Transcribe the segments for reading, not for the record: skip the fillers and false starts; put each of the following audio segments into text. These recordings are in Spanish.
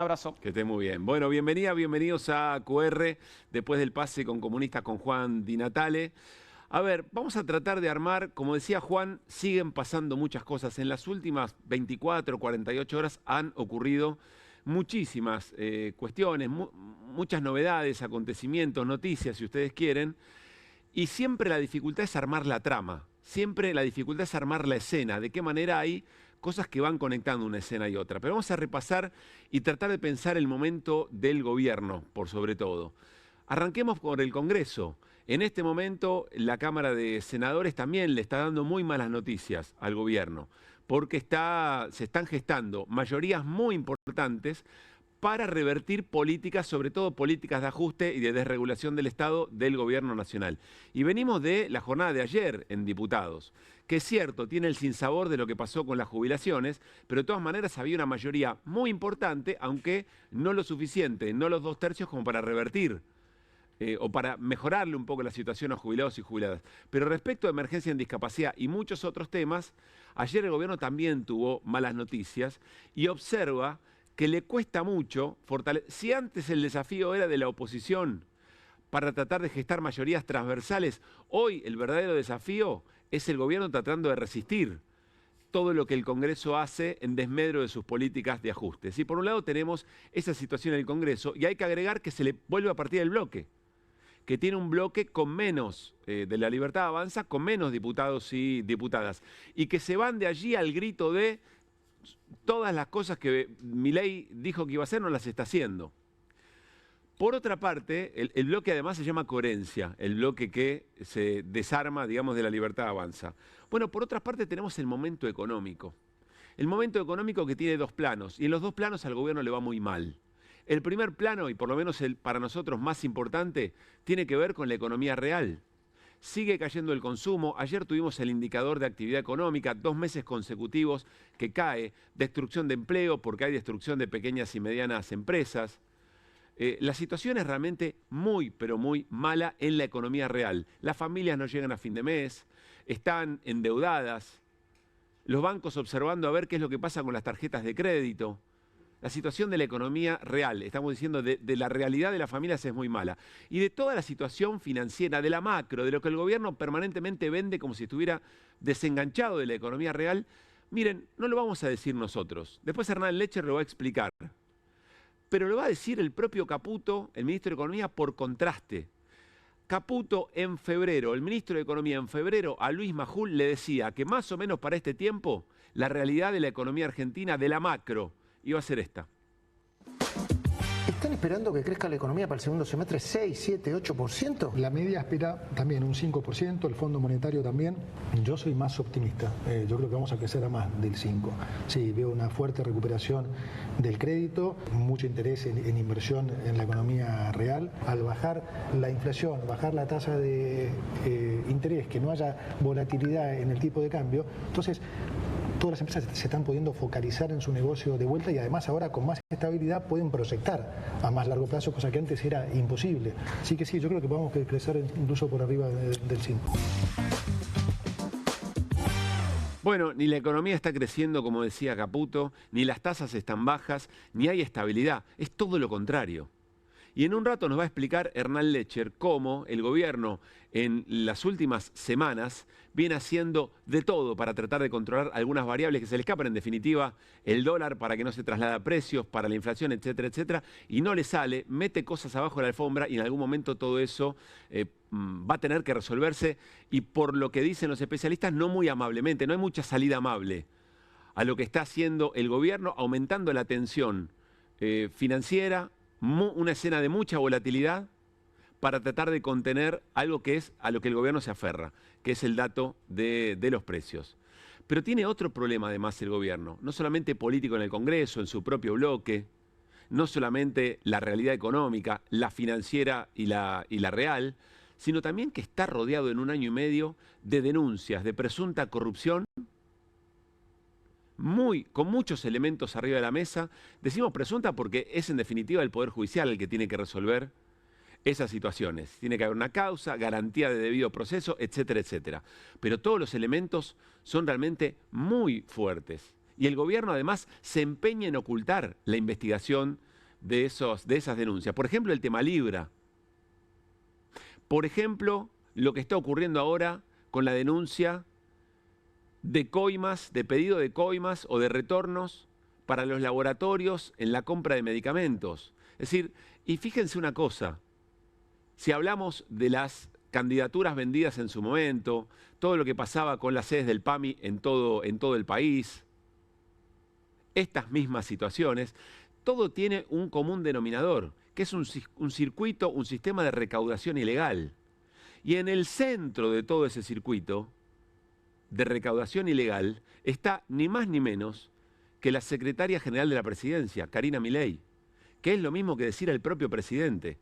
Abrazo. Que esté muy bien. Bueno, bienvenidos a QR, después del pase con Comunistas con Juan Di Natale. A ver, vamos a tratar de armar, como decía Juan, siguen pasando muchas cosas. En las últimas 24, 48 horas han ocurrido muchísimas cuestiones, muchas novedades, acontecimientos, noticias, si ustedes quieren. Y siempre la dificultad es armar la trama, siempre la dificultad es armar la escena, de qué manera hay cosas que van conectando una escena y otra. Pero vamos a repasar y tratar de pensar el momento del gobierno, por sobre todo. Arranquemos por el Congreso. En este momento la Cámara de Senadores también le está dando muy malas noticias al gobierno, porque se están gestando mayorías muy importantes para revertir políticas, sobre todo políticas de ajuste y de desregulación del Estado del gobierno nacional. Y venimos de la jornada de ayer en diputados, que es cierto, tiene el sinsabor de lo que pasó con las jubilaciones, pero de todas maneras había una mayoría muy importante, aunque no lo suficiente, no los 2/3 como para revertir o para mejorarle un poco la situación a jubilados y jubiladas. Pero respecto a emergencia en discapacidad y muchos otros temas, ayer el gobierno también tuvo malas noticias y observa que le cuesta mucho fortalecer. Si antes el desafío era de la oposición para tratar de gestar mayorías transversales, hoy el verdadero desafío es el gobierno tratando de resistir todo lo que el Congreso hace en desmedro de sus políticas de ajustes. Y por un lado tenemos esa situación en el Congreso y hay que agregar que se le vuelve a partir del bloque, que tiene un bloque con menos de La Libertad Avanza, con menos diputados y diputadas, y que se van de allí al grito de todas las cosas que Milei dijo que iba a hacer no las está haciendo. Por otra parte, el bloque además se llama coherencia, el bloque que se desarma, digamos, de La Libertad Avanza. Bueno, por otra parte tenemos el momento económico. El momento económico que tiene dos planos, y en los dos planos al gobierno le va muy mal. El primer plano, y por lo menos el para nosotros más importante, tiene que ver con la economía real. Sigue cayendo el consumo. Ayer tuvimos el indicador de actividad económica, 2 meses consecutivos que cae. Destrucción de empleo porque hay destrucción de pequeñas y medianas empresas. La situación es realmente muy, pero muy mala en la economía real. Las familias no llegan a fin de mes, están endeudadas, los bancos observando a ver qué es lo que pasa con las tarjetas de crédito. La situación de la economía real, estamos diciendo de la realidad de las familias es muy mala. Y de toda la situación financiera, de la macro, de lo que el gobierno permanentemente vende como si estuviera desenganchado de la economía real, miren, no lo vamos a decir nosotros. Después Hernán Lecher lo va a explicar. Pero lo va a decir el propio Caputo, el ministro de Economía, por contraste. Caputo en febrero, el ministro de Economía en febrero, a Luis Majul le decía que más o menos para este tiempo la realidad de la economía argentina, de la macro, iba a ser esta. ¿Están esperando que crezca la economía para el segundo semestre 6, 7, 8%? La media espera también un 5%, el Fondo Monetario también. Yo soy más optimista, yo creo que vamos a crecer a más del 5%. Sí, veo una fuerte recuperación del crédito, mucho interés en inversión en la economía real. Al bajar la inflación, bajar la tasa de interés, que no haya volatilidad en el tipo de cambio, entonces todas las empresas se están pudiendo focalizar en su negocio de vuelta y además ahora con más estabilidad pueden proyectar a más largo plazo, cosa que antes era imposible. Así que sí, yo creo que vamos a crecer incluso por arriba del 5. Bueno, ni la economía está creciendo, como decía Caputo, ni las tasas están bajas, ni hay estabilidad. Es todo lo contrario. Y en un rato nos va a explicar Hernán Lecher cómo el gobierno en las últimas semanas viene haciendo de todo para tratar de controlar algunas variables que se le escapan, en definitiva, el dólar para que no se traslade a precios, para la inflación, etcétera, etcétera, y no le sale, mete cosas abajo de la alfombra y en algún momento todo eso va a tener que resolverse y por lo que dicen los especialistas, no muy amablemente, no hay mucha salida amable a lo que está haciendo el gobierno, aumentando la tensión financiera, una escena de mucha volatilidad para tratar de contener algo que es a lo que el gobierno se aferra, que es el dato de los precios. Pero tiene otro problema además el gobierno, no solamente político en el Congreso, en su propio bloque, no solamente la realidad económica, la financiera y la real, sino también que está rodeado en 1 año y medio de denuncias de presunta corrupción con muchos elementos arriba de la mesa. Decimos presunta porque es en definitiva el Poder Judicial el que tiene que resolver esas situaciones. Tiene que haber una causa, garantía de debido proceso, etcétera, etcétera. Pero todos los elementos son realmente muy fuertes. Y el gobierno además se empeña en ocultar la investigación de esas denuncias. Por ejemplo, el tema Libra. Por ejemplo, lo que está ocurriendo ahora con la denuncia de coimas, de pedido de coimas o de retornos para los laboratorios en la compra de medicamentos. Es decir, y fíjense una cosa, si hablamos de las candidaturas vendidas en su momento, todo lo que pasaba con las sedes del PAMI en todo el país, estas mismas situaciones, todo tiene un común denominador, que es un circuito, un sistema de recaudación ilegal. Y en el centro de todo ese circuito de recaudación ilegal está ni más ni menos que la secretaria general de la presidencia, Karina Milei, que es lo mismo que decir al propio presidente.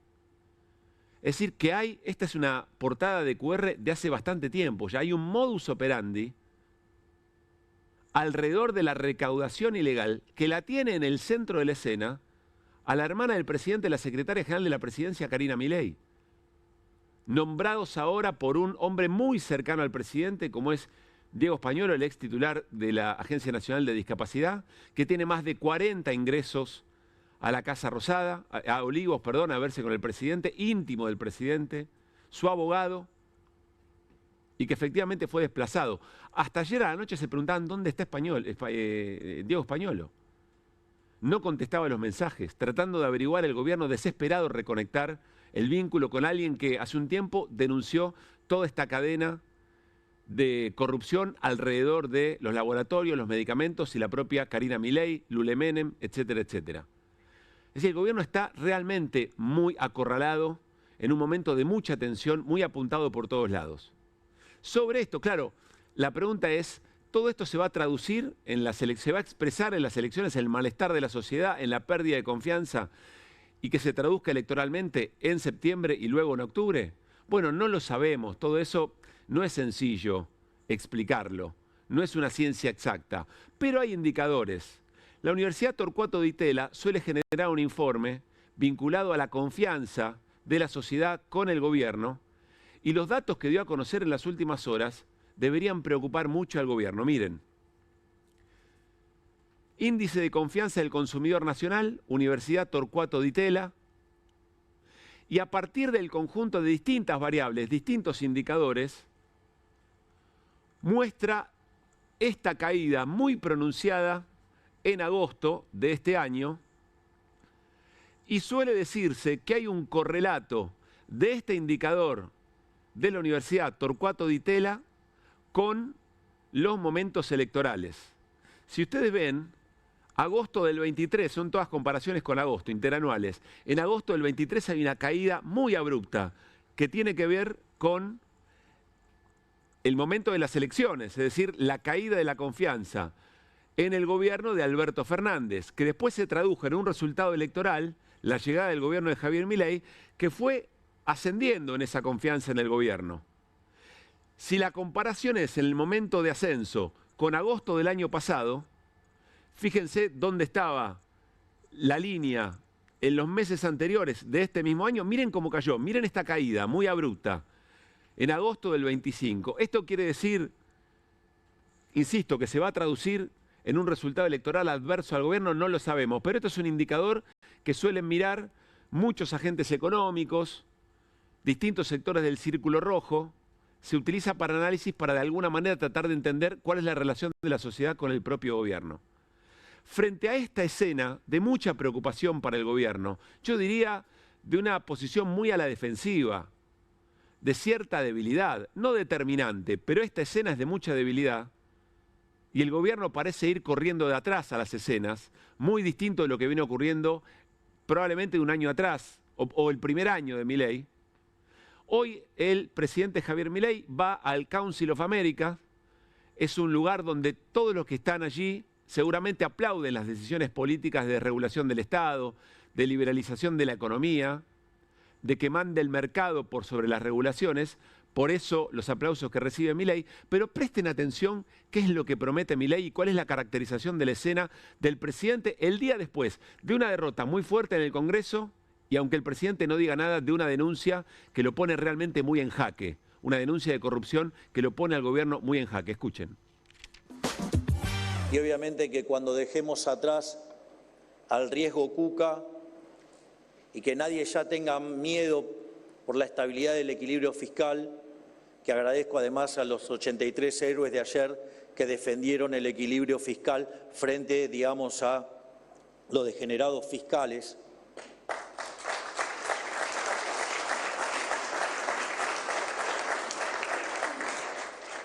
Es decir, que esta es una portada de QR de hace bastante tiempo, ya hay un modus operandi alrededor de la recaudación ilegal que la tiene en el centro de la escena a la hermana del presidente, la secretaria general de la presidencia, Karina Milei, nombrados ahora por un hombre muy cercano al presidente, como es Diego Españolo, el ex titular de la Agencia Nacional de Discapacidad, que tiene más de 40 ingresos a la Casa Rosada, a Olivos, perdón, a verse con el presidente, íntimo del presidente, su abogado, y que efectivamente fue desplazado. Hasta ayer a la noche se preguntaban dónde está Diego Españolo. No contestaba los mensajes, tratando de averiguar el gobierno desesperado, reconectar el vínculo con alguien que hace un tiempo denunció toda esta cadena de corrupción alrededor de los laboratorios, los medicamentos y la propia Karina Milei, Lule Menem, etcétera, etcétera. Es decir, el gobierno está realmente muy acorralado, en un momento de mucha tensión, muy apuntado por todos lados. Sobre esto, claro, la pregunta es, ¿todo esto se va a traducir, se va a expresar en las elecciones el malestar de la sociedad, en la pérdida de confianza y que se traduzca electoralmente en septiembre y luego en octubre? Bueno, no lo sabemos, todo eso no es sencillo explicarlo, no es una ciencia exacta, pero hay indicadores. La Universidad Torcuato Di Tella suele generar un informe vinculado a la confianza de la sociedad con el gobierno y los datos que dio a conocer en las últimas horas deberían preocupar mucho al gobierno. Miren, índice de confianza del consumidor nacional, Universidad Torcuato Di Tella, y a partir del conjunto de distintas variables, distintos indicadores, muestra esta caída muy pronunciada en agosto de este año y suele decirse que hay un correlato de este indicador de la Universidad Torcuato Di Tella con los momentos electorales. Si ustedes ven, agosto del 23, son todas comparaciones con agosto, interanuales. En agosto del 23 hay una caída muy abrupta que tiene que ver con el momento de las elecciones, es decir, la caída de la confianza en el gobierno de Alberto Fernández, que después se tradujo en un resultado electoral, la llegada del gobierno de Javier Milei, que fue ascendiendo en esa confianza en el gobierno. Si la comparación es en el momento de ascenso con agosto del año pasado, fíjense dónde estaba la línea en los meses anteriores de este mismo año. Miren cómo cayó, miren esta caída muy abrupta en agosto del 25. Esto quiere decir, insisto, que se va a traducir en un resultado electoral adverso al gobierno, no lo sabemos, pero esto es un indicador que suelen mirar muchos agentes económicos, distintos sectores del círculo rojo, se utiliza para análisis para de alguna manera tratar de entender cuál es la relación de la sociedad con el propio gobierno. Frente a esta escena de mucha preocupación para el gobierno, yo diría de una posición muy a la defensiva, de cierta debilidad, no determinante, pero esta escena es de mucha debilidad y el gobierno parece ir corriendo de atrás a las escenas, muy distinto de lo que viene ocurriendo probablemente de un año atrás o el primer año de Milei. Hoy el presidente Javier Milei va al Council of America, es un lugar donde todos los que están allí seguramente aplauden las decisiones políticas de regulación del Estado, de liberalización de la economía, de que mande el mercado por sobre las regulaciones, por eso los aplausos que recibe Milei, pero presten atención qué es lo que promete Milei y cuál es la caracterización de la escena del presidente el día después de una derrota muy fuerte en el Congreso y aunque el presidente no diga nada de una denuncia que lo pone realmente muy en jaque, una denuncia de corrupción que lo pone al gobierno muy en jaque. Escuchen. Y obviamente que cuando dejemos atrás al riesgo Cuca, y que nadie ya tenga miedo por la estabilidad del equilibrio fiscal, que agradezco además a los 83 héroes de ayer que defendieron el equilibrio fiscal frente, digamos, a los degenerados fiscales.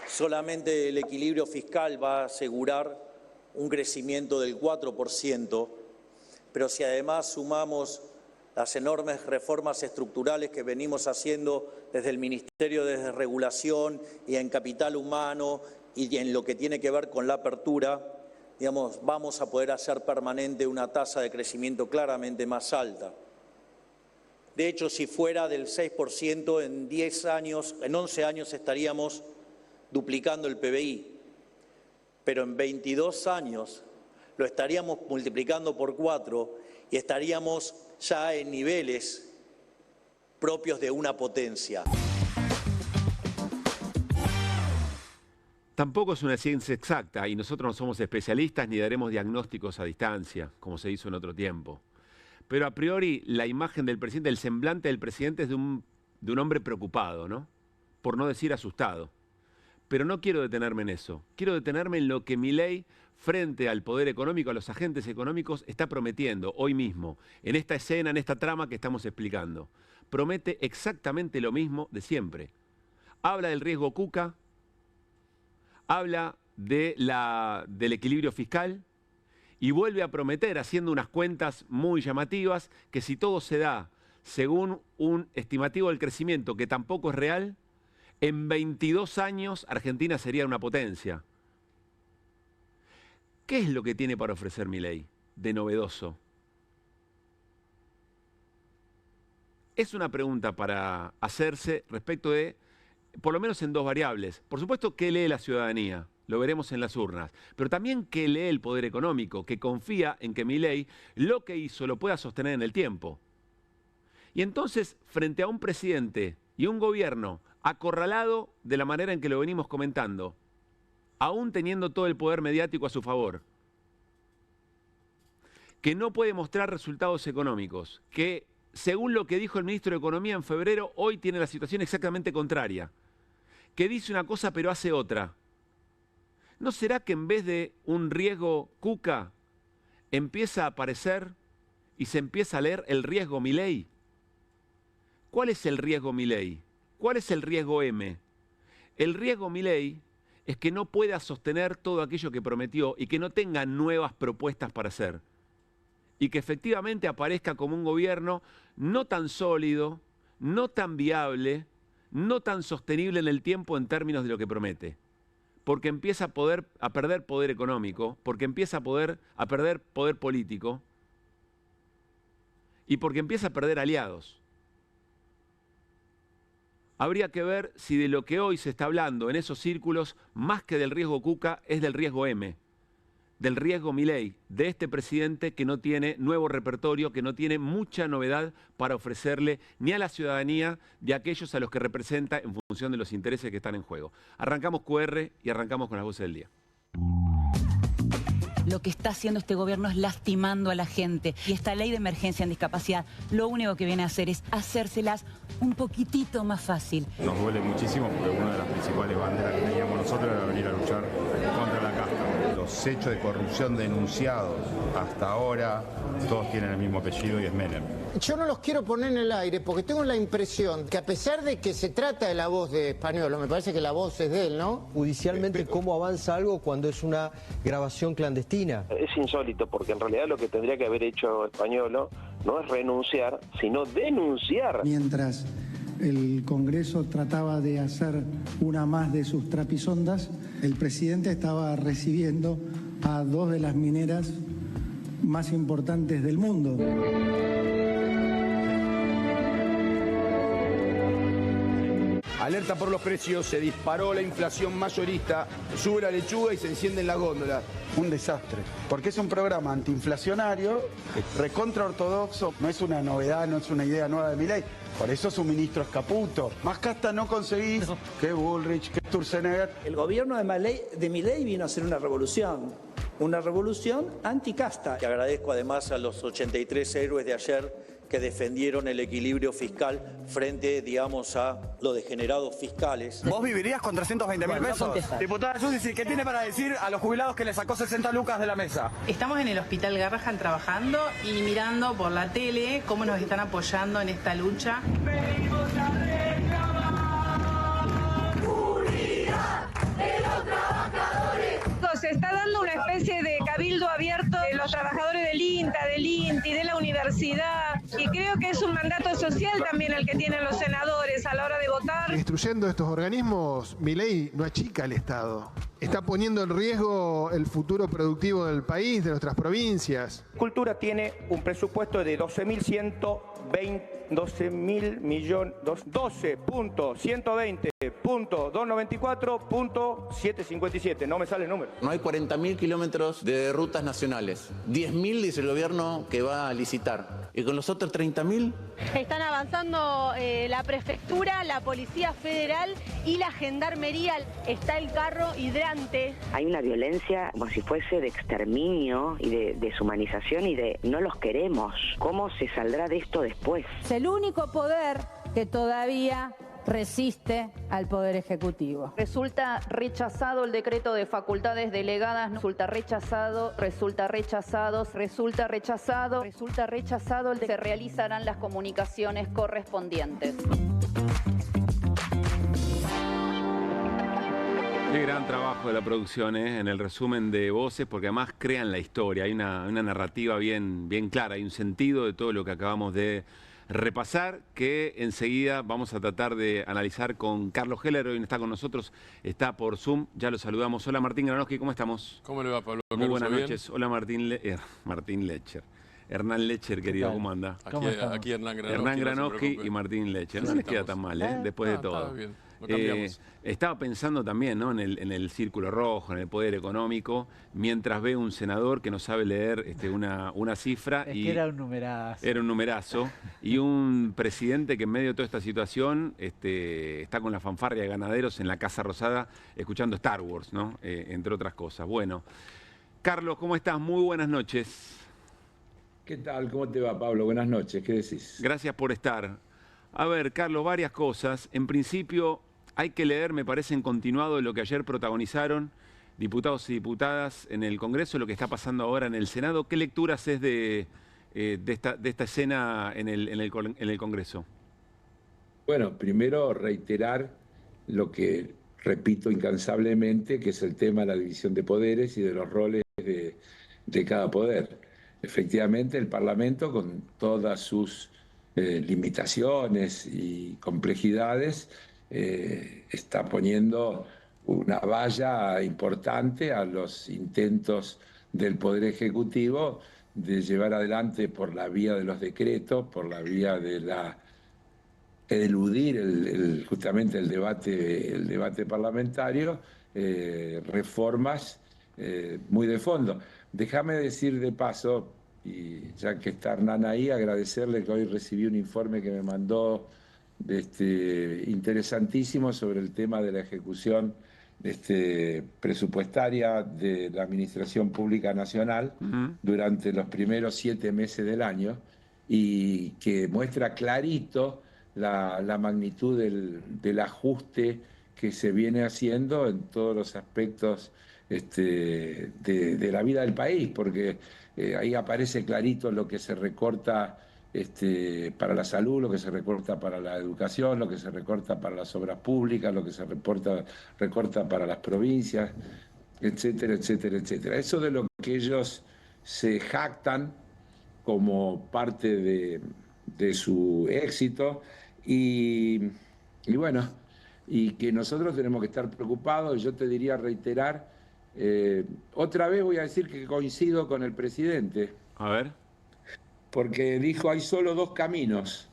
Solamente el equilibrio fiscal va a asegurar un crecimiento del 4%, pero si además sumamos las enormes reformas estructurales que venimos haciendo desde el Ministerio de Desregulación y en capital humano y en lo que tiene que ver con la apertura, digamos, vamos a poder hacer permanente una tasa de crecimiento claramente más alta. De hecho, si fuera del 6%, en 10 años, en 11 años estaríamos duplicando el PBI, pero en 22 años lo estaríamos multiplicando por 4 y estaríamos ya en niveles propios de una potencia. Tampoco es una ciencia exacta y nosotros no somos especialistas ni daremos diagnósticos a distancia, como se hizo en otro tiempo. Pero a priori la imagen del presidente, el semblante del presidente es de un hombre preocupado, ¿no? Por no decir asustado. Pero no quiero detenerme en eso. Quiero detenerme en lo que Milei, frente al poder económico, a los agentes económicos, está prometiendo hoy mismo, en esta escena, en esta trama que estamos explicando. Promete exactamente lo mismo de siempre. Habla del riesgo Cuca, habla del equilibrio fiscal y vuelve a prometer, haciendo unas cuentas muy llamativas, que si todo se da según un estimativo del crecimiento que tampoco es real, en 22 años Argentina sería una potencia. ¿Qué es lo que tiene para ofrecer Milei de novedoso? Es una pregunta para hacerse respecto de, por lo menos en dos variables. Por supuesto, ¿qué lee la ciudadanía? Lo veremos en las urnas. Pero también ¿qué lee el poder económico? Que confía en que Milei lo que hizo lo pueda sostener en el tiempo. Y entonces, frente a un presidente y un gobierno acorralado de la manera en que lo venimos comentando, aún teniendo todo el poder mediático a su favor, que no puede mostrar resultados económicos, que según lo que dijo el ministro de Economía en febrero, hoy tiene la situación exactamente contraria, que dice una cosa pero hace otra. ¿No será que en vez de un riesgo Cuca empieza a aparecer y se empieza a leer el riesgo Milei? ¿Cuál es el riesgo Milei? ¿Cuál es el riesgo M? El riesgo Milei es que no pueda sostener todo aquello que prometió y que no tenga nuevas propuestas para hacer. Y que efectivamente aparezca como un gobierno no tan sólido, no tan viable, no tan sostenible en el tiempo en términos de lo que promete. Porque empieza a perder poder económico, porque empieza a perder poder político y porque empieza a perder aliados. Habría que ver si de lo que hoy se está hablando en esos círculos, más que del riesgo Cuca, es del riesgo M, del riesgo Milei, de este presidente que no tiene nuevo repertorio, que no tiene mucha novedad para ofrecerle ni a la ciudadanía ni a aquellos a los que representa en función de los intereses que están en juego. Arrancamos QR y arrancamos con las voces del día. Lo que está haciendo este gobierno es lastimando a la gente. Y esta ley de emergencia en discapacidad lo único que viene a hacer es hacérselas un poquitito más fácil. Nos duele muchísimo porque una de las principales banderas que teníamos nosotros era venir a luchar contra la casta. Los hechos de corrupción denunciados hasta ahora, todos tienen el mismo apellido y es Menem. Yo no los quiero poner en el aire porque tengo la impresión que a pesar de que se trata de la voz de Españolo, me parece que la voz es de él, ¿no? Judicialmente, ¿cómo avanza algo cuando es una grabación clandestina? Es insólito porque en realidad lo que tendría que haber hecho Españolo no es renunciar, sino denunciar. Mientras el Congreso trataba de hacer una más de sus trapisondas, el presidente estaba recibiendo a dos de las mineras más importantes del mundo. Alerta por los precios, se disparó la inflación mayorista, sube la lechuga y se encienden las góndolas. Un desastre, porque es un programa antiinflacionario, recontra ortodoxo, no es una novedad, no es una idea nueva de Milei. Por eso su ministro es Caputo. Más casta no conseguís que Bullrich, que Sturzenegger. El gobierno de Milei vino a hacer una revolución. una revolución anticasta. Que agradezco además a los 83 héroes de ayer que defendieron el equilibrio fiscal frente, digamos, a los degenerados fiscales. ¿Vos vivirías con 320.000 pesos? Diputada Judici, ¿qué tiene para decir a los jubilados que le sacó 60 lucas de la mesa? Estamos en el Hospital Garrahan trabajando y mirando por la tele cómo nos están apoyando en esta lucha. Venimos a reclamar unidad de los trabajadores. Se está dando una especie de cabildo abierto de los trabajadores del INTA, del INTI, de la universidad, y creo que es un mandato social también el que tienen los senadores a la hora de votar. Destruyendo estos organismos, Milei no achica el Estado. Está poniendo en riesgo el futuro productivo del país, de nuestras provincias. Cultura tiene un presupuesto de 12.120.294.757. No me sale el número. No hay 40.000 kilómetros de rutas nacionales. 10.000 dice el gobierno que va a licitar. ¿Y con los otros 30.000? Están avanzando la prefectura, la Policía Federal y la Gendarmería. Está el carro hidrante. Hay una violencia como si fuese de exterminio y de deshumanización y de no los queremos. ¿Cómo se saldrá de esto después? Es el único poder que todavía resiste al Poder Ejecutivo. Resulta rechazado el decreto de facultades delegadas, resulta rechazado el que se realizarán las comunicaciones correspondientes. Qué gran trabajo de la producción en el resumen de voces, porque además crean la historia, hay una narrativa bien clara, hay un sentido de todo lo que acabamos de repasar, que enseguida vamos a tratar de analizar con Carlos Heller. Hoy no está con nosotros, está por Zoom, ya lo saludamos. Hola Martín Granowski, ¿cómo estamos? ¿Cómo le va, Pablo? Muy buenas noches. Hola Martín Lecher. Hernán Lecher, querido, ¿cómo anda? Aquí Hernán Granowski. Hernán Granowski y Martín Lecher. No les queda tan mal, después de todo. Está bien, lo cambiamos. Estaba pensando también, ¿no?, en el círculo rojo, en el poder económico, mientras ve un senador que no sabe leer una cifra. Es que era un numerazo. Era un numerazo. Y un presidente que en medio de toda esta situación está con la fanfarria de ganaderos en la Casa Rosada escuchando Star Wars, ¿no? Entre otras cosas. Bueno, Carlos, ¿cómo estás? Muy buenas noches. ¿Qué tal? ¿Cómo te va, Pablo? Buenas noches. ¿Qué decís? Gracias por estar. A ver, Carlos, varias cosas. En principio, hay que leer, me parece, en continuado lo que ayer protagonizaron diputados y diputadas en el Congreso, lo que está pasando ahora en el Senado. ¿Qué lecturas es de esta escena en el Congreso? Bueno, primero reiterar lo que repito incansablemente, que es el tema de la división de poderes y de los roles de cada poder. Efectivamente, el Parlamento, con todas sus limitaciones y complejidades, está poniendo una valla importante a los intentos del Poder Ejecutivo de llevar adelante por la vía de los decretos, por la vía de eludir justamente el debate parlamentario, reformas muy de fondo. Déjame decir de paso, y ya que está Hernán ahí, agradecerle que hoy recibí un informe que me mandó interesantísimo sobre el tema de la ejecución presupuestaria de la Administración Pública Nacional durante los primeros 7 meses del año, y que muestra clarito la magnitud del ajuste que se viene haciendo en todos los aspectos de la vida del país, porque ahí aparece clarito lo que se recorta para la salud, lo que se recorta para la educación, lo que se recorta para las obras públicas, lo que se recorta para las provincias, etcétera, etcétera, etcétera. Eso de lo que ellos se jactan como parte de su éxito, y bueno, y que nosotros tenemos que estar preocupados. Yo te diría, reiterar, otra vez voy a decir que coincido con el presidente. A ver. Porque dijo, hay solo 2 caminos.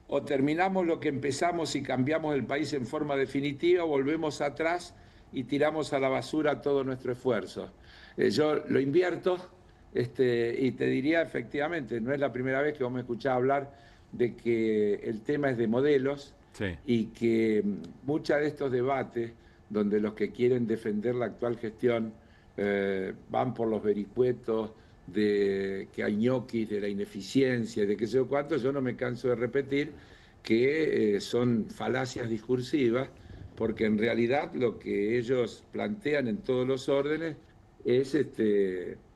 O terminamos lo que empezamos y cambiamos el país en forma definitiva, o volvemos atrás y tiramos a la basura todo nuestro esfuerzo. Yo lo invierto, y te diría, efectivamente, no es la primera vez que vos me escuchás hablar de que el tema es de modelos. Sí. Y que muchos de estos debates, donde los que quieren defender la actual gestión van por los vericuetos de que hay ñoquis, de la ineficiencia, de qué sé yo cuánto. Yo no me canso de repetir que son falacias discursivas, porque en realidad lo que ellos plantean en todos los órdenes es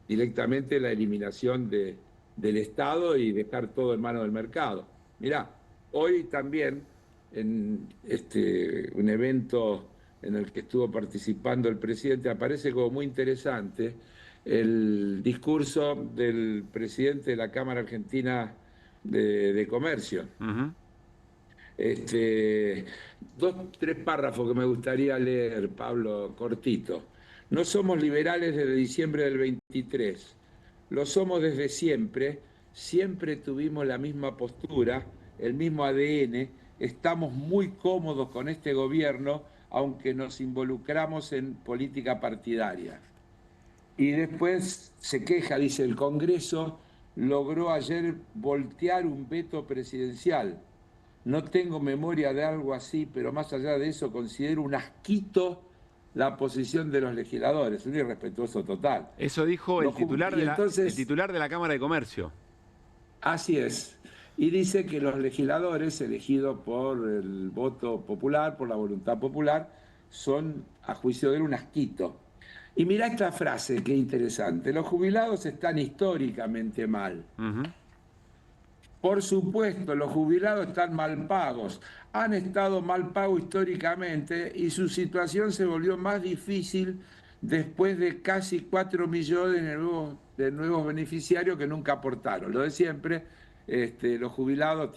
directamente la eliminación del Estado y dejar todo en manos del mercado. Mirá, hoy también en un evento en el que estuvo participando el presidente, aparece como muy interesante el discurso del presidente de la Cámara Argentina de Comercio. Tres párrafos que me gustaría leer, Pablo, cortito. No somos liberales desde diciembre del 23, lo somos desde siempre, siempre tuvimos la misma postura, el mismo ADN, estamos muy cómodos con este gobierno, aunque nos involucramos en política partidaria. Y después se queja, dice, el Congreso logró ayer voltear un veto presidencial. No tengo memoria de algo así, pero más allá de eso considero un asquito la posición de los legisladores, un irrespetuoso total. Eso dijo el titular de la Cámara de Comercio. Así es. Y dice que los legisladores elegidos por el voto popular, por la voluntad popular, son, a juicio de él, un asquito. Y mirá esta frase, qué interesante. Los jubilados están históricamente mal. Por supuesto, los jubilados están mal pagos. Han estado mal pagos históricamente y su situación se volvió más difícil después de casi 4 millones de nuevos beneficiarios que nunca aportaron. Lo de siempre, los jubilados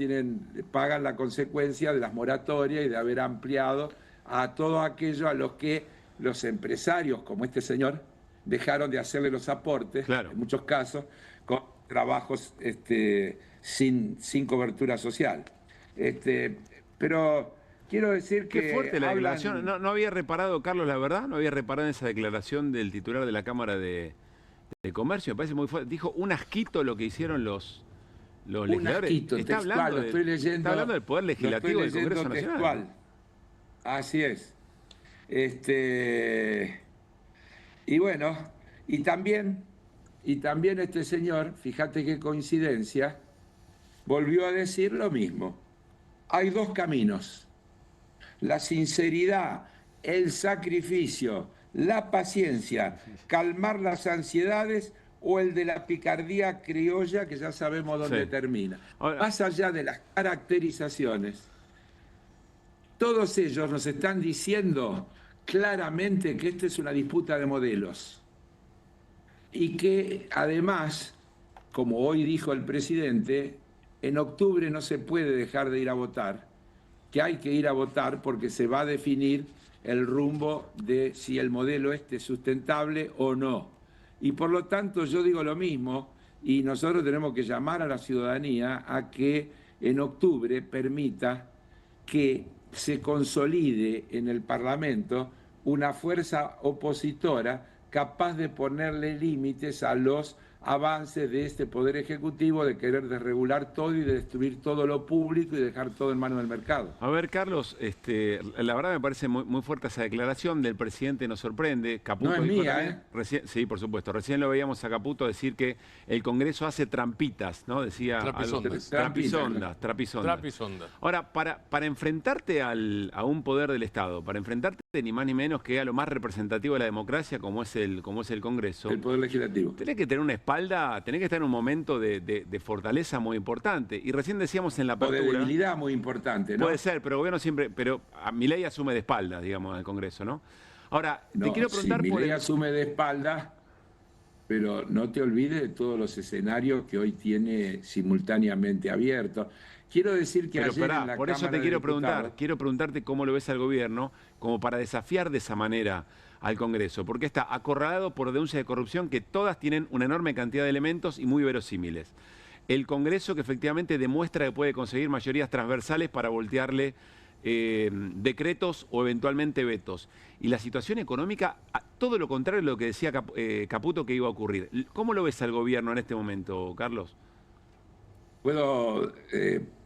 pagan la consecuencia de las moratorias y de haber ampliado a todo aquello a los que los empresarios, como este señor, dejaron de hacerle los aportes, en muchos casos, con trabajos sin cobertura social. Pero quiero decir que... Qué fuerte la declaración. No había reparado, Carlos, la verdad, no había reparado en esa declaración del titular de la Cámara de Comercio. Me parece muy fuerte. Dijo un asquito lo que hicieron los legisladores. Asquito, está hablando del Poder Legislativo del Congreso Nacional. Así es. Y bueno, y también este señor, fíjate qué coincidencia, volvió a decir lo mismo. Hay dos caminos: la sinceridad, el sacrificio, la paciencia, calmar las ansiedades, o el de la picardía criolla, que ya sabemos dónde termina. Ahora, más allá de las caracterizaciones, todos ellos nos están diciendo claramente que esta es una disputa de modelos y que además, como hoy dijo el presidente, en octubre no se puede dejar de ir a votar, que hay que ir a votar porque se va a definir el rumbo de si el modelo es sustentable o no. Y por lo tanto yo digo lo mismo, y nosotros tenemos que llamar a la ciudadanía a que en octubre permita que se consolide en el Parlamento una fuerza opositora capaz de ponerle límites a los avances de este Poder Ejecutivo de querer desregular todo y de destruir todo lo público y dejar todo en manos del mercado. A ver, Carlos, la verdad me parece muy fuerte esa declaración del presidente, nos sorprende. Caputo no es dijo mía, también, recién, sí, por supuesto. Recién lo veíamos a Caputo decir que el Congreso hace trampitas, ¿no? Decía trapisondas. Ahora, para enfrentarte a un poder del Estado, para enfrentarte ni más ni menos que a lo más representativo de la democracia, como es el Congreso. El Poder Legislativo. Tenés que tener una espalda, tenés que estar en un momento de fortaleza muy importante. Y recién decíamos en la apertura... O de debilidad muy importante, ¿no? Puede ser, pero el gobierno siempre... Pero Milei asume de espaldas, digamos, en el Congreso, ¿no? Ahora, te quiero preguntar... Sí, Milei asume de espaldas, pero no te olvides de todos los escenarios que hoy tiene simultáneamente abiertos. Quiero decir que ayer en la por eso te quiero preguntarte cómo lo ves al gobierno, como para desafiar de esa manera al Congreso, porque está acorralado por denuncias de corrupción que todas tienen una enorme cantidad de elementos y muy verosímiles. El Congreso que efectivamente demuestra que puede conseguir mayorías transversales para voltearle decretos o eventualmente vetos. Y la situación económica, todo lo contrario de lo que decía Caputo que iba a ocurrir. ¿Cómo lo ves al gobierno en este momento, Carlos? ¿Puedo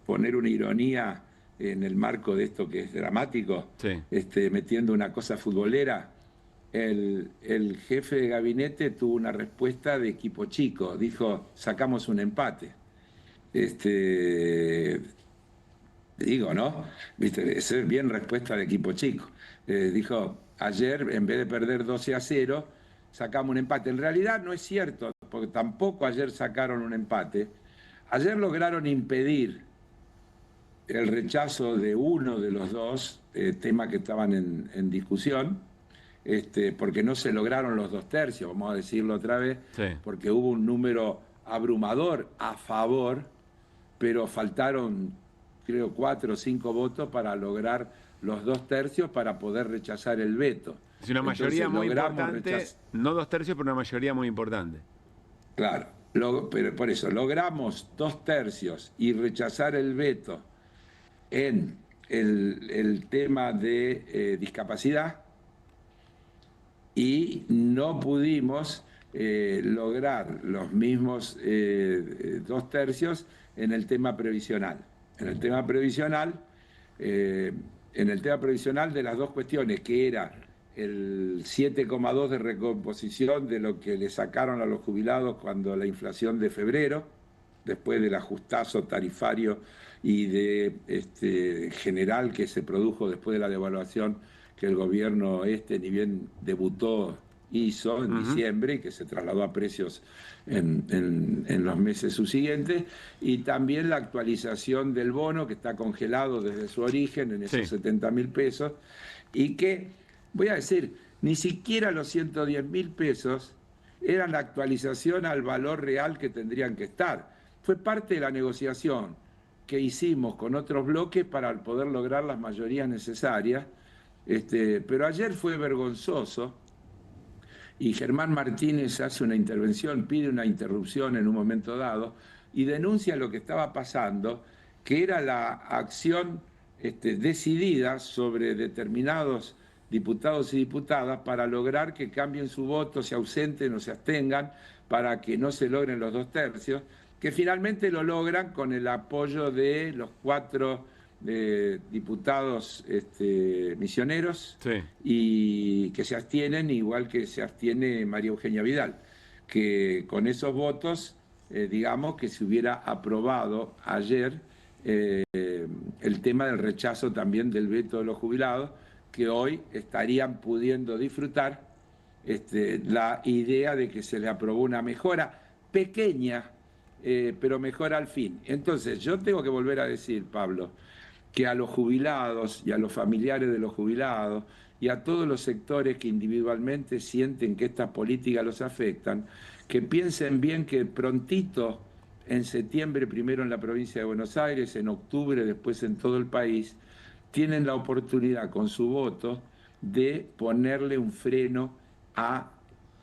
poner una ironía en el marco de esto que es dramático? Sí. Metiendo una cosa futbolera. el jefe de gabinete tuvo una respuesta de equipo chico. Dijo, sacamos un empate. Digo, ¿no? ¿Viste? Esa es bien respuesta de equipo chico. Dijo, ayer, en vez de perder 12-0, sacamos un empate. En realidad no es cierto, porque tampoco ayer sacaron un empate. Ayer lograron impedir el rechazo de uno de los dos temas que estaban en discusión, porque no se lograron los 2/3, vamos a decirlo otra vez, sí, porque hubo un número abrumador a favor, pero faltaron, creo, 4 o 5 votos para lograr los 2/3 para poder rechazar el veto. Es una mayoría muy importante, no 2/3, pero una mayoría muy importante. Claro, pero por eso logramos 2/3 y rechazar el veto en el tema de discapacidad, y no pudimos lograr los mismos 2/3 en el tema previsional. En el tema previsional, de las dos cuestiones, que era el 7,2 de recomposición de lo que le sacaron a los jubilados cuando la inflación de febrero, después del ajustazo tarifario y de general que se produjo después de la devaluación que el gobierno ni bien debutó, hizo en diciembre, y que se trasladó a precios en los meses subsiguientes, y también la actualización del bono, que está congelado desde su origen en esos 70.000 pesos, y que, voy a decir, ni siquiera los 110.000 pesos eran la actualización al valor real que tendrían que estar. Fue parte de la negociación que hicimos con otros bloques para poder lograr las mayorías necesarias, pero ayer fue vergonzoso, y Germán Martínez hace una intervención, pide una interrupción en un momento dado, y denuncia lo que estaba pasando, que era la acción decidida sobre determinados diputados y diputadas para lograr que cambien su voto, se ausenten o se abstengan, para que no se logren los 2/3, que finalmente lo logran con el apoyo de los 4 diputados misioneros, y que se abstienen, igual que se abstiene María Eugenia Vidal, que con esos votos, digamos, que se hubiera aprobado ayer el tema del rechazo también del veto de los jubilados, que hoy estarían pudiendo disfrutar la idea de que se le aprobó una mejora pequeña, pero mejora al fin. Entonces, yo tengo que volver a decir, Pablo, que a los jubilados y a los familiares de los jubilados y a todos los sectores que individualmente sienten que estas políticas los afectan, que piensen bien que prontito, en septiembre, primero en la provincia de Buenos Aires, en octubre, después en todo el país, tienen la oportunidad con su voto de ponerle un freno a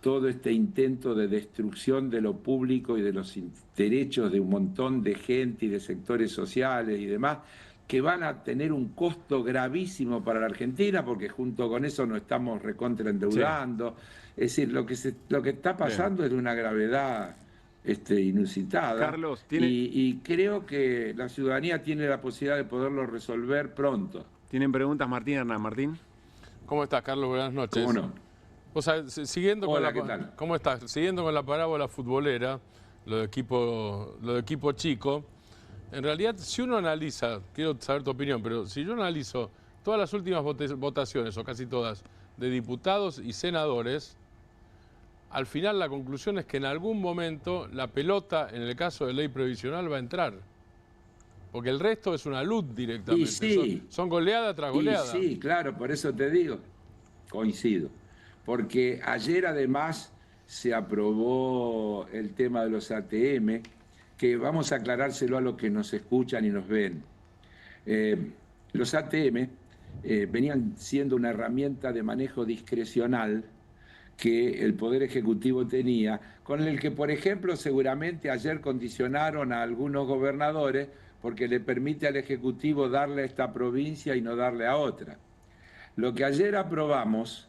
todo este intento de destrucción de lo público y de los derechos de un montón de gente y de sectores sociales y demás, que van a tener un costo gravísimo para la Argentina, porque junto con eso nos estamos recontraendeudando. Es decir, lo que está pasando es de una gravedad inusitada. Carlos, y creo que la ciudadanía tiene la posibilidad de poderlo resolver pronto. ¿Tienen preguntas, Martín Hernán? Martín. ¿Cómo estás, Carlos? Buenas noches. ¿Cómo no? O sea, siguiendo Hola, con ¿qué tal? ¿Cómo estás? Siguiendo con la parábola futbolera, lo de equipo chico, en realidad, si uno analiza, quiero saber tu opinión, pero si yo analizo todas las últimas votaciones, o casi todas, de diputados y senadores, al final la conclusión es que en algún momento la pelota, en el caso de ley previsional, va a entrar. Porque el resto es una luz directamente. Y sí, son goleada tras goleada. Sí, claro, por eso te digo, coincido. Porque ayer además se aprobó el tema de los ATM, que vamos a aclarárselo a los que nos escuchan y nos ven. Los ATM venían siendo una herramienta de manejo discrecional que el Poder Ejecutivo tenía, con el que, por ejemplo, seguramente ayer condicionaron a algunos gobernadores porque le permite al Ejecutivo darle a esta provincia y no darle a otra. Lo que ayer aprobamos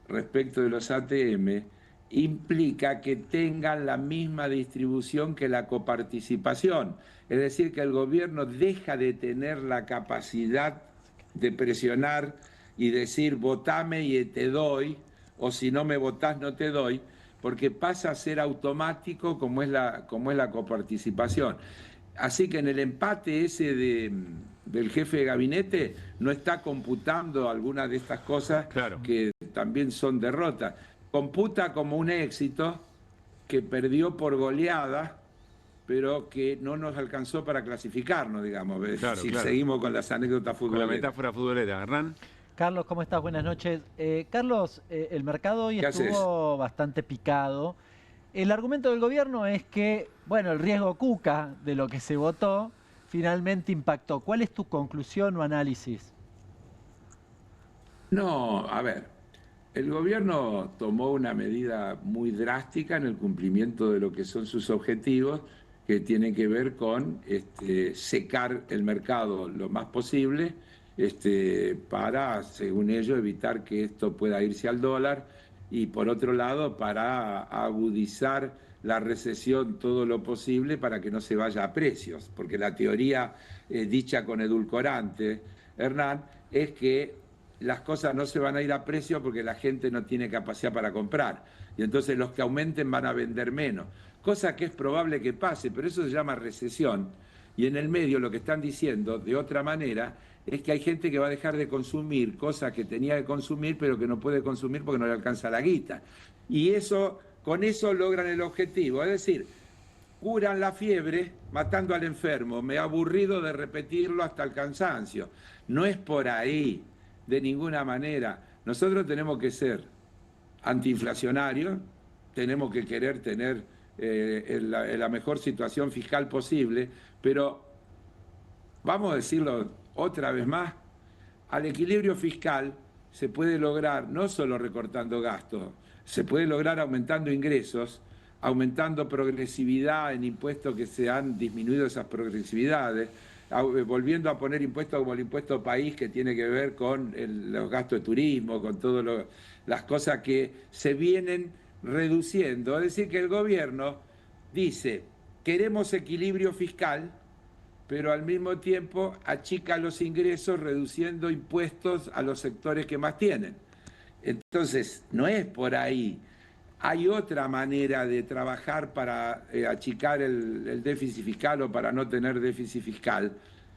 respecto de los ATM implica que tengan la misma distribución que la coparticipación, es decir, que el gobierno deja de tener la capacidad de presionar y decir votame y te doy, o si no me votás no te doy, porque pasa a ser automático como es la coparticipación. Así que en el empate ese del jefe de gabinete no está computando algunas de estas cosas que también son derrotas. Computa como un éxito que perdió por goleada, pero que no nos alcanzó para clasificarnos, digamos, si seguimos con las anécdotas futboleras. Con la metáfora futbolera. Hernán. Carlos, ¿cómo estás? Buenas noches. Carlos, el mercado hoy estuvo bastante picado. El argumento del gobierno es que, bueno, el riesgo Cuca de lo que se votó finalmente impactó. ¿Cuál es tu conclusión o análisis? No, a ver, el gobierno tomó una medida muy drástica en el cumplimiento de lo que son sus objetivos, que tienen que ver con secar el mercado lo más posible, para, según ellos, evitar que esto pueda irse al dólar, y por otro lado, para agudizar la recesión todo lo posible para que no se vaya a precios, porque la teoría dicha con edulcorante, Hernán, es que las cosas no se van a ir a precio porque la gente no tiene capacidad para comprar, y entonces los que aumenten van a vender menos, cosa que es probable que pase, pero eso se llama recesión, y en el medio lo que están diciendo de otra manera es que hay gente que va a dejar de consumir cosas que tenía que consumir, pero que no puede consumir porque no le alcanza la guita. Y con eso logran el objetivo. Es decir, curan la fiebre matando al enfermo. Me he aburrido de repetirlo hasta el cansancio. No es por ahí, de ninguna manera. Nosotros tenemos que ser antiinflacionarios, tenemos que querer tener la mejor situación fiscal posible, pero vamos a decirlo otra vez más, al equilibrio fiscal se puede lograr no solo recortando gastos, se puede lograr aumentando ingresos, aumentando progresividad en impuestos que se han disminuido esas progresividades, volviendo a poner impuestos como el impuesto país, que tiene que ver con los gastos de turismo, con todas las cosas que se vienen reduciendo. Es decir, que el gobierno dice, queremos equilibrio fiscal, pero al mismo tiempo achica los ingresos reduciendo impuestos a los sectores que más tienen. Entonces, no es por ahí. Hay otra manera de trabajar para achicar el déficit fiscal o para no tener déficit fiscal.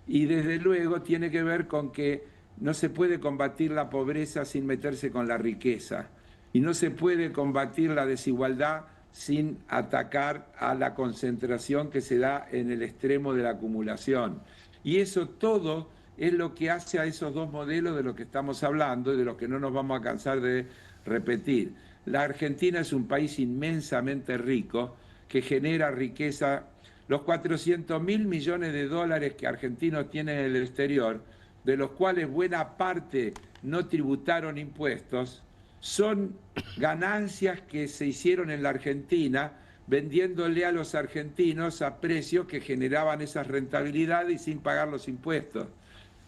Y desde luego tiene que ver con que no se puede combatir la pobreza sin meterse con la riqueza. Y no se puede combatir la desigualdad sin atacar a la concentración que se da en el extremo de la acumulación. Y eso todo es lo que hace a esos dos modelos de los que estamos hablando y de los que no nos vamos a cansar de repetir. La Argentina es un país inmensamente rico que genera riqueza. Los 400.000 millones de dólares que argentinos tienen en el exterior, de los cuales buena parte no tributaron impuestos, son ganancias que se hicieron en la Argentina vendiéndole a los argentinos a precios que generaban esas rentabilidades y sin pagar los impuestos.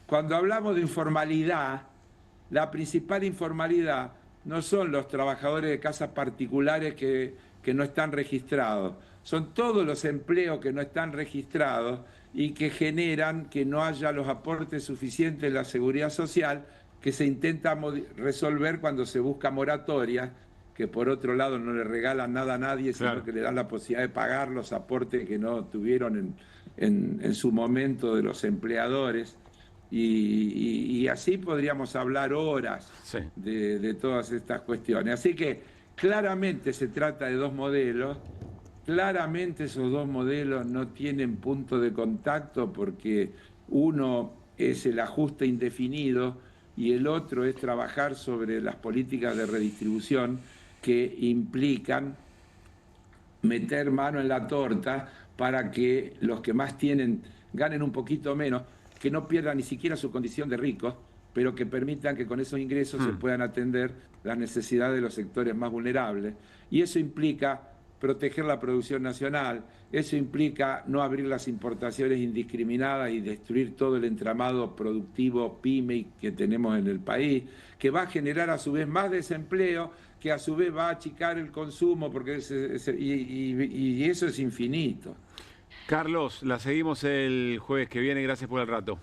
Cuando hablamos de informalidad, la principal informalidad no son los trabajadores de casas particulares que no están registrados, son todos los empleos que no están registrados y que generan que no haya los aportes suficientes en la seguridad social, que se intenta resolver cuando se busca moratoria, que por otro lado no le regalan nada a nadie, sino que le dan la posibilidad de pagar los aportes que no tuvieron en su momento de los empleadores. Y así podríamos hablar horas de todas estas cuestiones. Así que claramente se trata de dos modelos, claramente esos dos modelos no tienen punto de contacto porque uno es el ajuste indefinido y el otro es trabajar sobre las políticas de redistribución que implican meter mano en la torta para que los que más tienen ganen un poquito menos, que no pierdan ni siquiera su condición de ricos, pero que permitan que con esos ingresos se puedan atender las necesidades de los sectores más vulnerables. Y eso implica proteger la producción nacional, eso implica no abrir las importaciones indiscriminadas y destruir todo el entramado productivo pyme que tenemos en el país, que va a generar a su vez más desempleo, que a su vez va a achicar el consumo, porque y eso es infinito. Carlos, la seguimos el jueves que viene, gracias por el rato.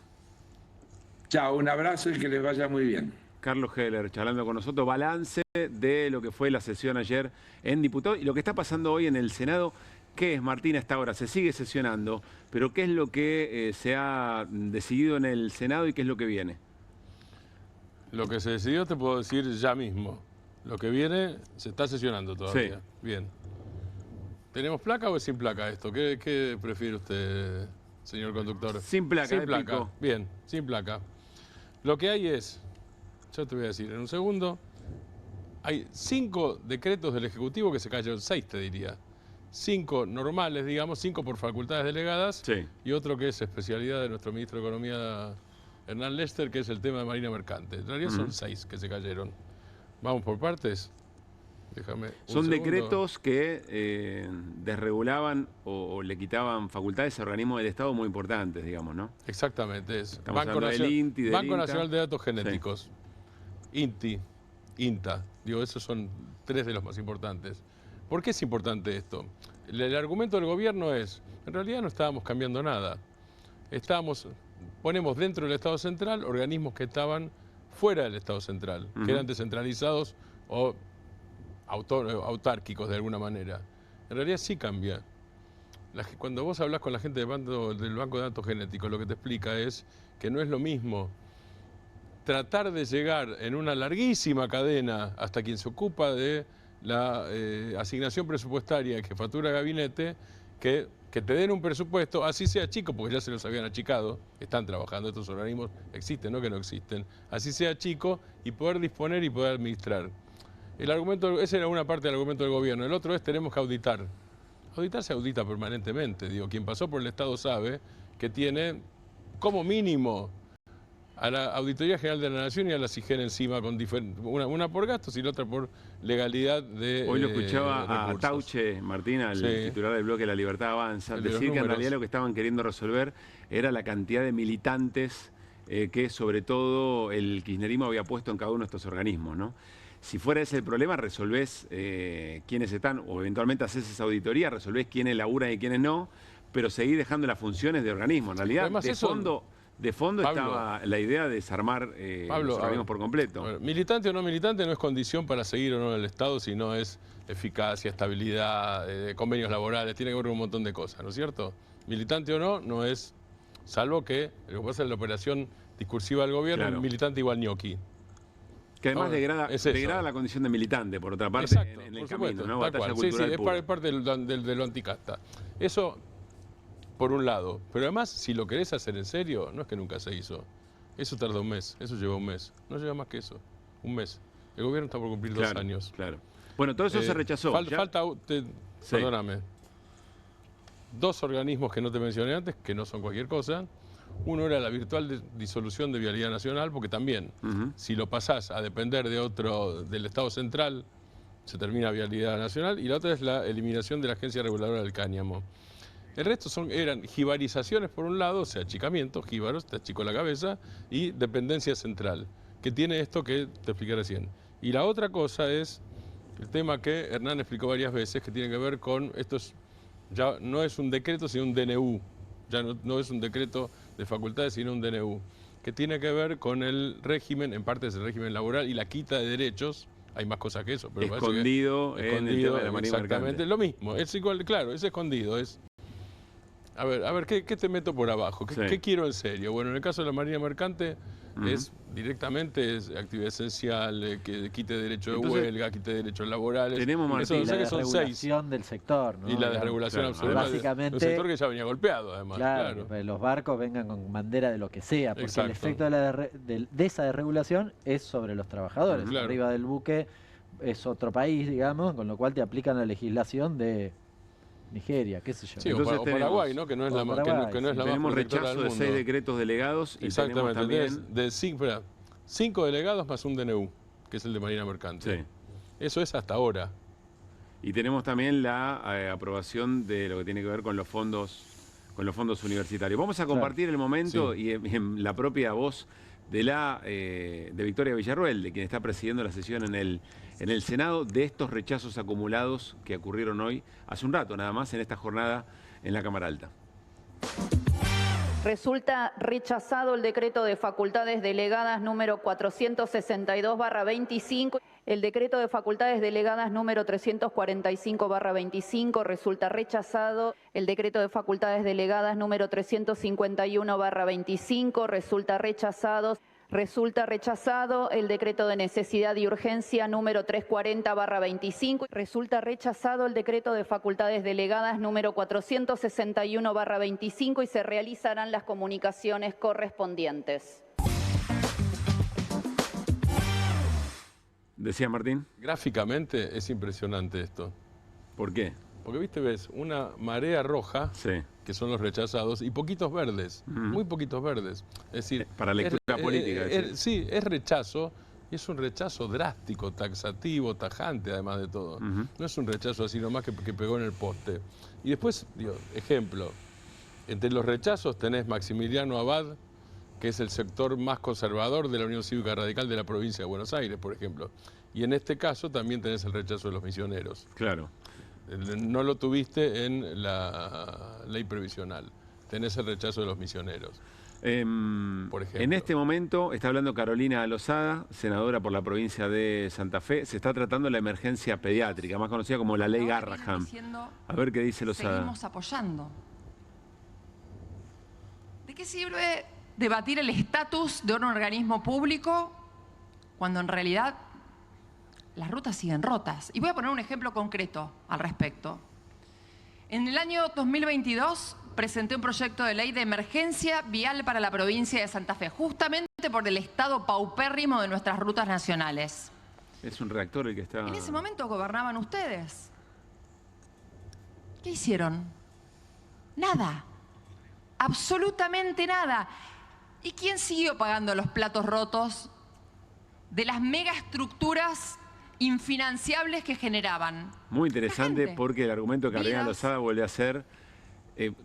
Chao, un abrazo y que les vaya muy bien. Carlos Heller, charlando con nosotros, balance de lo que fue la sesión ayer en Diputados y lo que está pasando hoy en el Senado. ¿Qué es, Martín, hasta ahora? Se sigue sesionando, pero ¿qué es lo que se ha decidido en el Senado y qué es lo que viene? Lo que se decidió te puedo decir ya mismo. Lo que viene se está sesionando todavía. Sí. Bien. ¿Tenemos placa o es sin placa esto? ¿Qué prefiere usted, señor conductor? Sin placa. Sin placa. Pico. Bien, sin placa. Lo que hay es, yo te voy a decir en un segundo, hay 5 decretos del Ejecutivo que se cayeron, 6 te diría. 5 normales, digamos, 5 por facultades delegadas, sí, y otro que es especialidad de nuestro ministro de Economía, Hernán Lester, que es el tema de Marina Mercante. En realidad son 6 que se cayeron. Vamos por partes. Déjame Son decretos que desregulaban o le quitaban facultades a organismos del Estado muy importantes, digamos, ¿no? Exactamente. Es Banco Nacional de Datos Genéticos, sí, INTI, INTA. Digo, esos son 3 de los más importantes. ¿Por qué es importante esto? El argumento del gobierno es, en realidad no estábamos cambiando nada. Ponemos dentro del Estado Central organismos que estaban fuera del Estado Central, que eran descentralizados o autárquicos de alguna manera. En realidad sí cambia. Cuando vos hablás con la gente del Banco de Datos Genéticos, lo que te explica es que no es lo mismo tratar de llegar en una larguísima cadena hasta quien se ocupa de la asignación presupuestaria que factura el gabinete, que te den un presupuesto, así sea chico, porque ya se los habían achicado, están trabajando, estos organismos existen, no que no existen, así sea chico, y poder disponer y poder administrar. El argumento, esa era una parte del argumento del gobierno. El otro es tenemos que auditar. Auditar se audita permanentemente. Digo, quien pasó por el Estado sabe que tiene como mínimo a la Auditoría General de la Nación y a la SIGEN encima, con una por gastos y la otra por legalidad de Hoy lo escuchaba a Tauche, Martín, al titular del bloque La Libertad Avanza, decir que en realidad lo que estaban queriendo resolver era la cantidad de militantes que sobre todo el kirchnerismo había puesto en cada uno de estos organismos, ¿no? Si fuera ese el problema, resolvés quiénes están, o eventualmente haces esa auditoría, resolvés quiénes laburan y quiénes no, pero seguís dejando las funciones de organismo. En realidad, además, de fondo Pablo, estaba la idea de desarmar los organismos por completo. Bueno, militante o no militante no es condición para seguir o no en el Estado, sino es eficacia, estabilidad, convenios laborales, tiene que ver con un montón de cosas, ¿no es cierto? Militante o no, no es, salvo que lo que pasa es la operación discursiva del gobierno, claro, militante igual ñoqui. Que además degrada la condición de militante, por otra parte, exacto, en el camino, ¿no? Batalla cultural pura. Es parte de lo anticasta. Eso, por un lado. Pero además, si lo querés hacer en serio, no es que nunca se hizo. Eso tarda un mes, eso lleva un mes. No lleva más que eso, un mes. El gobierno está por cumplir 2 años. Claro. Bueno, todo eso se rechazó. Perdóname. 2 organismos que no te mencioné antes, que no son cualquier cosa. Uno era la virtual disolución de Vialidad Nacional, porque también, si lo pasás a depender del Estado Central, se termina Vialidad Nacional, y la otra es la eliminación de la Agencia Reguladora del Cáñamo. El resto eran jibarizaciones por un lado, o sea, achicamientos, jíbaros, te achicó la cabeza, y dependencia central, que tiene esto que te expliqué recién. Y la otra cosa es el tema que Hernán explicó varias veces, que tiene que ver con, ya no es un decreto, sino un DNU. Ya no es un decreto de facultades, sino un DNU, que tiene que ver con el régimen, en parte es el régimen laboral y la quita de derechos. Hay más cosas que eso, pero escondido en el tema de la Marina Mercante. Exactamente, lo mismo, es igual, claro, es escondido, es... A ver, ¿qué te meto por abajo? ¿Qué quiero en serio? Bueno, en el caso de la Marina Mercante es directamente actividad esencial, que quite derecho de huelga, quite derechos laborales. Tenemos, Martín, la desregulación del sector, ¿no? Y la desregulación absoluta básicamente, un sector que ya venía golpeado, además. Claro. Los barcos vengan con bandera de lo que sea, porque el efecto de esa desregulación es sobre los trabajadores. Claro. Arriba del buque es otro país, digamos, con lo cual te aplican la legislación de Nigeria, qué sé yo. Sí, entonces o Paraguay, ¿no? Que no es la más tenemos rechazo de 6 decretos delegados y tenemos también... de 5 delegados más un DNU, que es el de Marina Mercante. Sí. Eso es hasta ahora. Y tenemos también la aprobación de lo que tiene que ver con los fondos universitarios. Vamos a compartir el momento y en la propia voz de Victoria Villarruel, de quien está presidiendo la sesión en el Senado, de estos rechazos acumulados que ocurrieron hoy, hace un rato nada más, en esta jornada en la Cámara Alta. Resulta rechazado el decreto de facultades delegadas número 462/25. El decreto de facultades delegadas número 345/25 resulta rechazado. El decreto de facultades delegadas número 351/25 resulta rechazado. Resulta rechazado el decreto de necesidad y urgencia número 340/25. Resulta rechazado el decreto de facultades delegadas número 461/25 y se realizarán las comunicaciones correspondientes. Decía Martín. Gráficamente es impresionante esto. ¿Por qué? Porque, viste, ves una marea roja, que son los rechazados, y poquitos verdes, muy poquitos verdes. Es decir, para lectura política. Sí, es rechazo, y es un rechazo drástico, taxativo, tajante, además de todo. No es un rechazo así nomás que pegó en el poste. Y después, digo, ejemplo, entre los rechazos tenés Maximiliano Abad, que es el sector más conservador de la Unión Cívica Radical de la provincia de Buenos Aires, por ejemplo. Y en este caso también tenés el rechazo de los misioneros. Claro. No lo tuviste en la ley previsional. Tenés el rechazo de los misioneros. Por ejemplo. En este momento está hablando Carolina Lozada, senadora por la provincia de Santa Fe. Se está tratando la emergencia pediátrica, más conocida como la ley Garrahan. A ver qué dice Lozada. Seguimos apoyando. ¿De qué sirve debatir el estatus de un organismo público cuando en realidad las rutas siguen rotas? Y voy a poner un ejemplo concreto al respecto. En el año 2022 presenté un proyecto de ley de emergencia vial para la provincia de Santa Fe, justamente por el estado paupérrimo de nuestras rutas nacionales. Es un reactor el que está... En ese momento gobernaban ustedes. ¿Qué hicieron? Nada. Absolutamente nada. ¿Y quién siguió pagando los platos rotos de las megaestructuras infinanciables que generaban? Muy interesante porque el argumento de Carolina Lozada vuelve a ser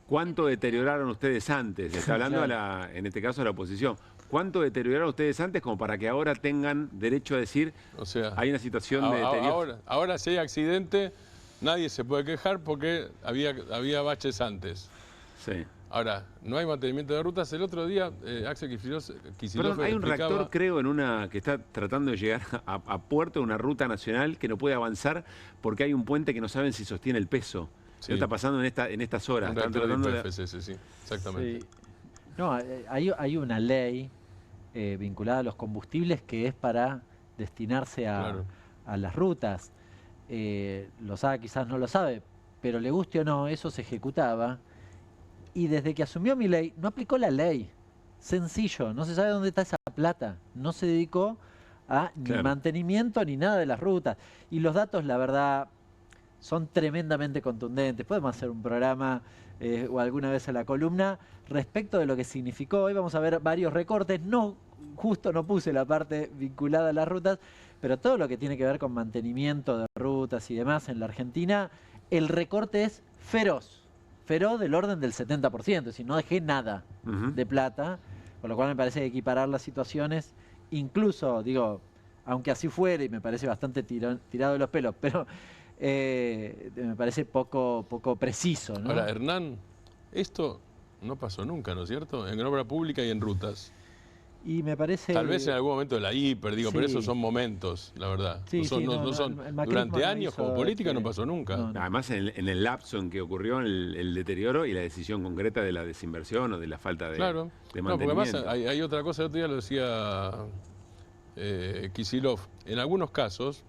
¿cuánto deterioraron ustedes antes? Está hablando en este caso a la oposición. ¿Cuánto deterioraron ustedes antes como para que ahora tengan derecho a decir, o sea, hay una situación de deterioro? Ahora si hay accidente, nadie se puede quejar porque había baches antes. Sí. Ahora, no hay mantenimiento de rutas. El otro día, Axel Kicillof hay un reactor, creo, que está tratando de llegar a puerto de una ruta nacional que no puede avanzar porque hay un puente que no saben si sostiene el peso. Sí. Eso está pasando en estas horas. Un reactor de IPFC, sí, exactamente. Sí. No, hay una ley vinculada a los combustibles que es para destinarse a las rutas. Lozada quizás no lo sabe, pero le guste o no, eso se ejecutaba. Y desde que asumió Milei, no aplicó la ley. Sencillo, no se sabe dónde está esa plata. No se dedicó a ni mantenimiento ni nada de las rutas. Y los datos, la verdad, son tremendamente contundentes. Podemos hacer un programa o alguna vez a la columna respecto de lo que significó. Hoy vamos a ver varios recortes. Justo no puse la parte vinculada a las rutas, pero todo lo que tiene que ver con mantenimiento de rutas y demás en la Argentina, el recorte es feroz. Feroz del orden del 70%, es decir, no dejé nada de plata, con lo cual me parece que equiparar las situaciones, incluso, digo, aunque así fuera, y me parece bastante tirado de los pelos, pero me parece poco preciso, ¿no? Ahora, Hernán, esto no pasó nunca, ¿no es cierto? En obra pública y en rutas. Y me parece... Tal vez en algún momento de la hiper, digo, pero esos son momentos, la verdad. Sí, no son durante años como política no pasó nunca. Además, en el lapso en que ocurrió el deterioro y la decisión concreta de la desinversión o de la falta de mantenimiento. No, porque además hay otra cosa, el otro día lo decía Kicillof, en algunos casos,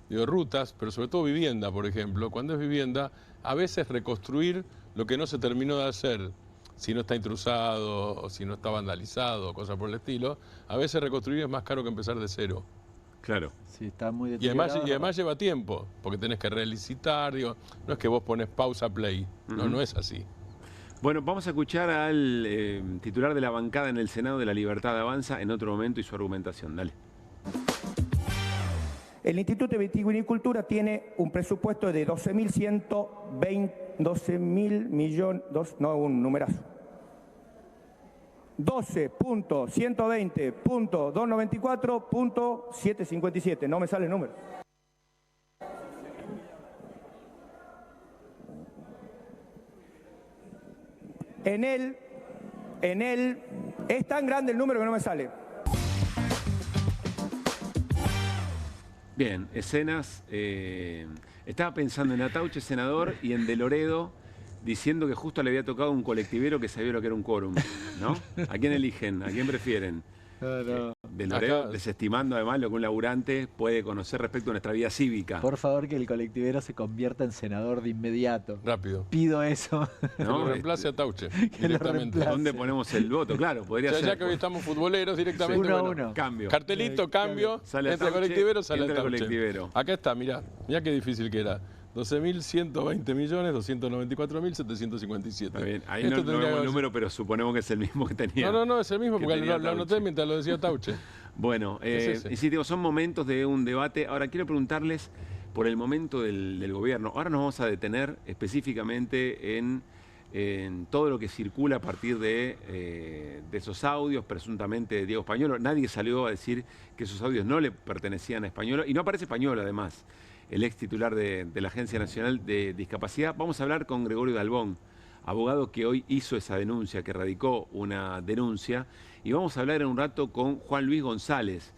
digo, rutas, pero sobre todo vivienda, por ejemplo, cuando es vivienda, a veces reconstruir lo que no se terminó de hacer, si no está intrusado o si no está vandalizado, cosas por el estilo, a veces reconstruir es más caro que empezar de cero. Claro. Sí, está muy y además lleva tiempo, porque tenés que relicitar, digo, no es que vos pones pausa, play, no es así. Bueno, vamos a escuchar al titular de la bancada en el Senado de La Libertad Avanza en otro momento y su argumentación. Dale. El Instituto de Vitivinicultura tiene un presupuesto de 12.120 millones, no un numerazo, 12.120.294.757, no me sale el número. En él en él. Es tan grande el número que no me sale. Bien, escenas. Estaba pensando en Atauche, senador, y en De Loredo, diciendo que justo le había tocado un colectivero que sabía lo que era un quórum, ¿no? ¿A quién eligen? ¿A quién prefieren? De Loredo, desestimando además lo que un laburante puede conocer respecto a nuestra vida cívica. Por favor, que el colectivero se convierta en senador de inmediato. Rápido. Pido eso. Que lo reemplace a Tauche, directamente. ¿Dónde ponemos el voto? Claro, podría ser. Ya que hoy estamos futboleros directamente. Sí. 1-1. Cambio. Cartelito, cambio. Sale Entra el colectivero, sale el Tauche. colectivero. Acá está, mirá qué difícil que era. 12.120.294.757. Está bien, ahí no vemos el número, pero suponemos que es el mismo que tenía. No, es el mismo, porque lo anoté mientras lo decía Tauche. Bueno, y sí, digo, son momentos de un debate. Ahora, quiero preguntarles por el momento del gobierno. Ahora nos vamos a detener específicamente en todo lo que circula a partir de esos audios, presuntamente de Diego Españolo. Nadie salió a decir que esos audios no le pertenecían a Españolo, y no aparece Españolo, además, el ex titular de la Agencia Nacional de Discapacidad. Vamos a hablar con Gregorio Dalbón, abogado que hoy hizo esa denuncia, que radicó una denuncia, y vamos a hablar en un rato con Juan Luis González,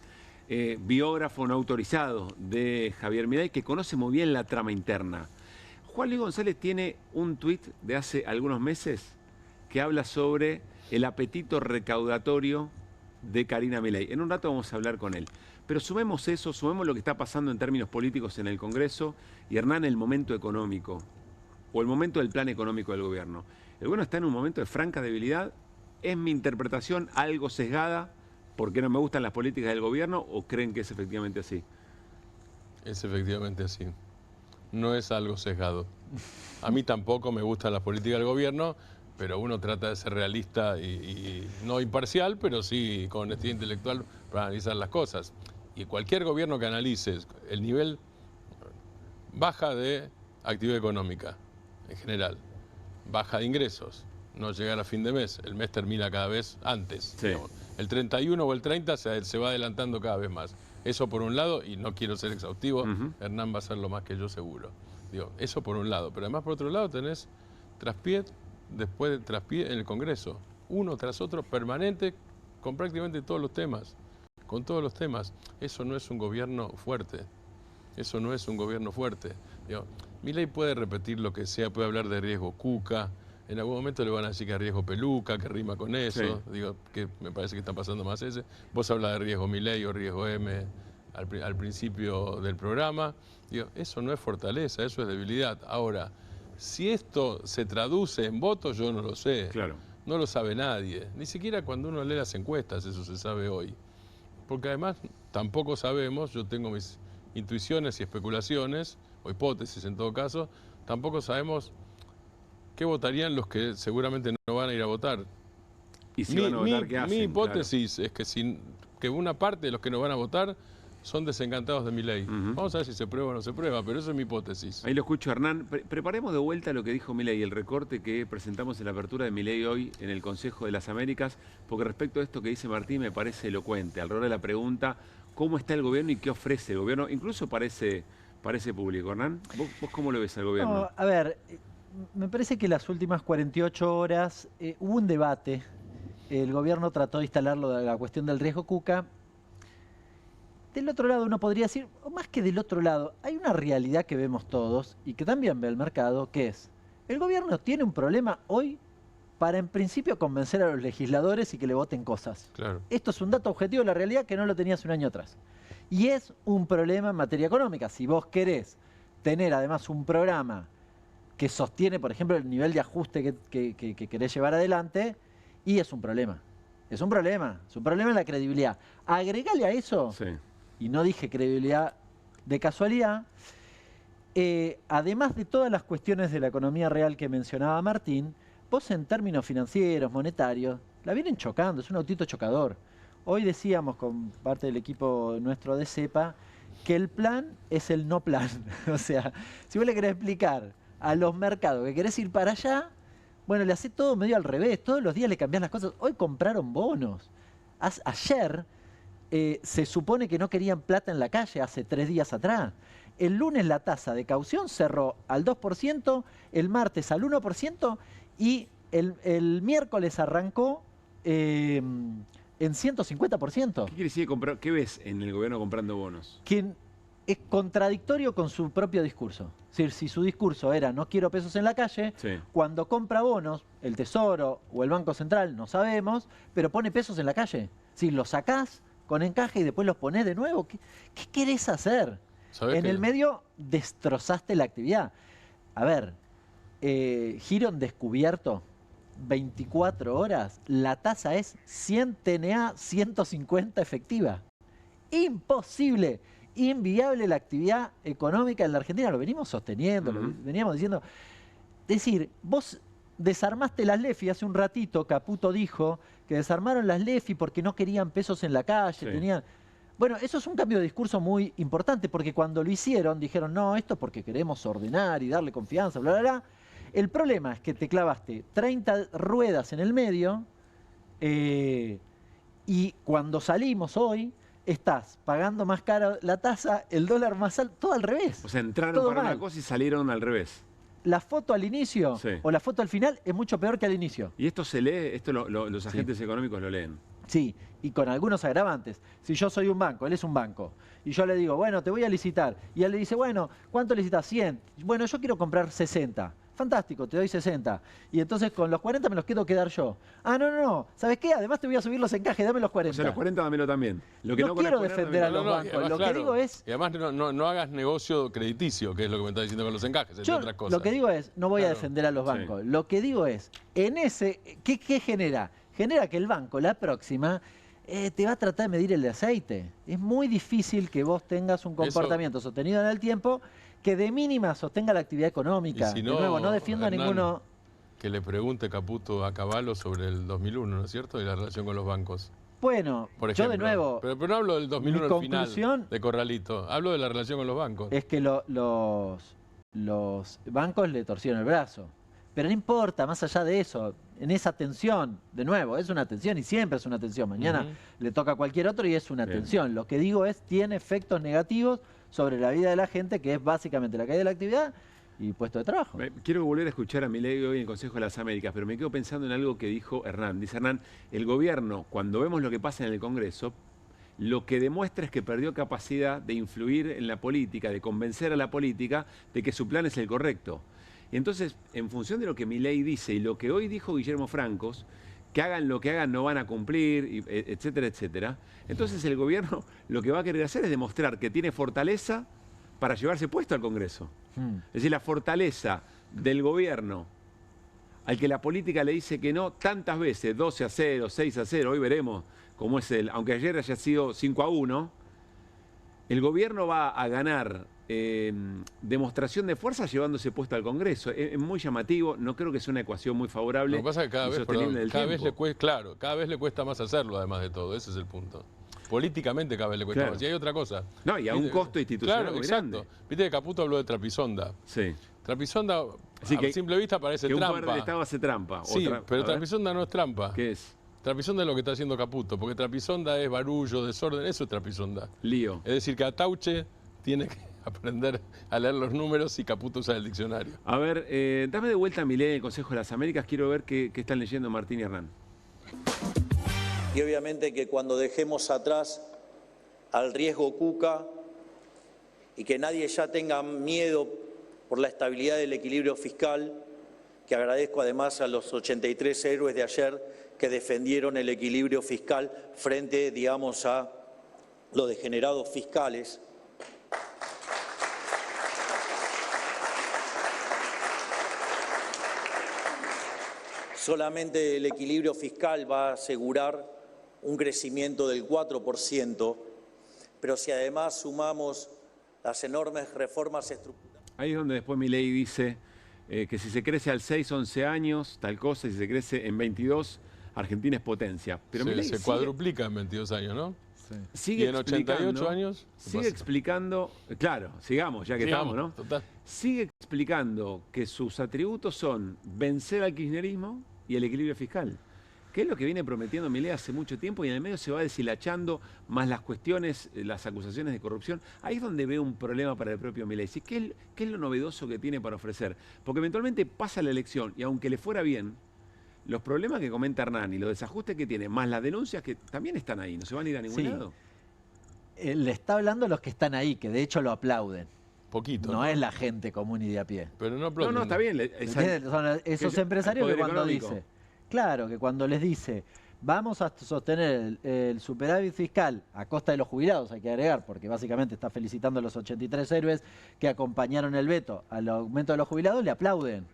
biógrafo no autorizado de Javier Milei, que conoce muy bien la trama interna. Juan Luis González tiene un tuit de hace algunos meses que habla sobre el apetito recaudatorio de Karina Milei. En un rato vamos a hablar con él. Pero sumemos eso, sumemos lo que está pasando en términos políticos en el Congreso y, Hernán, el momento económico o el momento del plan económico del gobierno. El gobierno está en un momento de franca debilidad. ¿Es mi interpretación algo sesgada porque no me gustan las políticas del gobierno o creen que es efectivamente así? Es efectivamente así. No es algo sesgado. A mí tampoco me gustan las políticas del gobierno, pero uno trata de ser realista y no imparcial, pero sí con honestidad intelectual para analizar las cosas. Y cualquier gobierno que analices el nivel baja de actividad económica en general, baja de ingresos, no llegar a fin de mes, el mes termina cada vez antes. Sí. El 31 o el 30 se va adelantando cada vez más. Eso por un lado, y no quiero ser exhaustivo, Hernán va a hacerlo más que yo seguro. Digo, eso por un lado, pero además por otro lado tenés traspié después de traspié en el Congreso, uno tras otro permanente con prácticamente todos los temas, con todos los temas. Eso no es un gobierno fuerte, eso no es un gobierno fuerte. Digo, Milei puede repetir lo que sea, puede hablar de riesgo Cuca, en algún momento le van a decir que es riesgo Peluca, que rima con eso, sí. Digo, que me parece que está pasando más ese. Vos hablas de riesgo Milei o riesgo M al principio del programa. Digo, eso no es fortaleza, eso es debilidad. Ahora, si esto se traduce en votos, yo no lo sé. Claro. No lo sabe nadie. Ni siquiera cuando uno lee las encuestas eso se sabe hoy. Porque además tampoco sabemos, yo tengo mis intuiciones y especulaciones, o hipótesis en todo caso, tampoco sabemos qué votarían los que seguramente no van a ir a votar. ¿Y si van a votar, qué hacen? Mi hipótesis es que una parte de los que no van a votar son desencantados de Milei. Vamos a ver si se prueba o no se prueba, pero eso es mi hipótesis. Ahí lo escucho, Hernán. Preparemos de vuelta lo que dijo Milei, el recorte que presentamos en la apertura de Milei hoy en el Consejo de las Américas, porque respecto a esto que dice Martín me parece elocuente. Alrededor de la pregunta, ¿cómo está el gobierno y qué ofrece el gobierno? Incluso parece público. Hernán, ¿vos cómo lo ves al gobierno? No, a ver, me parece que las últimas 48 horas hubo un debate. El gobierno trató de instalar la cuestión del riesgo Cuca. Del otro lado uno podría decir, o más que del otro lado, hay una realidad que vemos todos y que también ve el mercado, que es, el gobierno tiene un problema hoy para en principio convencer a los legisladores y que le voten cosas. Claro. Esto es un dato objetivo de la realidad que no lo tenías un año atrás. Y es un problema en materia económica. Si vos querés tener además un programa que sostiene, por ejemplo, el nivel de ajuste que querés llevar adelante, y es un problema. Es un problema en la credibilidad. Agregale a eso... Sí. Y no dije credibilidad de casualidad, además de todas las cuestiones de la economía real que mencionaba Martín, vos en términos financieros, monetarios, la vienen chocando, es un autito chocador. Hoy decíamos con parte del equipo nuestro de CEPA que el plan es el no plan. O sea, si vos le querés explicar a los mercados que querés ir para allá, bueno, le hacés todo medio al revés, todos los días le cambiás las cosas. Hoy compraron bonos. Ayer... se supone que no querían plata en la calle hace 3 días atrás. El lunes la tasa de caución cerró al 2%, el martes al 1% y el miércoles arrancó en 150%. ¿Qué quiere decir comprar? ¿Qué ves en el gobierno comprando bonos? Que es contradictorio con su propio discurso. Es decir, si su discurso era no quiero pesos en la calle, Sí. cuando compra bonos, el Tesoro o el Banco Central, no sabemos, pero pone pesos en la calle. Si los sacás con encaje y después los ponés de nuevo, ¿qué querés hacer? En el medio destrozaste la actividad. A ver, giro en descubierto, 24 horas, la tasa es 100 TNA, 150 efectiva. Imposible, inviable la actividad económica en la Argentina. Lo venimos sosteniendo, lo veníamos diciendo. Es decir, vos desarmaste las LEFI hace un ratito, Caputo dijo que desarmaron las LEFI porque no querían pesos en la calle, tenían... Bueno, eso es un cambio de discurso muy importante, porque cuando lo hicieron, dijeron, no, esto porque queremos ordenar y darle confianza, bla, bla, bla. El problema es que te clavaste 30 ruedas en el medio y cuando salimos hoy, estás pagando más caro la tasa, el dólar más alto, todo al revés. O sea, entraron todo para mal. una cosa y salieron al revés. La foto al inicio Sí. o la foto al final es mucho peor que al inicio. ¿Y esto se lee? ¿Esto los agentes económicos lo leen? Sí, y con algunos agravantes. Si yo soy un banco, él es un banco, y yo le digo, bueno, te voy a licitar, y él le dice, bueno, ¿cuánto licitas? 100. Bueno, yo quiero comprar 60. Fantástico, te doy 60. Y entonces con los 40 me los quiero quedar yo. Ah, no. ¿Sabes qué? Además te voy a subir los encajes, dame los 40. O sea, los 40 dámelo también. Lo que no quiero defender a los bancos. Además, Lo que digo es... Y además no hagas negocio crediticio, que es lo que me está diciendo con los encajes, entre otras cosas. Lo que digo es, no voy a defender a los bancos. Sí. Lo que digo es, en ese... ¿Qué genera? Genera que el banco, la próxima... te va a tratar de medir el aceite. Es muy difícil que vos tengas un comportamiento sostenido en el tiempo que de mínima sostenga la actividad económica. Si no, de nuevo, no defiendo Hernán, a ninguno... Que le pregunte Caputo a Cavallo sobre el 2001, ¿no es cierto? Y la relación con los bancos. Bueno, por ejemplo. Yo de nuevo... Pero no hablo del 2001 al final de Corralito. Hablo de la relación con los bancos. Es que los bancos le torcieron el brazo. Pero no importa, más allá de eso, en esa tensión, de nuevo, es una tensión y siempre es una tensión. Mañana le toca a cualquier otro y es una tensión. Lo que digo es, tiene efectos negativos sobre la vida de la gente, que es básicamente la caída de la actividad y puesto de trabajo. Quiero volver a escuchar a Milei hoy en el Consejo de las Américas, pero me quedo pensando en algo que dijo Hernán. Dice Hernán, el gobierno, cuando vemos lo que pasa en el Congreso, lo que demuestra es que perdió capacidad de influir en la política, de convencer a la política de que su plan es el correcto. Y entonces, en función de lo que Milei dice y lo que hoy dijo Guillermo Francos, que hagan lo que hagan no van a cumplir, etcétera, etcétera. Entonces el gobierno lo que va a querer hacer es demostrar que tiene fortaleza para llevarse puesto al Congreso. Es decir, la fortaleza del gobierno al que la política le dice que no tantas veces, 12-0, 6-0, hoy veremos cómo es aunque ayer haya sido 5-1, el gobierno va a ganar demostración de fuerza llevándose puesto al Congreso. Es muy llamativo, no creo que sea una ecuación muy favorable. Lo que pasa es que cada vez le cuesta más hacerlo, además de todo, ese es el punto. Políticamente cada vez le cuesta más. Y hay otra cosa. No, y a un costo institucional muy grande. Viste que Caputo habló de Trapisonda. Sí. Trapisonda, a simple vista parece trampa. Que un poder del Estado hace trampa. Sí, pero Trapisonda no es trampa. ¿Qué es? Trapisonda es lo que está haciendo Caputo, porque Trapisonda es barullo, desorden, eso es Trapisonda. Lío. Es decir, que Atauche tiene que aprender a leer los números y Caputo usa el diccionario. A ver, dame de vuelta a Milei en el Consejo de las Américas, quiero ver qué están leyendo Martín y Hernán. Y obviamente que cuando dejemos atrás al riesgo Cuca y que nadie ya tenga miedo por la estabilidad del equilibrio fiscal, que agradezco además a los 83 héroes de ayer que defendieron el equilibrio fiscal frente, digamos, a los degenerados fiscales. Solamente el equilibrio fiscal va a asegurar un crecimiento del 4%, pero si además sumamos las enormes reformas estructurales... Ahí es donde después Milei dice que si se crece al 6, 11 años, tal cosa, y si se crece en 22, Argentina es potencia. Pero Milei se cuadruplica en 22 años, ¿no? Sí. Sigue y en 88 años... Sigue explicando, claro, sigamos, ya que estamos, ¿no? Total. Sigue explicando que sus atributos son vencer al kirchnerismo y el equilibrio fiscal, que es lo que viene prometiendo Milei hace mucho tiempo, y en el medio se va deshilachando más las cuestiones, las acusaciones de corrupción. Ahí es donde veo un problema para el propio Milei. ¿Qué es lo novedoso que tiene para ofrecer? Porque eventualmente pasa la elección y aunque le fuera bien, los problemas que comenta Hernán y los desajustes que tiene, más las denuncias que también están ahí, no se van a ir a ningún lado. Le está hablando a los que están ahí, que de hecho lo aplauden. Poquito. No es la gente común y de a pie. Pero no aplauden. No, está bien. Son esos empresarios que cuando dice, claro, que cuando les dice, vamos a sostener el superávit fiscal a costa de los jubilados, hay que agregar, porque básicamente está felicitando a los 83 héroes que acompañaron el veto al aumento de los jubilados, le aplauden.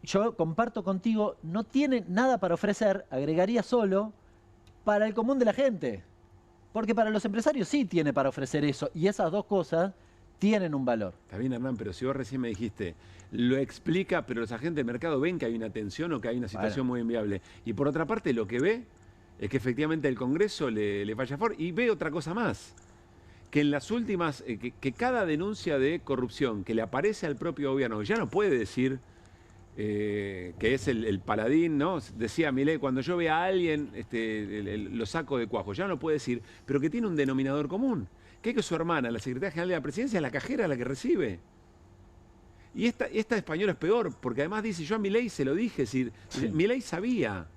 Yo comparto contigo, no tiene nada para ofrecer, agregaría solo, para el común de la gente. Porque para los empresarios sí tiene para ofrecer eso, y esas dos cosas tienen un valor. Está bien, Hernán, pero si vos recién me dijiste, lo explica, pero los agentes del mercado ven que hay una tensión o que hay una situación muy inviable. Y por otra parte, lo que ve es que efectivamente el Congreso le falla a favor. Y ve otra cosa más, que en las últimas, que cada denuncia de corrupción que le aparece al propio gobierno, ya no puede decir que es el paladín, ¿no? Decía Milei, cuando yo vea a alguien, lo saco de cuajo. Ya no lo puede decir, pero que tiene un denominador común, que es que su hermana, la secretaria general de la presidencia, es la cajera la que recibe. Y esta española es peor, porque además dice, yo a Milei se lo dije, es decir, Milei sabía.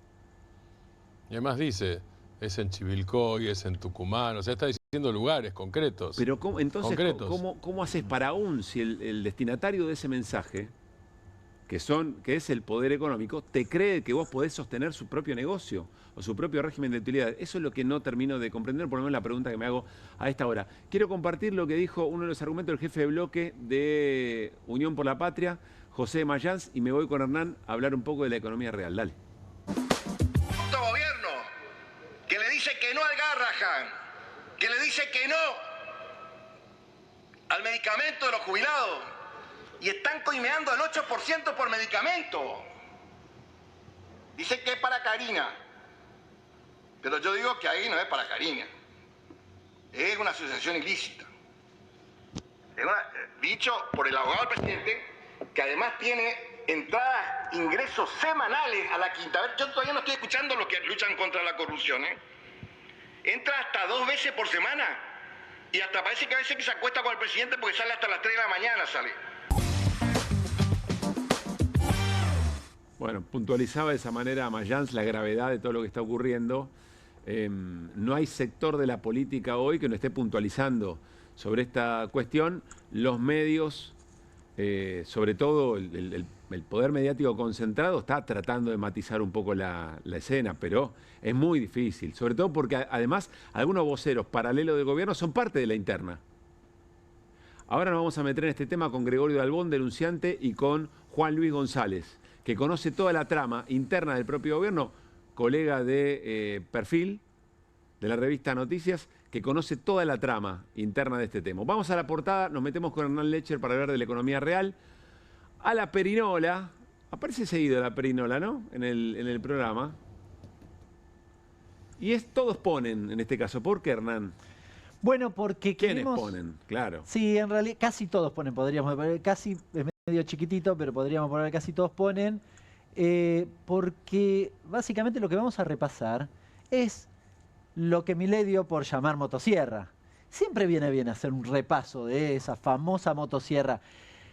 Y además dice, es en Chivilcoy, es en Tucumán, o sea, está diciendo lugares concretos. Pero entonces, ¿cómo haces para aún si el destinatario de ese mensaje, que es el poder económico, te cree que vos podés sostener su propio negocio o su propio régimen de utilidades? Eso es lo que no termino de comprender, por lo menos la pregunta que me hago a esta hora. Quiero compartir lo que dijo uno de los argumentos del jefe de bloque de Unión por la Patria, José Mayans, y me voy con Hernán a hablar un poco de la economía real. Dale. Gobierno que le dice que no al Garrahan, que le dice que no al medicamento de los jubilados, y están coimeando el 8% por medicamento. Dice que es para Karina, pero yo digo que ahí no es para Karina. Es una asociación ilícita. Dicho por el abogado del presidente, que además tiene entradas, ingresos semanales a la quinta. A ver, yo todavía no estoy escuchando los que luchan contra la corrupción, ¿eh? Entra hasta 2 veces por semana y hasta parece que a veces que se acuesta con el presidente porque sale hasta las 3 de la mañana, sale. Bueno, puntualizaba de esa manera a Mayans la gravedad de todo lo que está ocurriendo. No hay sector de la política hoy que no esté puntualizando sobre esta cuestión. Los medios, sobre todo el poder mediático concentrado, está tratando de matizar un poco la escena, pero es muy difícil. Sobre todo porque además algunos voceros paralelos del gobierno son parte de la interna. Ahora nos vamos a meter en este tema con Gregorio Dalbón, denunciante, y con Juan Luis González, que conoce toda la trama interna del propio gobierno, colega de Perfil, de la revista Noticias, que conoce toda la trama interna de este tema. Vamos a la portada, nos metemos con Hernán Lecher para hablar de la economía real. A la perinola, aparece seguido la perinola, ¿no? En el programa. Y todos ponen, en este caso. ¿Por qué, Hernán? Bueno, porque ¿quiénes ponen? Claro. Sí, en realidad casi todos ponen, podríamos poner, casi es medio chiquitito, pero podríamos poner casi todos ponen, porque básicamente lo que vamos a repasar es lo que Milei dio por llamar motosierra. Siempre viene bien hacer un repaso de esa famosa motosierra.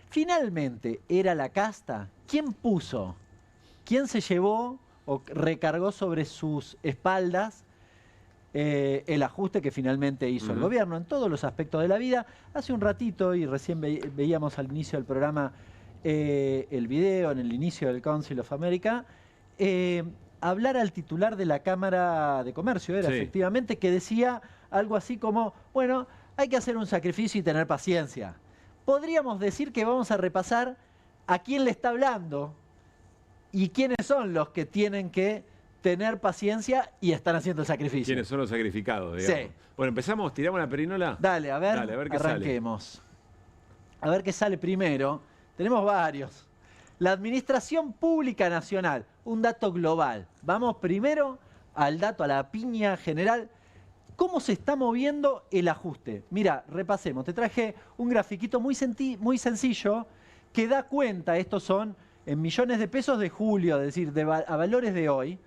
Finalmente, ¿era la casta? ¿Quién puso? ¿Quién se llevó o recargó sobre sus espaldas el ajuste que finalmente hizo el gobierno en todos los aspectos de la vida? Hace un ratito, y recién veíamos al inicio del programa el video, en el inicio del Council of America, hablar al titular de la Cámara de Comercio, efectivamente, que decía algo así como, bueno, hay que hacer un sacrificio y tener paciencia. Podríamos decir que vamos a repasar a quién le está hablando y quiénes son los que tienen que tener paciencia y están haciendo el sacrificio. ¿Quiénes son los sacrificados, digamos? Sí. Bueno, empezamos, tiramos la perinola. Dale, a ver qué arranquemos. Sale. A ver qué sale primero. Tenemos varios. La Administración Pública Nacional, un dato global. Vamos primero al dato, a la piña general. ¿Cómo se está moviendo el ajuste? Mira, repasemos. Te traje un grafiquito muy sencillo que da cuenta, estos son en millones de pesos de julio, es decir, a valores de hoy,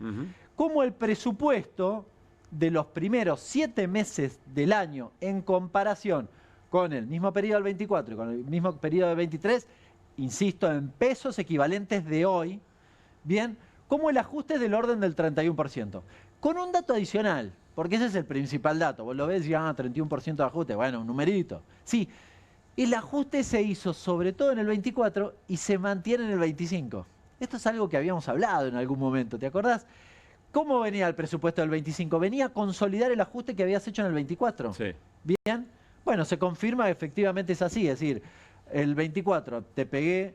cómo el presupuesto de los primeros 7 meses del año en comparación con el mismo periodo del 24 y con el mismo periodo del 23, insisto, en pesos equivalentes de hoy, bien, como el ajuste es del orden del 31%. Con un dato adicional, porque ese es el principal dato. Vos lo ves y 31% de ajuste, bueno, un numerito. Sí, el ajuste se hizo sobre todo en el 24 y se mantiene en el 25. Esto es algo que habíamos hablado en algún momento, ¿te acordás? ¿Cómo venía el presupuesto del 25? Venía a consolidar el ajuste que habías hecho en el 24. Sí. Bien. Bueno, se confirma que efectivamente es así. Es decir, el 24 te pegué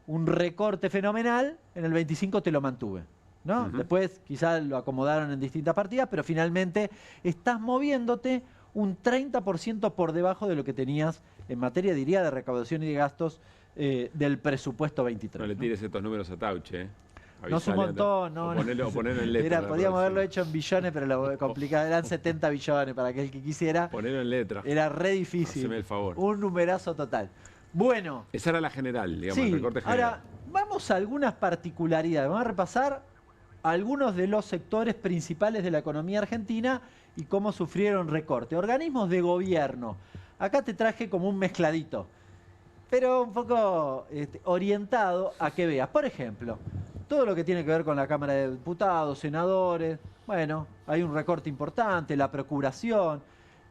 un recorte fenomenal, en el 25 te lo mantuve, ¿no? Después quizás lo acomodaron en distintas partidas, pero finalmente estás moviéndote un 30% por debajo de lo que tenías en materia, diría, de recaudación y de gastos del presupuesto 23. No le tires estos números a Tauche, ¿eh? No es un montón, no. O ponerlo en letra. Podíamos haberlo hecho en billones, pero lo complicado. Eran 70 billones para aquel que quisiera. Ponerlo en letra. Era re difícil. Haceme el favor. Un numerazo total. Bueno. Esa era la general, digamos, sí, el recorte general. Ahora, vamos a algunas particularidades. Vamos a repasar algunos de los sectores principales de la economía argentina y cómo sufrieron recorte. Organismos de gobierno. Acá te traje como un mezcladito, pero un poco orientado a que veas. Por ejemplo, todo lo que tiene que ver con la Cámara de Diputados, senadores, bueno, hay un recorte importante, la procuración,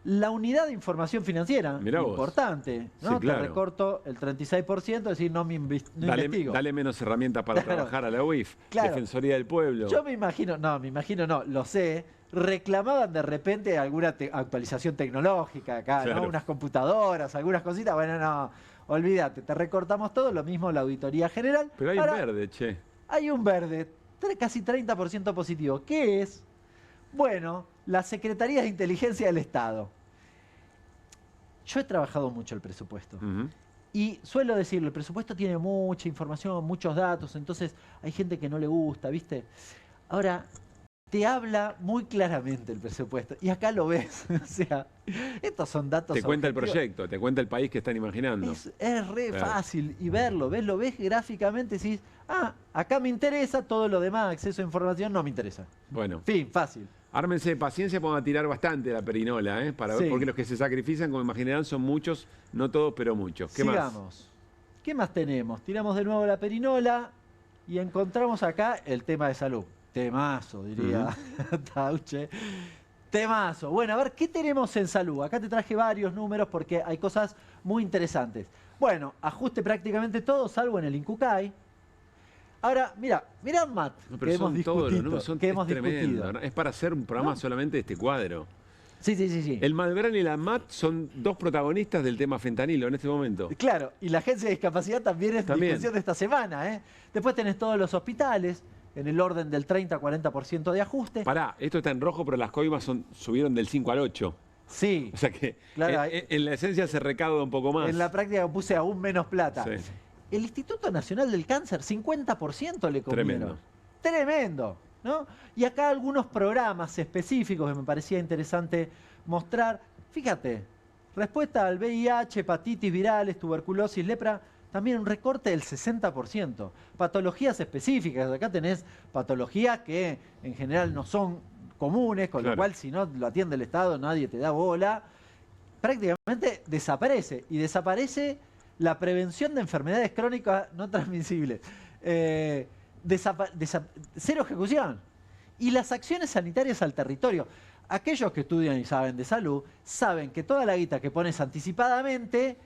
la unidad de información financiera, importante, ¿no? Sí, claro. Te recorto el 36%, es decir, no investigo. Dale menos herramientas para trabajar a la UIF, claro. Defensoría del Pueblo. Yo me imagino no, lo sé, reclamaban de repente alguna actualización tecnológica acá, claro. ¿no? Unas computadoras, algunas cositas, bueno, no, olvídate, te recortamos todo, lo mismo la Auditoría General. Pero hay un verde, che. Hay un verde, casi 30% positivo. ¿Qué es? Bueno, la Secretaría de Inteligencia del Estado. Yo he trabajado mucho el presupuesto. Y suelo decirlo, el presupuesto tiene mucha información, muchos datos, entonces hay gente que no le gusta, ¿viste? Ahora, te habla muy claramente el presupuesto. Y acá lo ves. O sea, estos son datos Te cuenta objetivos. el proyecto, te cuenta el país que están imaginando. Es re fácil y verlo, lo ves gráficamente y decís, acá me interesa, todo lo demás, acceso a información, no me interesa. Bueno. Fin, fácil. Ármense de paciencia, vamos a tirar bastante la perinola, para ver, porque los que se sacrifican, como imaginarán, son muchos, no todos, pero muchos. ¿Qué Sigamos. más? ¿Qué más tenemos? Tiramos de nuevo la perinola y encontramos acá el tema de salud. Temazo, diría Tauche. Temazo. Bueno, a ver, ¿qué tenemos en salud? Acá te traje varios números porque hay cosas muy interesantes. Bueno, ajuste prácticamente todo, salvo en el INCUCAI. Ahora, mira MAT, que hemos discutido. Es para hacer un programa solamente de este cuadro. Sí. El Malbrán y la MAT son dos protagonistas del tema fentanilo en este momento. Claro, y la Agencia de Discapacidad también es discusión de esta semana. Después tenés todos los hospitales, en el orden del 30-40% de ajuste. Pará, esto está en rojo, pero las coimas subieron del 5 al 8. Sí. O sea que claro, en la esencia se recauda un poco más. En la práctica puse aún menos plata. Sí. El Instituto Nacional del Cáncer, 50% le comieron. Tremendo, ¿no? Y acá algunos programas específicos que me parecía interesante mostrar. Fíjate, respuesta al VIH, hepatitis virales, tuberculosis, lepra, también un recorte del 60%. Patologías específicas, acá tenés patologías que en general no son comunes, con lo cual si no lo atiende el Estado nadie te da bola. Prácticamente desaparece, y desaparece la prevención de enfermedades crónicas no transmisibles. Cero ejecución. Y las acciones sanitarias al territorio. Aquellos que estudian y saben de salud, saben que toda la guita que pones anticipadamente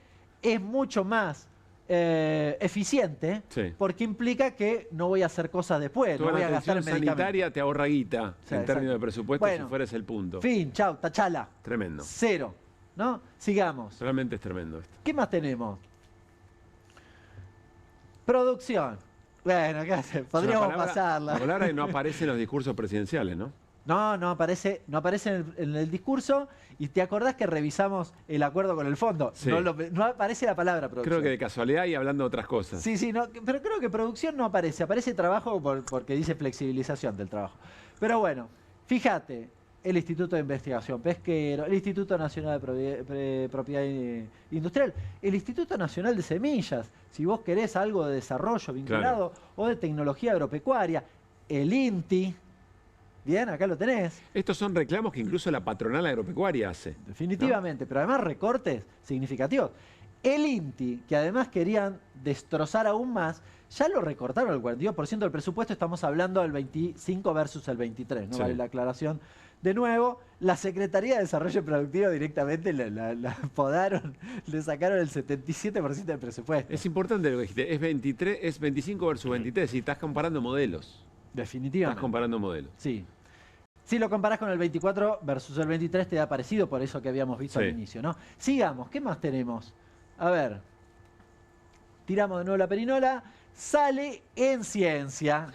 es mucho más eficiente, porque implica que no voy a hacer cosas después, toda no voy la a gastar en sanitaria medicamentos. te ahorra guita en términos de presupuesto, bueno, si fueras el punto. Fin, chau, tachala. Tremendo. Cero, ¿no? Sigamos. Realmente es tremendo esto. ¿Qué más tenemos? Producción. Bueno, ¿qué hace? Podríamos pasarla. La palabra que no aparece en los discursos presidenciales, ¿no? No aparece en el discurso. Y te acordás que revisamos el acuerdo con el fondo. Sí. No aparece la palabra producción. Creo que de casualidad y hablando de otras cosas. Sí, pero creo que producción no aparece. Aparece trabajo porque dice flexibilización del trabajo. Pero bueno, fíjate, el Instituto de Investigación Pesquero, el Instituto Nacional de Propiedad Industrial, el Instituto Nacional de Semillas, si vos querés algo de desarrollo vinculado, o de tecnología agropecuaria, el INTI. Bien, acá lo tenés. Estos son reclamos que incluso la patronal agropecuaria hace. Definitivamente, pero además recortes significativos. El INTI, que además querían destrozar aún más, Ya lo recortaron el 42% del presupuesto, estamos hablando del 25 versus el 23, ¿no? Sí. Vale la aclaración. De nuevo, la Secretaría de Desarrollo Productivo directamente la podaron, le sacaron el 77% del presupuesto. Es importante lo que dijiste, es 25 versus 23, y estás comparando modelos. Definitivamente. Estás comparando modelos. Sí. Si lo comparás con el 24 versus el 23, te da parecido, por eso que habíamos visto Sí. al inicio, ¿no? Sigamos, ¿qué más tenemos? A ver, tiramos de nuevo la perinola, sale en ciencia.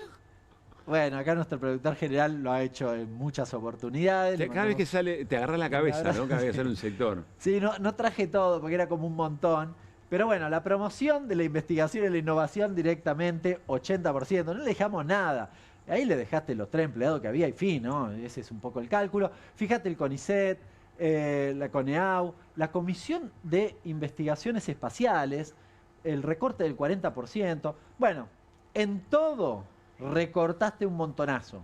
Bueno, acá nuestro productor general lo ha hecho en muchas oportunidades. Cada vez que sale, te agarra la cabeza, ¿no? Cada vez que sale un sector. Sí, no traje todo porque era como un montón. Pero bueno, la promoción de la investigación y la innovación directamente, 80%. No le dejamos nada. Ahí le dejaste los 3 empleados que había y fin, ¿no? Ese es un poco el cálculo. Fíjate el CONICET, la CONEAU, la Comisión de Investigaciones Espaciales, el recorte del 40%. Bueno, en todo recortaste un montonazo,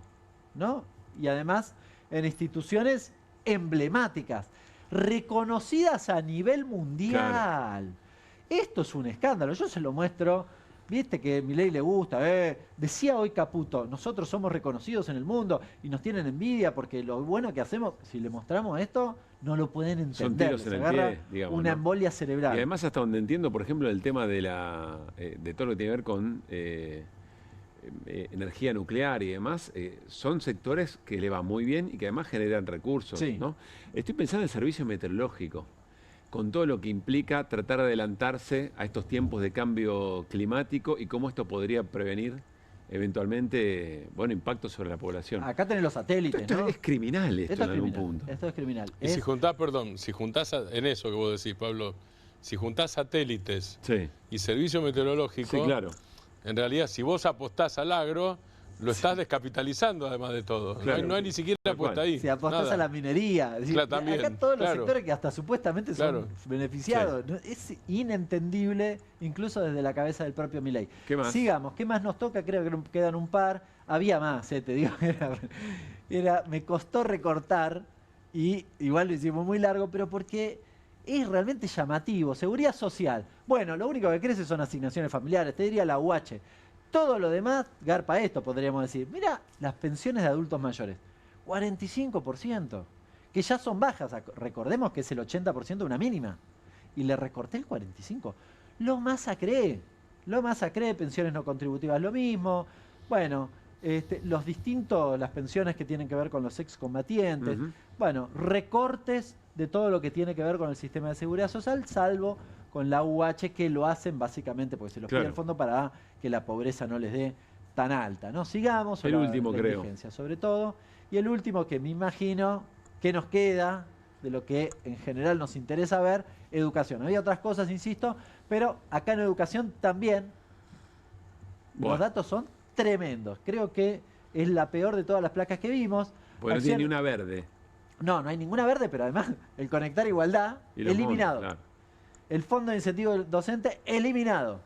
¿no? Y además en instituciones emblemáticas, reconocidas a nivel mundial. Claro. Esto es un escándalo. Yo se lo muestro. Viste que a Milei le gusta, decía hoy Caputo, nosotros somos reconocidos en el mundo y nos tienen envidia porque lo bueno que hacemos, si le mostramos esto, no lo pueden entender. Son tiros en el pie, digamos, una ¿no? embolia cerebral. Y además hasta donde entiendo, por ejemplo, el tema de de todo lo que tiene que ver con energía nuclear y demás, son sectores que le va muy bien y que además generan recursos, Sí. ¿no? Estoy pensando en el servicio meteorológico, con todo lo que implica tratar de adelantarse a estos tiempos de cambio climático y cómo esto podría prevenir eventualmente, bueno, impactos sobre la población. Acá tenés los satélites, esto ¿no? es criminal esto Esto en es algún criminal, punto. Esto es criminal. Y si juntás, perdón, si juntás en eso que vos decís, Pablo, si juntás satélites y servicio meteorológico, Sí, claro. En realidad, si vos apostás al agro, lo estás descapitalizando además de todo. Claro. No hay ni siquiera apuesta ahí. Si apostás nada. a la minería. Es decir, Claro, también, acá todos los claro. sectores que hasta supuestamente son Claro. beneficiados. ¿No? Es inentendible, incluso desde la cabeza del propio Milei. ¿Qué más? Sigamos. ¿Qué más nos toca? Creo que quedan un par. Había más, te digo. Me costó recortar y igual lo hicimos muy largo, pero porque es realmente llamativo. Seguridad social. Bueno, lo único que crece son asignaciones familiares. Te diría la UH. Todo lo demás, garpa esto, podríamos decir. Mira, las pensiones de adultos mayores, 45%, que ya son bajas. Recordemos que es el 80% de una mínima. Y le recorté el 45%. Lo masacré, pensiones no contributivas, lo mismo. Bueno, las pensiones que tienen que ver con los excombatientes. Bueno, recortes de todo lo que tiene que ver con el sistema de seguridad social, salvo con la UH, que lo hacen básicamente porque se los pide el fondo para que la pobreza no les dé tan alta, ¿no? Sigamos. El último, la creo. indigencia, sobre todo. Y el último que me imagino que nos queda de lo que en general nos interesa ver, educación. Había otras cosas, insisto, pero acá en educación también los datos son tremendos. Creo que es la peor de todas las placas que vimos. Porque no tiene ni una verde. No hay ninguna verde, pero además el Conectar Igualdad, Y los eliminado. monos, claro. El Fondo de Incentivo Docente, eliminado.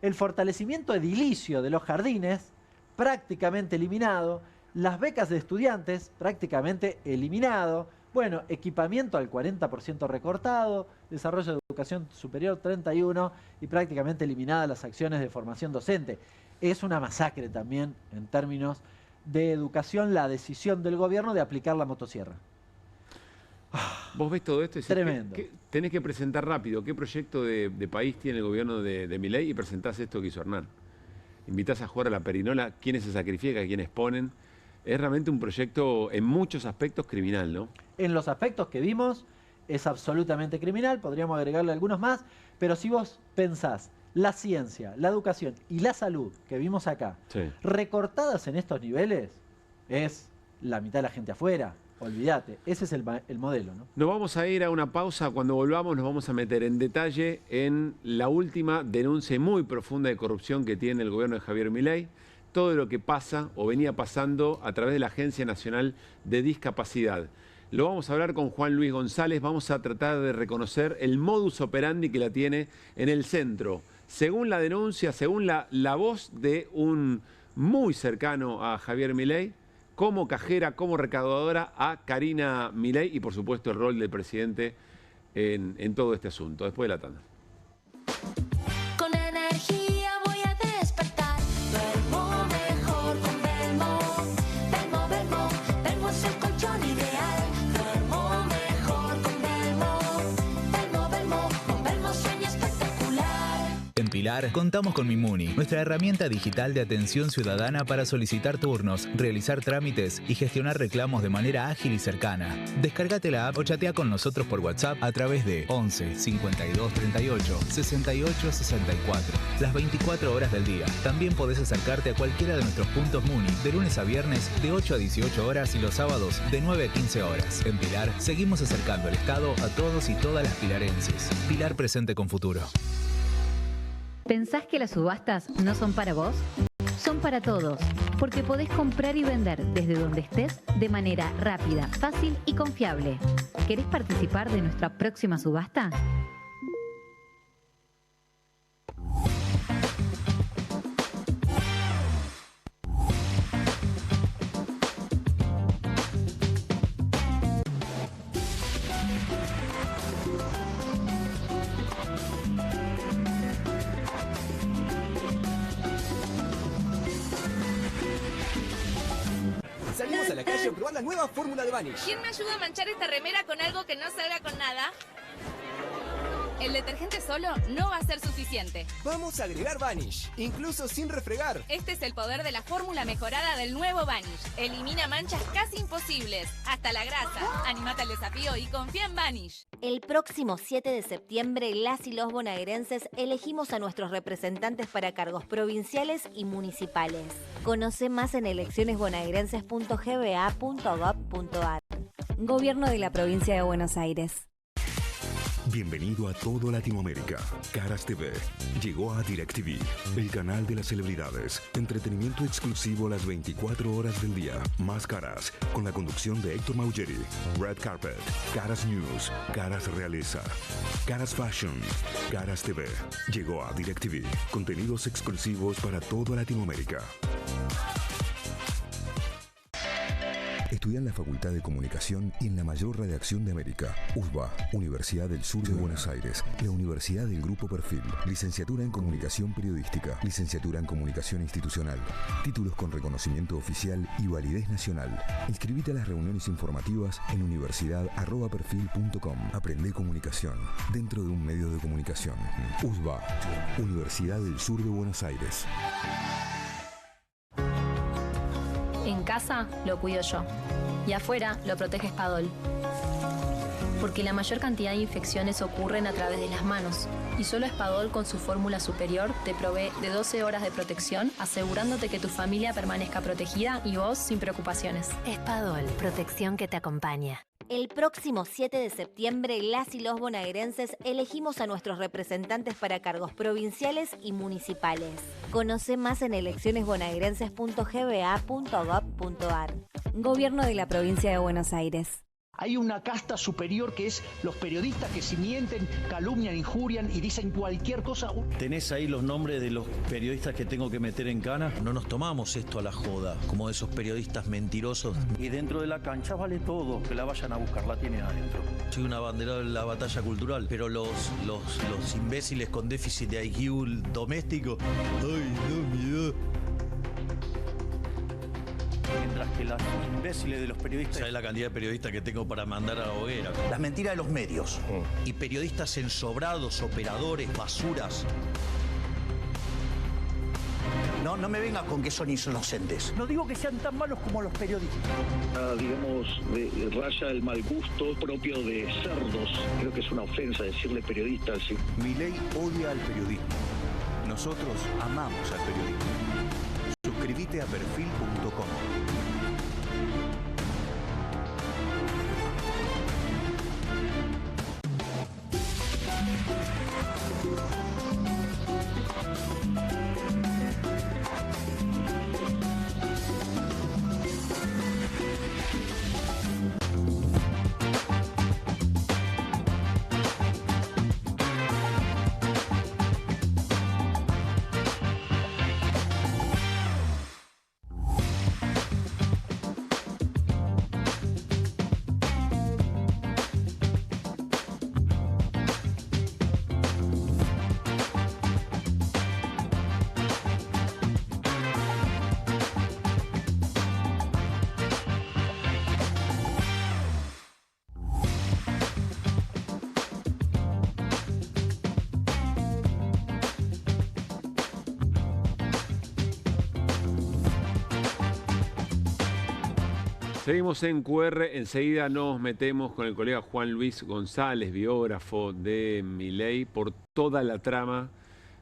El fortalecimiento edilicio de los jardines, prácticamente eliminado. Las becas de estudiantes, prácticamente eliminado. Bueno, equipamiento al 40% recortado. Desarrollo de educación superior, 31%. Y prácticamente eliminadas las acciones de formación docente. Es una masacre también, en términos de educación, la decisión del gobierno de aplicar la motosierra. Vos ves todo esto y decís, Tremendo. tenés que presentar rápido qué proyecto de país tiene el gobierno de Milei y presentás esto que hizo Hernán. Invitás a jugar a la perinola, quiénes se sacrifican, quiénes ponen. Es realmente un proyecto en muchos aspectos criminal, ¿no? En los aspectos que vimos es absolutamente criminal, podríamos agregarle algunos más, pero si vos pensás la ciencia, la educación y la salud que vimos acá, recortadas en estos niveles, es la mitad de la gente afuera. Olvídate, ese es el modelo, ¿no? Nos vamos a ir a una pausa. Cuando volvamos nos vamos a meter en detalle en la última denuncia muy profunda de corrupción que tiene el gobierno de Javier Milei, todo lo que pasa o venía pasando a través de la Agencia Nacional de Discapacidad. Lo vamos a hablar con Juan Luis González, vamos a tratar de reconocer el modus operandi que la tiene en el centro. Según la denuncia, según la voz de un muy cercano a Javier Milei, como cajera, como recaudadora a Karina Milei y por supuesto el rol del presidente en todo este asunto. Después de la tanda. Con energía voy a despertar. En Pilar contamos con Mimuni, nuestra herramienta digital de atención ciudadana para solicitar turnos, realizar trámites y gestionar reclamos de manera ágil y cercana. Descárgate la app o chatea con nosotros por WhatsApp a través de 11 52 38 68 64. Las 24 horas del día. También podés acercarte a cualquiera de nuestros puntos Muni de lunes a viernes de 8 a 18 horas y los sábados de 9 a 15 horas. En Pilar seguimos acercando el Estado a todos y todas las pilarenses. Pilar presente con futuro. ¿Pensás que las subastas no son para vos? Son para todos, porque podés comprar y vender desde donde estés de manera rápida, fácil y confiable. ¿Querés participar de nuestra próxima subasta? Salimos a la calle a probar la nueva fórmula de Vanish. ¿Quién me ayuda a manchar esta remera con algo que no salga con nada? El detergente solo no va a ser suficiente. Vamos a agregar Vanish, incluso sin refregar. Este es el poder de la fórmula mejorada del nuevo Vanish. Elimina manchas casi imposibles, hasta la grasa. Animate al desafío y confía en Vanish. El próximo 7 de septiembre, las y los bonaerenses elegimos a nuestros representantes para cargos provinciales y municipales. Conoce más en eleccionesbonaerenses.gba.gov.ar. Gobierno de la Provincia de Buenos Aires. Bienvenido a todo Latinoamérica. Caras TV llegó a DirecTV, el canal de las celebridades. Entretenimiento exclusivo las 24 horas del día. Más Caras, con la conducción de Héctor Maugeri. Red Carpet, Caras News, Caras Realeza, Caras Fashion, Caras TV. Llegó a DirecTV. Contenidos exclusivos para toda Latinoamérica. Estudia en la Facultad de Comunicación y en la mayor redacción de América. USBA, Universidad del Sur de Buenos Aires. La Universidad del Grupo Perfil. Licenciatura en Comunicación Periodística. Licenciatura en Comunicación Institucional. Títulos con reconocimiento oficial y validez nacional. Inscribite a las reuniones informativas en universidad@perfil.com. Aprende comunicación dentro de un medio de comunicación. USBA, Universidad del Sur de Buenos Aires. En casa lo cuido yo y afuera lo protege Spadol. Porque la mayor cantidad de infecciones ocurren a través de las manos y solo Spadol con su fórmula superior te provee de 12 horas de protección, asegurándote que tu familia permanezca protegida y vos sin preocupaciones. Spadol, protección que te acompaña. El próximo 7 de septiembre, las y los bonaerenses elegimos a nuestros representantes para cargos provinciales y municipales. Conoce más en eleccionesbonaerenses.gba.gov.ar. Gobierno de la Provincia de Buenos Aires. Hay una casta superior que es los periodistas que si mienten, calumnian, injurian y dicen cualquier cosa. ¿Tenés ahí los nombres de los periodistas que tengo que meter en cana? No nos tomamos esto a la joda, como esos periodistas mentirosos. Y dentro de la cancha vale todo, que la vayan a buscar, la tienen adentro. Soy una bandera de la batalla cultural, pero los imbéciles con déficit de IQ doméstico, ¡ay, no, miedo! Mientras que los imbéciles de los periodistas... ¿Sabes la cantidad de periodistas que tengo para mandar a la hoguera? Las mentiras de los medios. Y periodistas ensobrados, operadores, basuras. No me vengas con que son inocentes. No digo que sean tan malos como los periodistas. Digamos, raya el mal gusto propio de cerdos. Creo que es una ofensa decirle periodistas. Sí. Milei odia al periodismo. Nosotros amamos al periodismo. Suscríbete a perfil.com. Seguimos en QR, enseguida nos metemos con el colega Juan Luis González, biógrafo de Milei, por toda la trama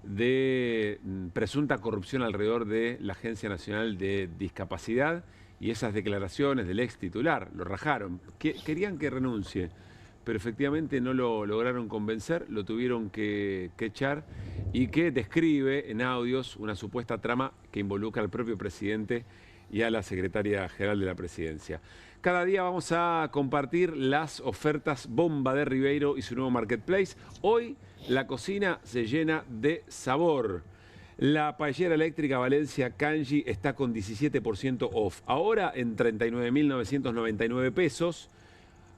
de presunta corrupción alrededor de la Agencia Nacional de Discapacidad y esas declaraciones del ex titular. Lo rajaron, querían que renuncie, pero efectivamente no lo lograron convencer, lo tuvieron que echar, y que describe en audios una supuesta trama que involucra al propio presidente y a la secretaria general de la presidencia. Cada día vamos a compartir las ofertas bomba de Ribeiro y su nuevo marketplace. Hoy la cocina se llena de sabor. La paellera eléctrica Valencia Kanji está con 17% off. Ahora en 39.999 pesos.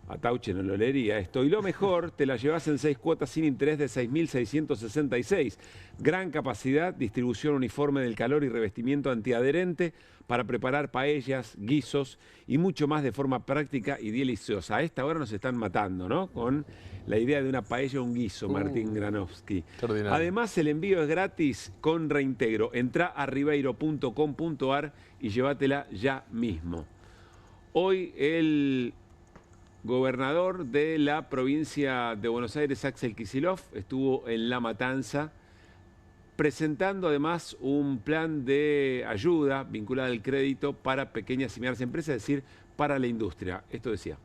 A Tauche no lo leería esto. Y lo mejor, te la llevas en 6 cuotas sin interés de 6.666. Gran capacidad, distribución uniforme del calor y revestimiento antiadherente para preparar paellas, guisos y mucho más de forma práctica y deliciosa. A esta hora nos están matando, ¿no? Con la idea de una paella o un guiso, Martín Granovsky. Además, el envío es gratis con reintegro. Entrá a ribeiro.com.ar y llévatela ya mismo. Hoy el gobernador de la provincia de Buenos Aires, Axel Kicillof, estuvo en La Matanza presentando además un plan de ayuda vinculada al crédito para pequeñas y medianas empresas, es decir, para la industria. Esto decía.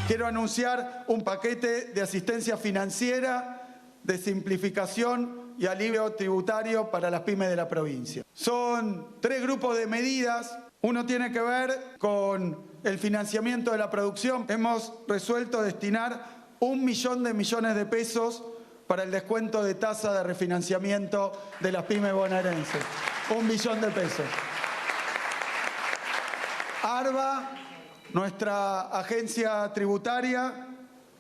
Quiero anunciar un paquete de asistencia financiera, de simplificación y alivio tributario para las pymes de la provincia. Son 3 grupos de medidas. Uno tiene que ver con el financiamiento de la producción. Hemos resuelto destinar 1 millón de millones de pesos para el descuento de tasa de refinanciamiento de las pymes bonaerenses. 1 millón de pesos. ARBA, nuestra agencia tributaria,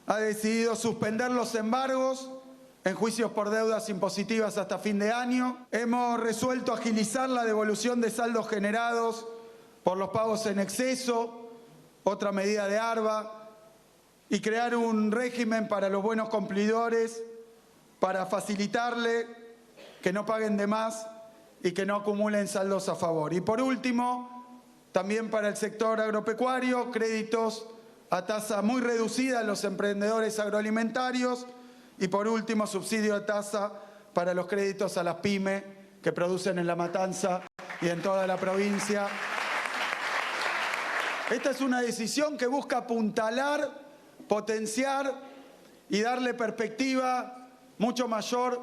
ha decidido suspender los embargos en juicios por deudas impositivas hasta fin de año. Hemos resuelto agilizar la devolución de saldos generados por los pagos en exceso, otra medida de ARBA, y crear un régimen para los buenos cumplidores para facilitarle que no paguen de más y que no acumulen saldos a favor. Y por último, también para el sector agropecuario, créditos a tasa muy reducida a los emprendedores agroalimentarios y por último, subsidio de tasa para los créditos a las pymes que producen en La Matanza y en toda la provincia. Esta es una decisión que busca apuntalar, potenciar y darle perspectiva mucho mayor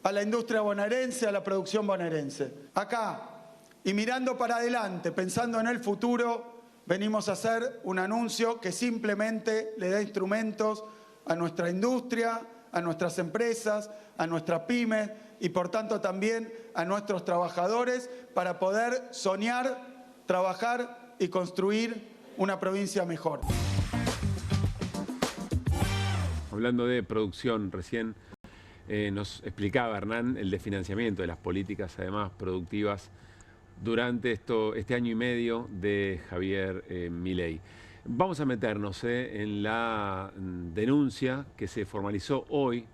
a la industria bonaerense, a la producción bonaerense. Acá, y mirando para adelante, pensando en el futuro, venimos a hacer un anuncio que simplemente le da instrumentos a nuestra industria, a nuestras empresas, a nuestras pymes y por tanto también a nuestros trabajadores para poder soñar, trabajar y construir una provincia mejor. Hablando de producción, recién nos explicaba Hernán el desfinanciamiento de las políticas, además productivas, durante este año y medio de Javier Milei. Vamos a meternos en la denuncia que se formalizó hoy.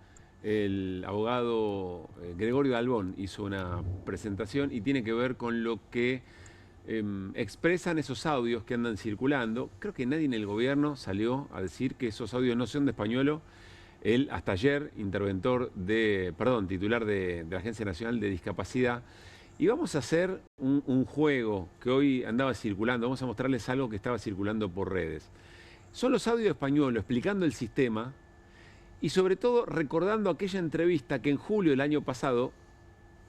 El abogado Gregorio Dalbón hizo una presentación y tiene que ver con lo que expresan esos audios que andan circulando. Creo que nadie en el gobierno salió a decir que esos audios no son de Españolo. Él, hasta ayer, titular de la Agencia Nacional de Discapacidad. Y vamos a hacer un juego que hoy andaba circulando. Vamos a mostrarles algo que estaba circulando por redes. Son los audios de Españolo explicando el sistema y sobre todo recordando aquella entrevista que en julio del año pasado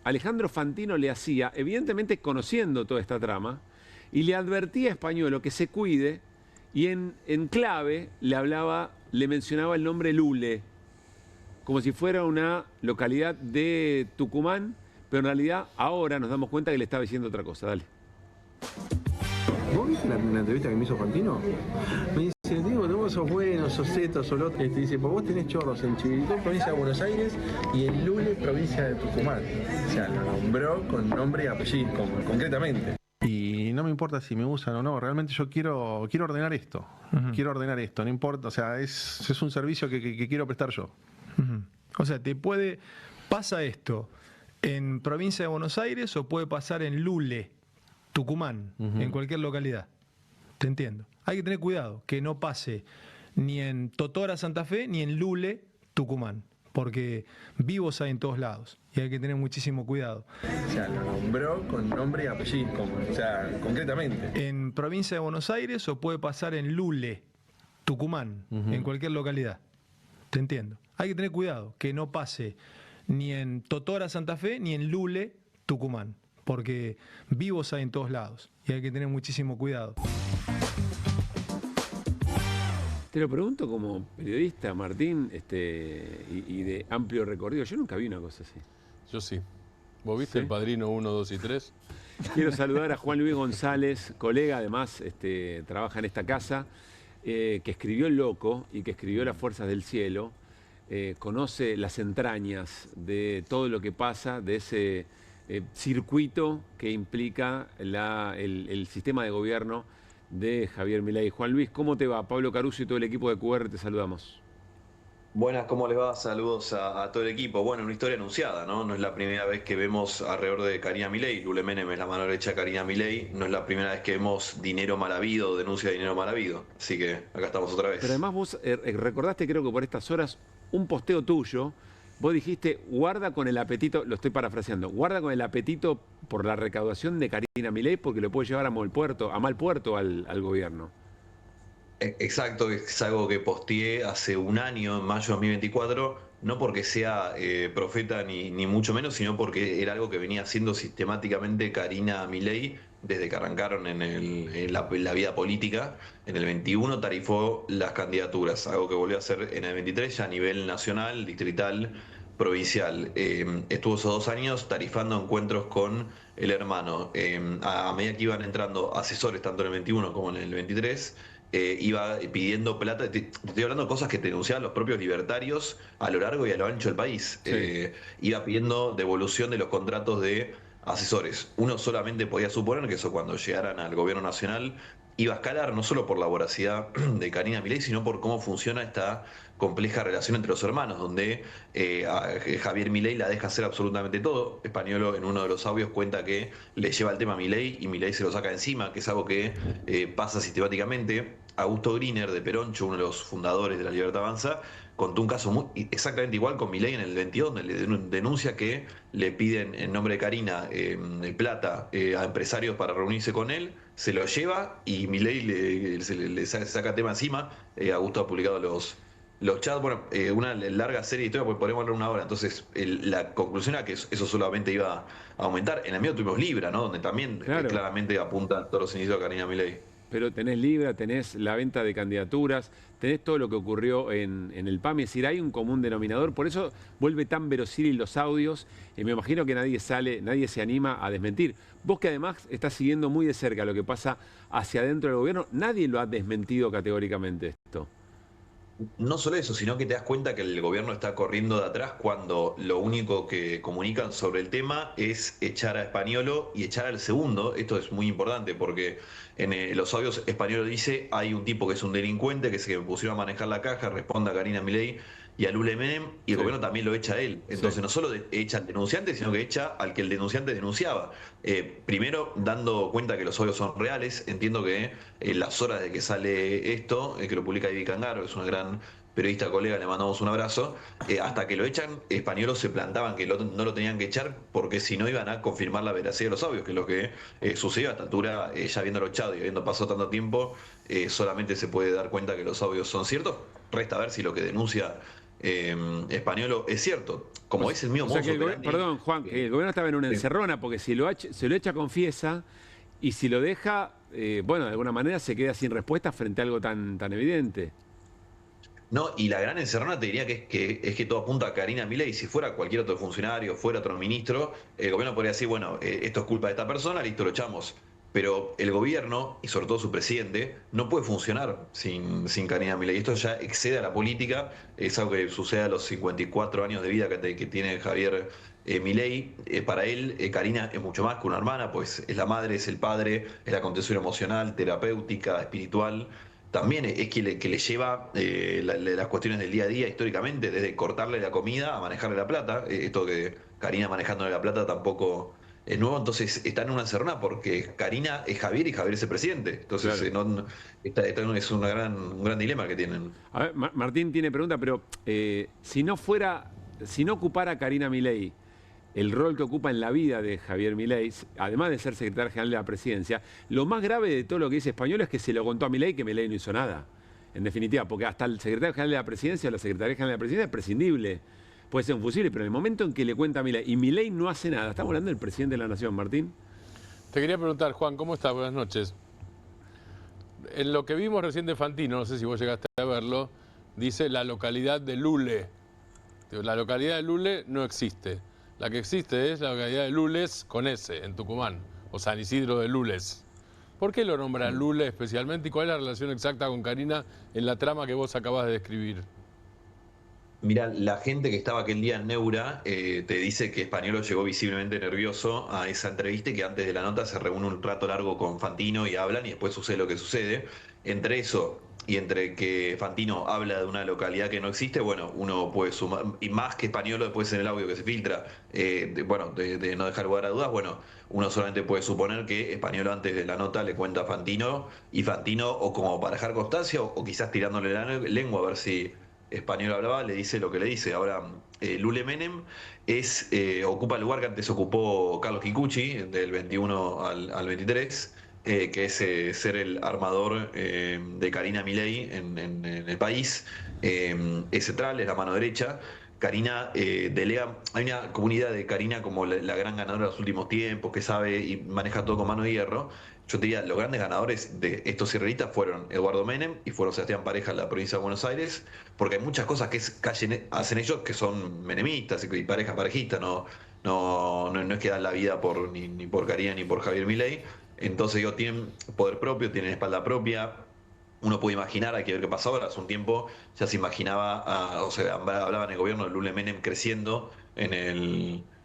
Alejandro Fantino le hacía, evidentemente conociendo toda esta trama, y le advertía a Españolo que se cuide y en clave le mencionaba el nombre Lule, como si fuera una localidad de Tucumán, pero en realidad ahora nos damos cuenta que le estaba diciendo otra cosa. Dale. ¿Vos viste la entrevista que me hizo Fantino? Me dice, Diego, vos sos bueno, sos esto, sos lo otro. Te dice, pues vos tenés chorros en Chivilcón, provincia de Buenos Aires, y en Lule, provincia de Tucumán. O sea, lo nombró con nombre y apellido, concretamente. Y no me importa si me usan o no, realmente yo quiero ordenar esto. Quiero ordenar esto, no importa, o sea, es un servicio que quiero prestar yo. O sea, pasa esto en provincia de Buenos Aires o puede pasar en Lule, Tucumán, en cualquier localidad. Te entiendo. Hay que tener cuidado que no pase ni en Totora, Santa Fe, ni en Lule, Tucumán. Porque vivos hay en todos lados y hay que tener muchísimo cuidado. O sea, lo nombró con nombre y apellido, o sea, concretamente. En provincia de Buenos Aires o puede pasar en Lule, Tucumán, en cualquier localidad. Te entiendo. Hay que tener cuidado que no pase ni en Totora, Santa Fe, ni en Lule, Tucumán. Porque vivos hay en todos lados y hay que tener muchísimo cuidado. Te lo pregunto como periodista, Martín, y de amplio recorrido. Yo nunca vi una cosa así. Yo sí. ¿Vos viste El Padrino 1, 2 y 3? Quiero saludar a Juan Luis González, colega, además trabaja en esta casa, que escribió El Loco y que escribió Las Fuerzas del Cielo. Conoce las entrañas de todo lo que pasa, de ese circuito que implica el sistema de gobierno de Javier Milei. Juan Luis, ¿cómo te va? Pablo Caruso y todo el equipo de QR te saludamos. Buenas, ¿cómo les va? Saludos a todo el equipo. Bueno, una historia anunciada, ¿no? No es la primera vez que vemos alrededor de Karina Milei. Lule Menem es la mano derecha de Karina Milei. No es la primera vez que vemos dinero mal habido, denuncia de dinero mal habido. Así que acá estamos otra vez. Pero además vos recordaste, creo que por estas horas, un posteo tuyo. Vos dijiste, guarda con el apetito, lo estoy parafraseando, guarda con el apetito por la recaudación de Karina Milei porque lo puede llevar a mal puerto al gobierno. Exacto, es algo que posteé hace un año, en mayo de 2024, no porque sea profeta ni mucho menos, sino porque era algo que venía haciendo sistemáticamente Karina Milei desde que arrancaron en la vida política. En el 21 tarifó las candidaturas, algo que volvió a hacer en el 23 ya a nivel nacional, distrital, provincial. Estuvo esos 2 años tarifando encuentros con el hermano. A medida que iban entrando asesores, tanto en el 21 como en el 23, iba pidiendo plata. Te estoy hablando de cosas que denunciaban los propios libertarios a lo largo y a lo ancho del país. Sí. Iba pidiendo devolución de los contratos de asesores. Uno solamente podía suponer que eso, cuando llegaran al gobierno nacional, iba a escalar, no solo por la voracidad de Karina Milei, sino por cómo funciona esta compleja relación entre los hermanos, donde Javier Milei la deja hacer absolutamente todo. Españolo, en uno de los audios, cuenta que le lleva el tema a Milei y Milei se lo saca encima, que es algo que pasa sistemáticamente. Augusto Griner, de Peroncho, uno de los fundadores de La Libertad Avanza, contó un caso exactamente igual con Milei en el 22, donde le denuncia que le piden en nombre de Karina plata a empresarios para reunirse con él, se lo lleva y Milei le saca tema encima. Augusto ha publicado los chats, bueno, una larga serie de historias, porque podemos hablar una hora. Entonces, la conclusión era que eso solamente iba a aumentar. En el medio tuvimos Libra, ¿no? Donde también claramente apunta todos los inicios de Karina Milei. Pero tenés Libra, tenés la venta de candidaturas, tenés todo lo que ocurrió en el PAMI. Es decir, hay un común denominador. Por eso vuelve tan verosímil los audios. Y me imagino que nadie se anima a desmentir. Vos, que además estás siguiendo muy de cerca lo que pasa hacia adentro del gobierno, nadie lo ha desmentido categóricamente esto. No solo eso, sino que te das cuenta que el gobierno está corriendo de atrás cuando lo único que comunican sobre el tema es echar a Españolo y echar al segundo. Esto es muy importante porque en los audios Españolo dice: hay un tipo que es un delincuente, que es el que me pusieron a manejar la caja, responde a Karina Milei y a Lule Menem, y el gobierno también lo echa a él. Entonces no solo echa al denunciante, sino que echa al que el denunciante denunciaba. Primero, dando cuenta que los audios son reales. Entiendo que las horas de que sale esto, que lo publica Ivy Cangaro, es una gran periodista colega, le mandamos un abrazo, hasta que lo echan, Españolos se plantaban que no lo tenían que echar porque si no iban a confirmar la veracidad de los audios, que es lo que sucedió a esta altura. Ya habiéndolo echado y habiendo pasado tanto tiempo, solamente se puede dar cuenta que los audios son ciertos. Resta ver si lo que denuncia Españolo es cierto, como es el mío modo. Perdón, Juan, que el gobierno estaba en una encerrona, porque si se lo echa, confiesa, y si lo deja, bueno, de alguna manera se queda sin respuesta frente a algo tan evidente. No, y la gran encerrona te diría que es que todo apunta a Karina Milei. Si fuera cualquier otro funcionario, fuera otro ministro, el gobierno podría decir, bueno, esto es culpa de esta persona, listo, lo echamos. Pero el gobierno, y sobre todo su presidente, no puede funcionar sin Karina Milei. Esto ya excede a la política, es algo que sucede a los 54 años de vida que tiene Javier Milei. Para él, Karina es mucho más que una hermana, pues es la madre, es el padre, es la contención emocional, terapéutica, espiritual. También es que le lleva las cuestiones del día a día históricamente, desde cortarle la comida a manejarle la plata. Esto que Karina manejándole la plata tampoco nuevo, entonces está en una encerrona porque Karina es Javier y Javier es el presidente. Entonces es un gran dilema que tienen. A ver, Martín tiene pregunta, pero si no ocupara Karina Milei el rol que ocupa en la vida de Javier Milei, además de ser secretario general de la presidencia, lo más grave de todo lo que dice Español es que se lo contó a Milei que Milei no hizo nada. En definitiva, porque hasta el secretario general de la presidencia o la secretaria general de la presidencia es prescindible. Puede ser un fusible, pero en el momento en que le cuenta a Milei y Milei no hace nada, estamos hablando del presidente de la Nación, Martín. Te quería preguntar, Juan, ¿cómo estás? Buenas noches. En lo que vimos recién de Fantino, no sé si vos llegaste a verlo, dice la localidad de Lule. La localidad de Lule no existe. La que existe es la localidad de Lules con S, en Tucumán, o San Isidro de Lules. ¿Por qué lo nombra Lule especialmente y cuál es la relación exacta con Karina en la trama que vos acabas de describir? Mira, la gente que estaba aquel día en Neura te dice que Españolo llegó visiblemente nervioso a esa entrevista y que antes de la nota se reúne un rato largo con Fantino y hablan y después sucede lo que sucede. Entre eso y entre que Fantino habla de una localidad que no existe, bueno, uno puede sumar, y más que Españolo después en el audio que se filtra, de no dejar lugar a dudas, bueno, uno solamente puede suponer que Españolo antes de la nota le cuenta a Fantino, y Fantino, o como para dejar constancia, o quizás tirándole la lengua a ver si Español hablaba, le dice lo que le dice. Ahora, Lule Menem ocupa el lugar que antes ocupó Carlos Kikuchi, del 21 al 23, que es ser el armador de Karina Milei en el país. Es central, es la mano derecha. Karina delega, hay una comunidad de Karina como la gran ganadora de los últimos tiempos, que sabe y maneja todo con mano de hierro. Yo te diría, los grandes ganadores de estos israelitas fueron Eduardo Menem y fueron Sebastián Pareja en la provincia de Buenos Aires, porque hay muchas cosas que hacen ellos que son menemistas y parejistas, no es que dan la vida ni por Karina ni por Javier Milei. Entonces ellos tienen poder propio, tienen espalda propia. Uno puede imaginar, hay que ver qué pasa ahora. Hace un tiempo ya se imaginaba, hablaba en el gobierno de Lule Menem creciendo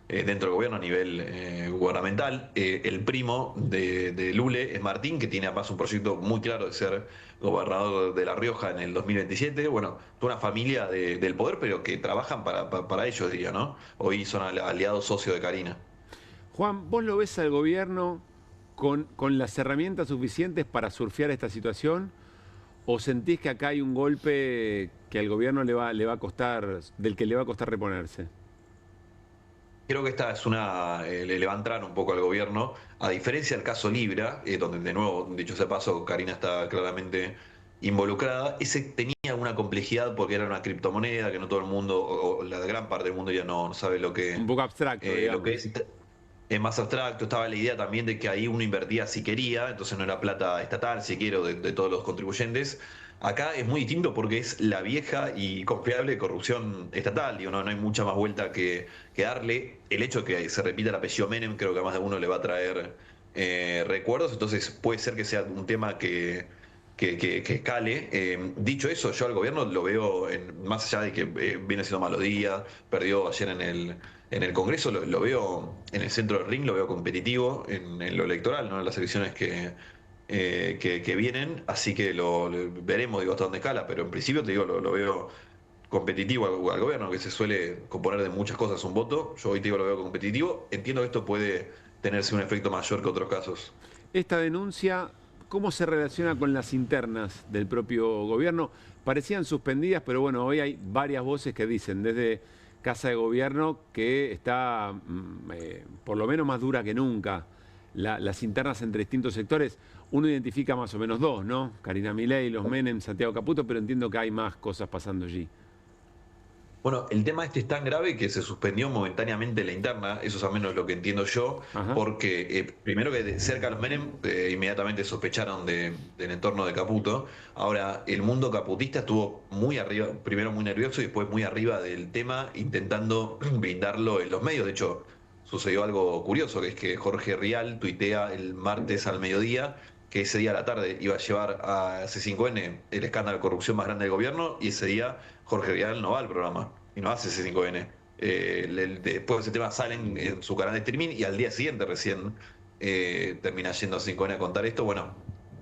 dentro del gobierno a nivel gubernamental. El primo de Lule es Martín, que tiene además un proyecto muy claro de ser gobernador de La Rioja en el 2027. Bueno, toda una familia del poder, pero que trabajan para ellos, diría, ¿no? Hoy son aliados socios de Karina. Juan, ¿vos lo ves al gobierno con las herramientas suficientes para surfear esta situación? ¿O sentís que acá hay un golpe que al gobierno le va a costar, del que le va a costar reponerse? Creo que esta es le va a entrar un poco al gobierno, a diferencia del caso Libra, donde de nuevo, dicho sea paso, Karina está claramente involucrada. Ese tenía una complejidad porque era una criptomoneda que no todo el mundo, o la gran parte del mundo ya no sabe lo que... Un poco abstracto, lo que es más abstracto. Estaba la idea también de que ahí uno invertía si quería, entonces no era plata estatal, si quiero, de todos los contribuyentes. Acá es muy distinto porque es la vieja y confiable corrupción estatal. Digo, no hay mucha más vuelta que darle. El hecho de que se repita el apellido Menem creo que a más de uno le va a traer recuerdos. Entonces puede ser que sea un tema que escale. Dicho eso, yo al gobierno lo veo, más allá de que viene siendo malos días, perdió ayer en el Congreso, lo veo en el centro del ring, lo veo competitivo en lo electoral, ¿no? En las elecciones que vienen, así que lo veremos, digo, hasta dónde escala, pero en principio te digo, lo veo competitivo al gobierno, que se suele componer de muchas cosas un voto. Yo hoy te digo, lo veo competitivo. Entiendo que esto puede tenerse un efecto mayor que otros casos. Esta denuncia, ¿cómo se relaciona con las internas del propio gobierno? Parecían suspendidas, pero bueno, hoy hay varias voces que dicen desde Casa de Gobierno que está por lo menos más dura que nunca las internas entre distintos sectores. Uno identifica más o menos dos, ¿no? Karina Milei, los Menem, Santiago Caputo, pero entiendo que hay más cosas pasando allí. Bueno, el tema es tan grave que se suspendió momentáneamente la interna, eso es al menos lo que entiendo yo. Ajá. Porque primero que cerca a los Menem inmediatamente sospecharon del entorno de Caputo. Ahora, el mundo caputista estuvo muy arriba, primero muy nervioso y después muy arriba del tema, intentando blindarlo en los medios. De hecho, sucedió algo curioso, que es que Jorge Rial tuitea el martes al mediodía que ese día a la tarde iba a llevar a C5N el escándalo de corrupción más grande del gobierno, y ese día Jorge Rial no va al programa y no hace C5N. Después de ese tema salen en su canal de streaming y al día siguiente recién termina yendo a C5N a contar esto. Bueno,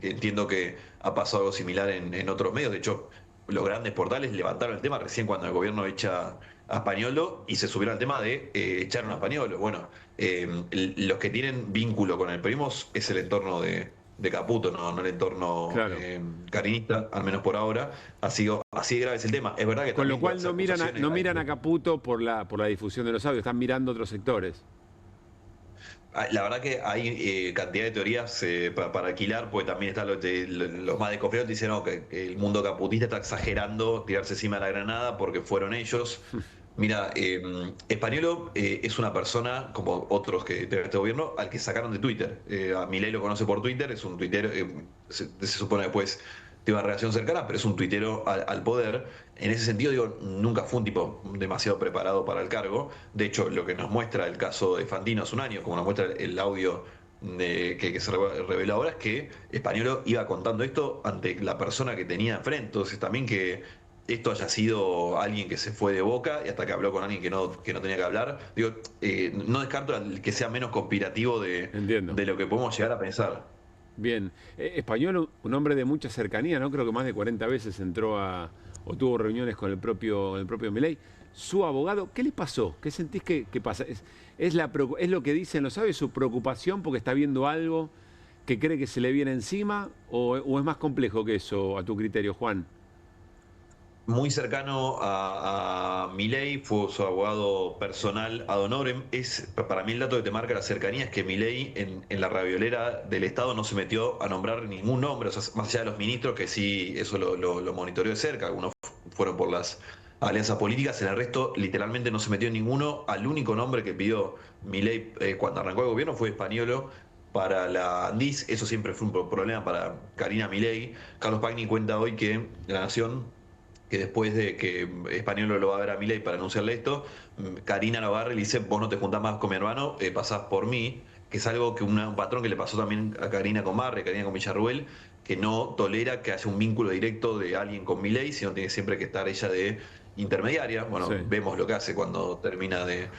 entiendo que ha pasado algo similar en otros medios. De hecho, los grandes portales levantaron el tema recién cuando el gobierno echa a Spagnuolo y se subieron al tema de echar a Spagnuolo. Bueno, los que tienen vínculo con el peronismo es el entorno de Caputo, no el entorno carinista, al menos por ahora. Así de grave es el tema. Es verdad que con lo cual no miran a Caputo por la difusión de los audios, están mirando otros sectores. La verdad que hay cantidad de teorías para alquilar, porque también están los más desconfiados dicen que el mundo caputista está exagerando tirarse encima de la granada porque fueron ellos. Mira, Spagnuolo es una persona, como otros que de este gobierno, al que sacaron de Twitter. A Milei lo conoce por Twitter, es un tuitero, se supone después tiene una relación cercana, pero es un tuitero al poder. En ese sentido, digo, nunca fue un tipo demasiado preparado para el cargo. De hecho, lo que nos muestra el caso de Fantino hace un año, como nos muestra el audio que se reveló ahora, es que Spagnuolo iba contando esto ante la persona que tenía enfrente. Entonces, también que esto haya sido alguien que se fue de boca y hasta que habló con alguien que no tenía que hablar. Digo, no descarto que sea menos conspirativo de lo que podemos llegar a pensar. Bien. Spagnuolo, un hombre de mucha cercanía, ¿no? Creo que más de 40 veces entró o tuvo reuniones con el propio Milei. Su abogado, ¿qué le pasó? ¿Qué sentís que pasa? ¿Es lo que dicen los sabios, su preocupación porque está viendo algo que cree que se le viene encima? ¿O es más complejo que eso, a tu criterio, Juan? Muy cercano a Milei, fue su abogado personal ad honorem. Para mí el dato que te marca la cercanía es que Milei en la raviolera del Estado no se metió a nombrar ningún nombre, o sea, más allá de los ministros, que sí, eso lo monitoreó de cerca, algunos fueron por las alianzas políticas, en el resto literalmente no se metió en ninguno. Al único nombre que pidió Milei cuando arrancó el gobierno fue Spagnuolo para la Andis. Eso siempre fue un problema para Karina Milei. Carlos Pagni cuenta hoy que La Nación, que después de que Spagnuolo lo va a ver a Milei para anunciarle esto, Karina lo agarra y le dice: vos no te juntás más con mi hermano, pasás por mí, que es algo que un patrón que le pasó también a Karina con Marre, Karina con Villarruel, que no tolera que haya un vínculo directo de alguien con Milei, sino tiene siempre que estar ella de intermediaria. Bueno, sí. Vemos lo que hace cuando termina de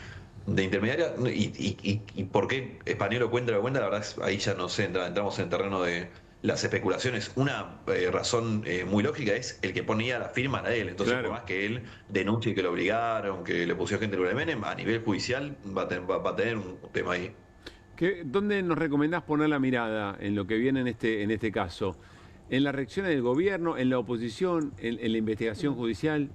intermediaria. Y por qué Spagnuolo cuenta lo que cuenta, la verdad es ahí ya no sé, entramos en el terreno de las especulaciones. Una razón muy lógica es el que ponía la firma a él. Entonces, por más que él denuncie que lo obligaron, que le pusieron gente de Menem, a nivel judicial va a tener un tema ahí. ¿Dónde nos recomendás poner la mirada en lo que viene en este caso? ¿En las reacciones del gobierno, en la oposición, en la investigación judicial?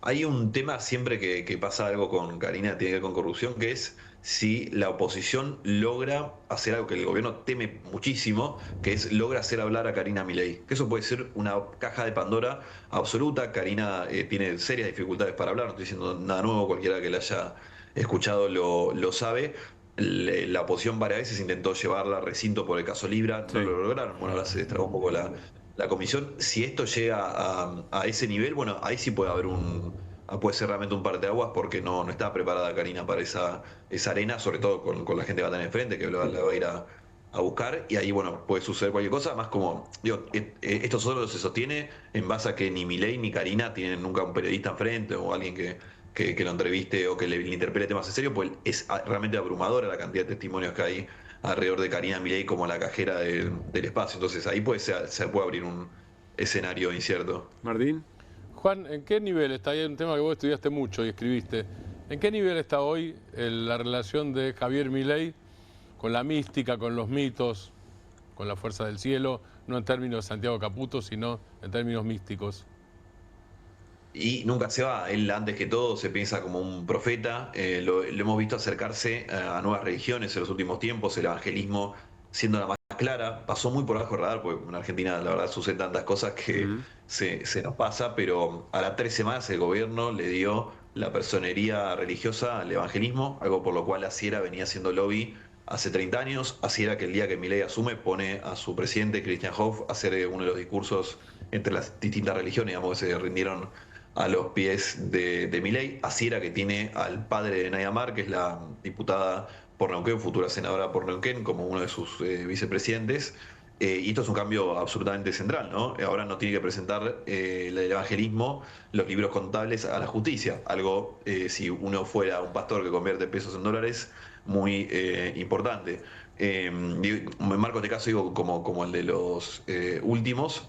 Hay un tema siempre que pasa algo con Karina, tiene que ver con corrupción, que es si la oposición logra hacer algo que el gobierno teme muchísimo, que es logra hacer hablar a Karina Milei. Que eso puede ser una caja de Pandora absoluta. Karina tiene serias dificultades para hablar, no estoy diciendo nada nuevo, cualquiera que la haya escuchado lo sabe. La oposición varias veces intentó llevarla a recinto por el caso Libra, no lo lograron. Bueno, ahora se destrabó un poco la comisión. Si esto llega a ese nivel, bueno, ahí sí puede haber puede ser realmente un parteaguas, porque no está preparada Karina para esa arena, sobre todo con la gente que va a tener enfrente, que la va a ir a buscar, y ahí, bueno, puede suceder cualquier cosa. Más como, digo, esto solo se sostiene en base a que ni Milei ni Karina tienen nunca un periodista enfrente o alguien que lo entreviste o que le interpele temas en serio, pues es realmente abrumadora la cantidad de testimonios que hay alrededor de Karina Milei como la cajera del espacio. Entonces ahí se puede abrir un escenario incierto. Martín. Juan, ¿en qué nivel está? Hay un tema que vos estudiaste mucho y escribiste. ¿En qué nivel está hoy la relación de Javier Milei con la mística, con los mitos, con la fuerza del cielo? No en términos de Santiago Caputo, sino en términos místicos. Y nunca se va. Él, antes que todo, se piensa como un profeta. Lo hemos visto acercarse a nuevas religiones en los últimos tiempos, el evangelismo siendo la más clara. Pasó muy por abajo del radar, porque en Argentina la verdad suceden tantas cosas que se nos pasa, pero a las 3 semanas el gobierno le dio la personería religiosa al evangelismo, algo por lo cual Asiera venía haciendo lobby hace 30 años. Asiera, que el día que Milei asume, pone a su presidente, Christian Hoff, a hacer uno de los discursos entre las distintas religiones, digamos, que se rindieron a los pies de Milei. Asiera, que tiene al padre de Nadia Mar, que es la diputada por Neuquén, futura senadora por Neuquén, como uno de sus vicepresidentes. Y esto es un cambio absolutamente central, ¿no? Ahora no tiene que presentar el evangelismo, los libros contables a la justicia. Algo, si uno fuera un pastor que convierte pesos en dólares, muy importante. Me marco este caso, digo, como el de los últimos,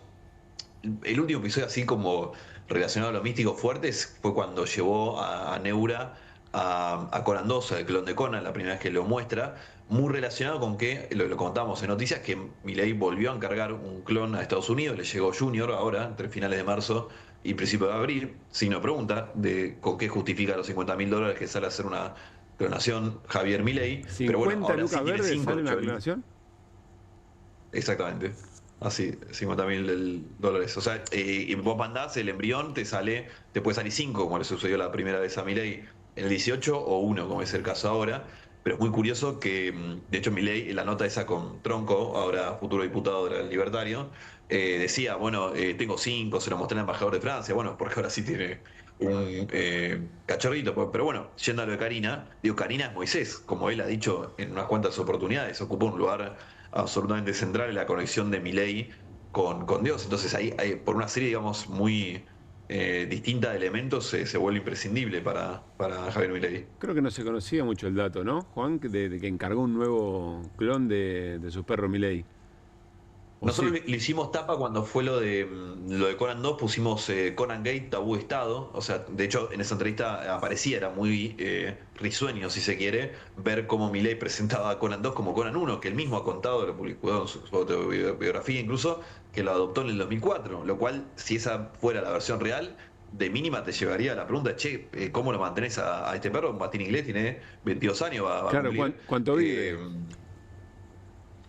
el último episodio así como relacionado a los místicos fuertes fue cuando llevó a Neura a Conan 2, el clon de Conan, la primera vez que lo muestra, muy relacionado con que, lo contamos en noticias, que Milei volvió a encargar un clon a Estados Unidos, le llegó Junior ahora, entre finales de marzo y principios de abril, signo de pregunta de con qué justifica los $50.000 que sale a hacer una clonación Javier Milei. Pero bueno, ahora lucas sí verdes sale una clonación. Exactamente. Así, $50.000. O sea, vos mandás el embrión, te puede salir 5, como le sucedió la primera vez a Milei en el 18, o 1, como es el caso ahora. Pero es muy curioso que, de hecho, Milei, en la nota esa con Tronco, ahora futuro diputado del Libertario, decía, bueno, tengo 5, se lo mostré al embajador de Francia, bueno, porque ahora sí tiene un cachorrito. Pero bueno, yendo a lo de Karina, Karina es Moisés, como él ha dicho en unas cuantas oportunidades, ocupa un lugar absolutamente central en la conexión de Milei con Dios. Entonces ahí, por una serie, digamos, muy distinta de elementos, se vuelve imprescindible para Javier Milei. Creo que no se conocía mucho el dato, ¿no, Juan? De que encargó un nuevo clon de su perro Milei. Nosotros le hicimos tapa cuando fue lo de Conan 2, pusimos Conan Gate, Tabú Estado. O sea, de hecho, en esa entrevista aparecía, era muy risueño, si se quiere, ver cómo Milei presentaba a Conan 2 como Conan 1, que él mismo ha contado, lo publicó en su autobiografía incluso, que lo adoptó en el 2004. Lo cual, si esa fuera la versión real, de mínima te llevaría a la pregunta, che, ¿cómo lo mantenés a este perro? Martín Inglés tiene 22 años, va claro, a cumplir. ¿cuánto vive?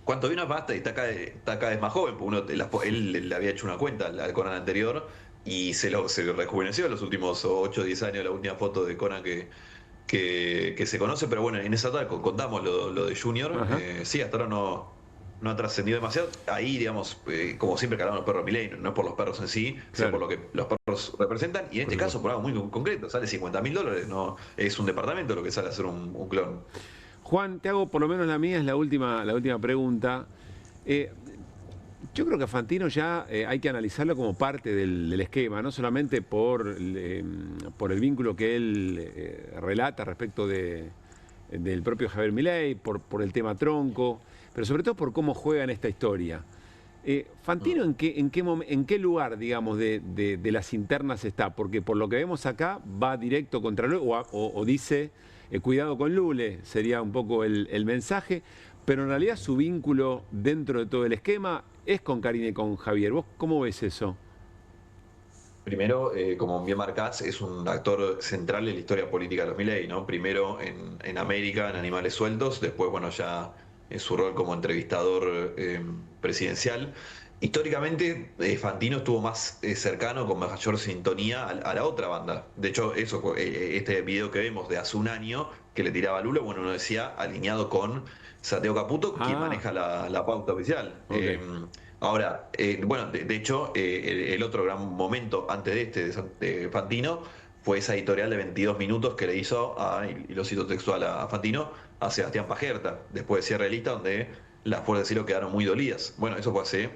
¿Cuánto vino? Basta, y está cada vez más joven, porque él le había hecho una cuenta al Conan anterior y se rejuveneció en los últimos 8 o 10 años, la última foto de Conan que se conoce. Pero bueno, en esa tarde contamos lo de Junior. Sí, hasta ahora no ha trascendido demasiado. Ahí, digamos, como siempre que hablamos de los perros Milei, no es por los perros en sí, sino por lo que los perros representan. Y en este caso, por algo muy concreto, sale $50.000, no es un departamento lo que sale a hacer un clon. Juan, te hago por lo menos la mía, es la última pregunta. Yo creo que a Fantino ya hay que analizarlo como parte del esquema, no solamente por el vínculo que él relata respecto del propio Javier Milei, por el tema Tronco, pero sobre todo por cómo juega en esta historia. Fantino, ¿en qué lugar, digamos, de las internas está? Porque por lo que vemos acá va directo contra Lule o dice... cuidado con Lule, sería un poco el mensaje, pero en realidad su vínculo dentro de todo el esquema es con Karina y con Javier. ¿Vos cómo ves eso? Primero, como bien marcás, es un actor central en la historia política de los Milei, ¿no? Primero en América, en Animales Sueltos, después, bueno, ya en su rol como entrevistador presidencial. Históricamente, Fantino estuvo más cercano, con mayor sintonía a la otra banda. De hecho, este video que vemos de hace un año, que le tiraba a Lula, bueno, uno decía alineado con Santiago Caputo, quien maneja la pauta oficial. Okay. Ahora, bueno, de hecho, el otro gran momento antes de este de Fantino fue esa editorial de 22 minutos que le hizo, y lo cito textual a Fantino, a Sebastián Pajerta, después de Cierre de Lista, donde las fuerzas de cielo quedaron muy dolidas. Bueno, eso fue hace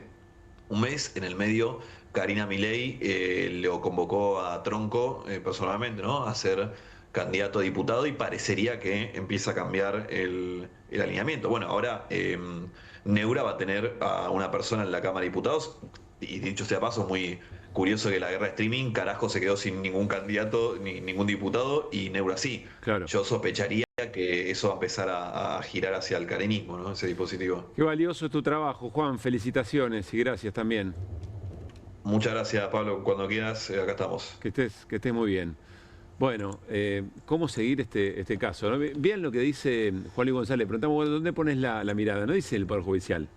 un mes. En el medio, Karina Milei le convocó a Tronco personalmente, ¿no?, a ser candidato a diputado, y parecería que empieza a cambiar el alineamiento. Bueno, ahora Neura va a tener a una persona en la Cámara de Diputados, y dicho sea paso, muy curioso que la guerra de streaming, carajo, se quedó sin ningún candidato, ni ningún diputado, y Neura sí. Claro. Yo sospecharía que eso va a empezar a girar hacia el carenismo, ¿no?, ese dispositivo. Qué valioso es tu trabajo, Juan. Felicitaciones y gracias también. Muchas gracias, Pablo. Cuando quieras, acá estamos. Que estés muy bien. Bueno, ¿cómo seguir este caso, ¿no? Bien lo que dice Juan Luis González. Preguntamos, ¿dónde pones la mirada? No dice el Poder Judicial,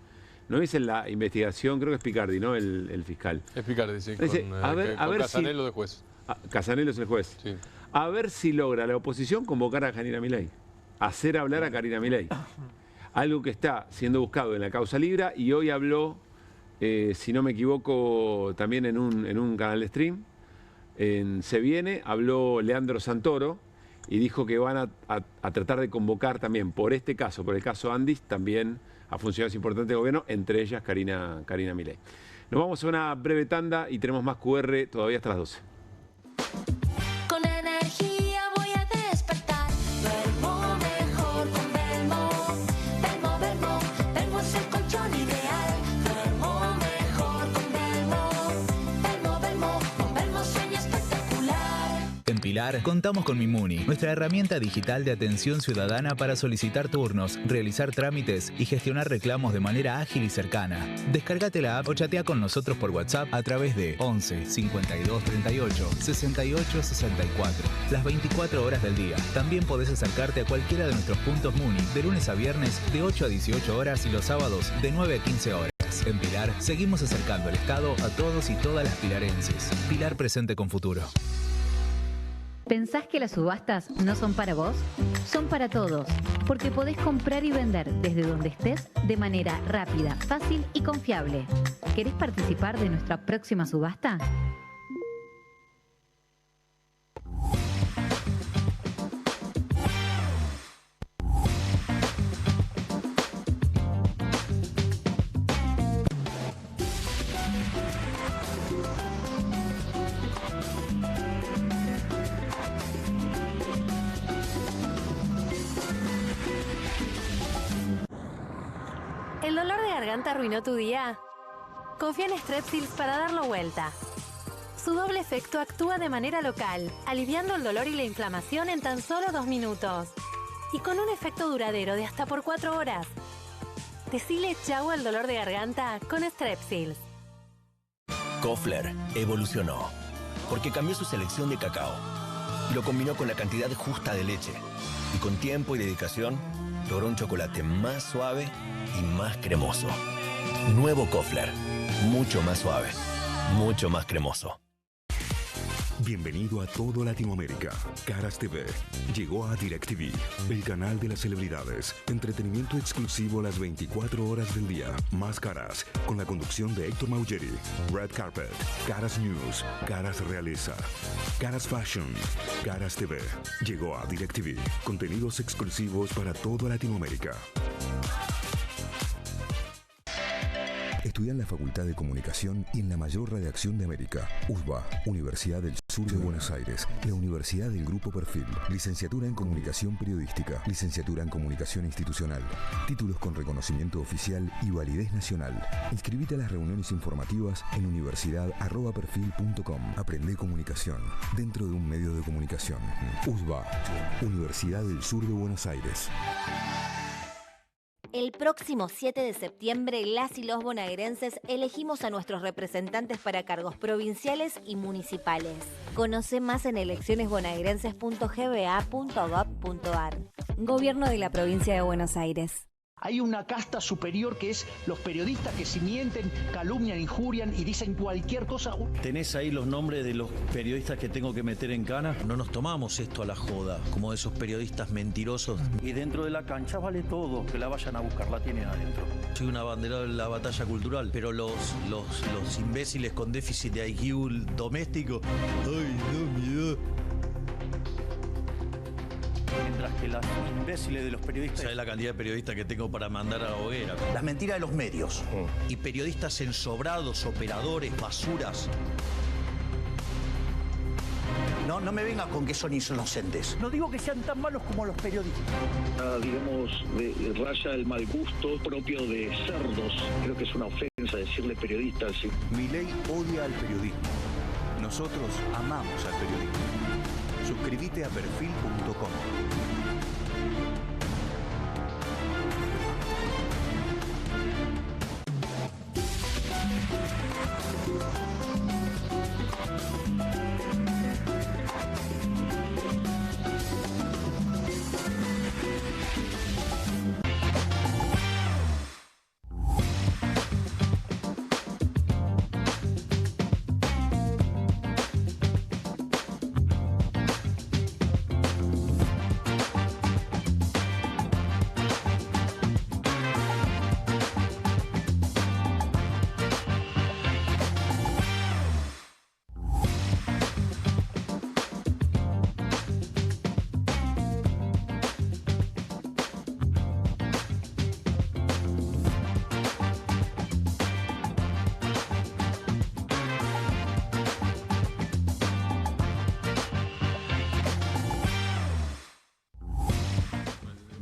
no dice la investigación, creo que es Picardi, ¿no?, el fiscal. Es Picardi, sí, dice, con Casanello de juez. Casanello es el juez. Sí. A ver si logra la oposición convocar a Karina Milei, hacer hablar a Karina Milei. Algo que está siendo buscado en la causa Libra, y hoy habló, si no me equivoco, también en un canal de stream, en Se Viene, habló Leandro Santoro y dijo que van a tratar de convocar también por este caso, por el caso Andis, también a funcionarios importantes del gobierno, entre ellas Karina Milei. Nos vamos a una breve tanda y tenemos más QR todavía hasta las 12. Con energía voy a despertar. Duermo mejor con Belmo. Belmo es el colchón ideal. Duermo mejor con Belmo. En Pilar, contamos con Mimuni, nuestra herramienta digital de atención ciudadana para solicitar turnos, realizar trámites y gestionar reclamos de manera ágil y cercana. Descárgate la app o chatea con nosotros por WhatsApp a través de 11 52 38 68 64. Las 24 horas del día. También podés acercarte a cualquiera de nuestros puntos Muni de lunes a viernes de 8 a 18 horas y los sábados de 9 a 15 horas. En Pilar, seguimos acercando el Estado a todos y todas las pilarenses. Pilar presente con futuro. ¿Pensás que las subastas no son para vos? Son para todos, porque podés comprar y vender desde donde estés de manera rápida, fácil y confiable. ¿Querés participar de nuestra próxima subasta? ¿El dolor de garganta arruinó tu día? Confía en Strepsils para darlo vuelta. Su doble efecto actúa de manera local, aliviando el dolor y la inflamación en tan solo 2 minutos. Y con un efecto duradero de hasta por 4 horas. Decile chau al dolor de garganta con Strepsils. Koffler evolucionó porque cambió su selección de cacao y lo combinó con la cantidad justa de leche. Y con tiempo y dedicación logró un chocolate más suave y más cremoso. Nuevo Koffler, mucho más suave, mucho más cremoso. Bienvenido a todo Latinoamérica. Caras TV llegó a DirecTV, el canal de las celebridades. Entretenimiento exclusivo las 24 horas del día. Más Caras, con la conducción de Héctor Maugeri. Red Carpet, Caras News, Caras Realeza, Caras Fashion, Caras TV. Llegó a DirecTV. Contenidos exclusivos para toda Latinoamérica. Estudia en la Facultad de Comunicación y en la mayor redacción de América. USBA, Universidad del Sur de Buenos Aires. La Universidad del Grupo Perfil. Licenciatura en Comunicación Periodística. Licenciatura en Comunicación Institucional. Títulos con reconocimiento oficial y validez nacional. Inscribite a las reuniones informativas en universidad@perfil.com. Aprende comunicación dentro de un medio de comunicación. USBA, Universidad del Sur de Buenos Aires. El próximo 7 de septiembre, las y los bonaerenses elegimos a nuestros representantes para cargos provinciales y municipales. Conoce más en eleccionesbonaerenses.gba.gov.ar. Gobierno de la Provincia de Buenos Aires. Hay una casta superior que es los periodistas que si mienten, calumnian, injurian y dicen cualquier cosa. ¿Tenés ahí los nombres de los periodistas que tengo que meter en cana? No nos tomamos esto a la joda, como esos periodistas mentirosos. Y dentro de la cancha vale todo, que la vayan a buscar, la tienen adentro. Soy una bandera de la batalla cultural, pero los imbéciles con déficit de IQ doméstico, ay, no, miedo. Mientras que los imbéciles de los periodistas... ¿Sabes la cantidad de periodistas que tengo para mandar a la hoguera? Las mentiras de los medios. Y periodistas ensobrados, operadores, basuras. No me vengas con que son inocentes. No digo que sean tan malos como los periodistas. Digamos, raya el mal gusto propio de cerdos. Creo que es una ofensa decirle periodistas. Sí. Milei odia al periodismo. Nosotros amamos al periodismo. Suscríbete a perfil.com.